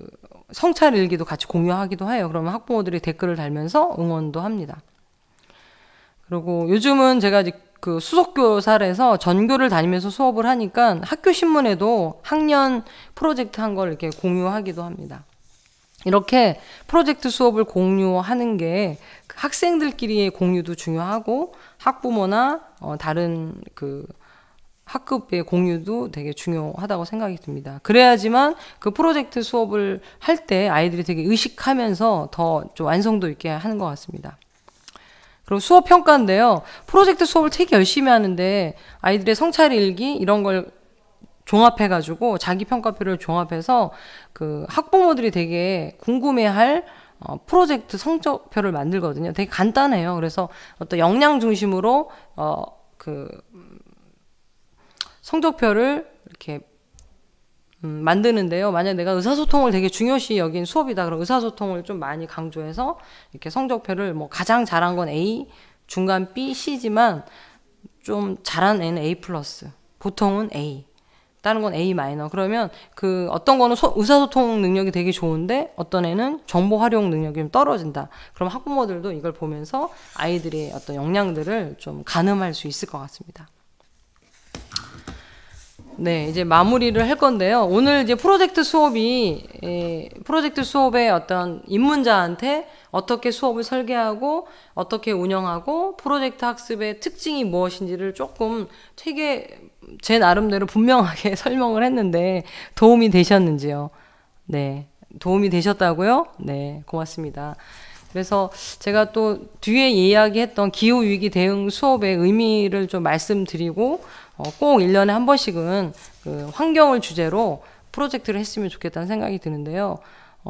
성찰 일기도 같이 공유하기도 해요. 그러면 학부모들이 댓글을 달면서 응원도 합니다. 그리고 요즘은 제가 이제 그 수석교사라서 전교를 다니면서 수업을 하니까 학교 신문에도 학년 프로젝트 한 걸 이렇게 공유하기도 합니다. 이렇게 프로젝트 수업을 공유하는 게 학생들끼리의 공유도 중요하고, 학부모나 다른 그 학급의 공유도 되게 중요하다고 생각이 듭니다. 그래야지만 그 프로젝트 수업을 할 때 아이들이 되게 의식하면서 더 좀 완성도 있게 하는 것 같습니다. 그리고 수업 평가인데요. 프로젝트 수업을 되게 열심히 하는데 아이들의 성찰 일기 이런 걸 종합해가지고 자기 평가표를 종합해서 그 학부모들이 되게 궁금해할 프로젝트 성적표를 만들거든요. 되게 간단해요. 그래서 어떤 역량 중심으로 그 성적표를 이렇게 만드는데요. 만약 내가 의사소통을 되게 중요시 여긴 수업이다. 그럼 의사소통을 좀 많이 강조해서 이렇게 성적표를 가장 잘한 건 A, 중간 B, C지만 좀 잘한 애는 A+, 보통은 A, 다른 건 A-. 그러면 그 어떤 거는 의사소통 능력이 되게 좋은데 어떤 애는 정보 활용 능력이 좀 떨어진다. 그럼 학부모들도 이걸 보면서 아이들의 어떤 역량들을 좀 가늠할 수 있을 것 같습니다. 네, 이제 마무리를 할 건데요. 오늘 이제 프로젝트 수업의 어떤 입문자한테 어떻게 수업을 설계하고 어떻게 운영하고 프로젝트 학습의 특징이 무엇인지를 조금 되게 제 나름대로 분명하게 설명을 했는데 도움이 되셨는지요? 네, 도움이 되셨다고요? 네, 고맙습니다. 그래서 제가 또 뒤에 이야기했던 기후위기 대응 수업의 의미를 좀 말씀드리고 꼭 1년에 한 번씩은 그 환경을 주제로 프로젝트를 했으면 좋겠다는 생각이 드는데요.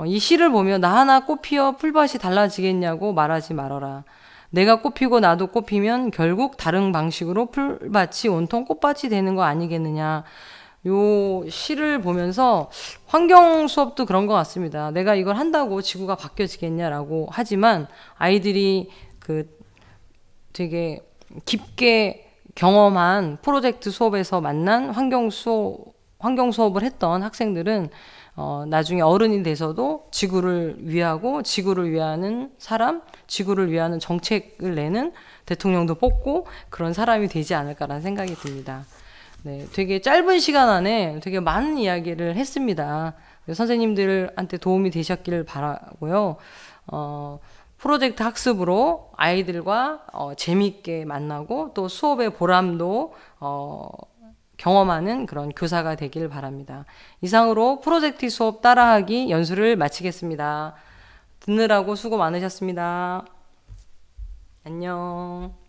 이 시를 보면 나 하나 꽃피어 풀밭이 달라지겠냐고 말하지 말아라. 내가 꽃피고 나도 꽃피면 결국 다른 방식으로 풀밭이 온통 꽃밭이 되는 거 아니겠느냐. 요 시를 보면서 환경 수업도 그런 것 같습니다. 내가 이걸 한다고 지구가 바뀌어지겠냐라고 하지만 아이들이 그 되게 깊게 경험한 프로젝트 수업에서 만난 환경 수업을 했던 학생들은 나중에 어른이 돼서도 지구를 위하고 지구를 위하는 사람, 지구를 위하는 정책을 내는 대통령도 뽑고 그런 사람이 되지 않을까라는 생각이 듭니다. 네, 되게 짧은 시간 안에 되게 많은 이야기를 했습니다. 선생님들한테 도움이 되셨길 바라고요. 프로젝트 학습으로 아이들과 재미있게 만나고 또 수업의 보람도 경험하는 그런 교사가 되길 바랍니다. 이상으로 프로젝트 수업 따라하기 연수를 마치겠습니다. 듣느라고 수고 많으셨습니다. 안녕.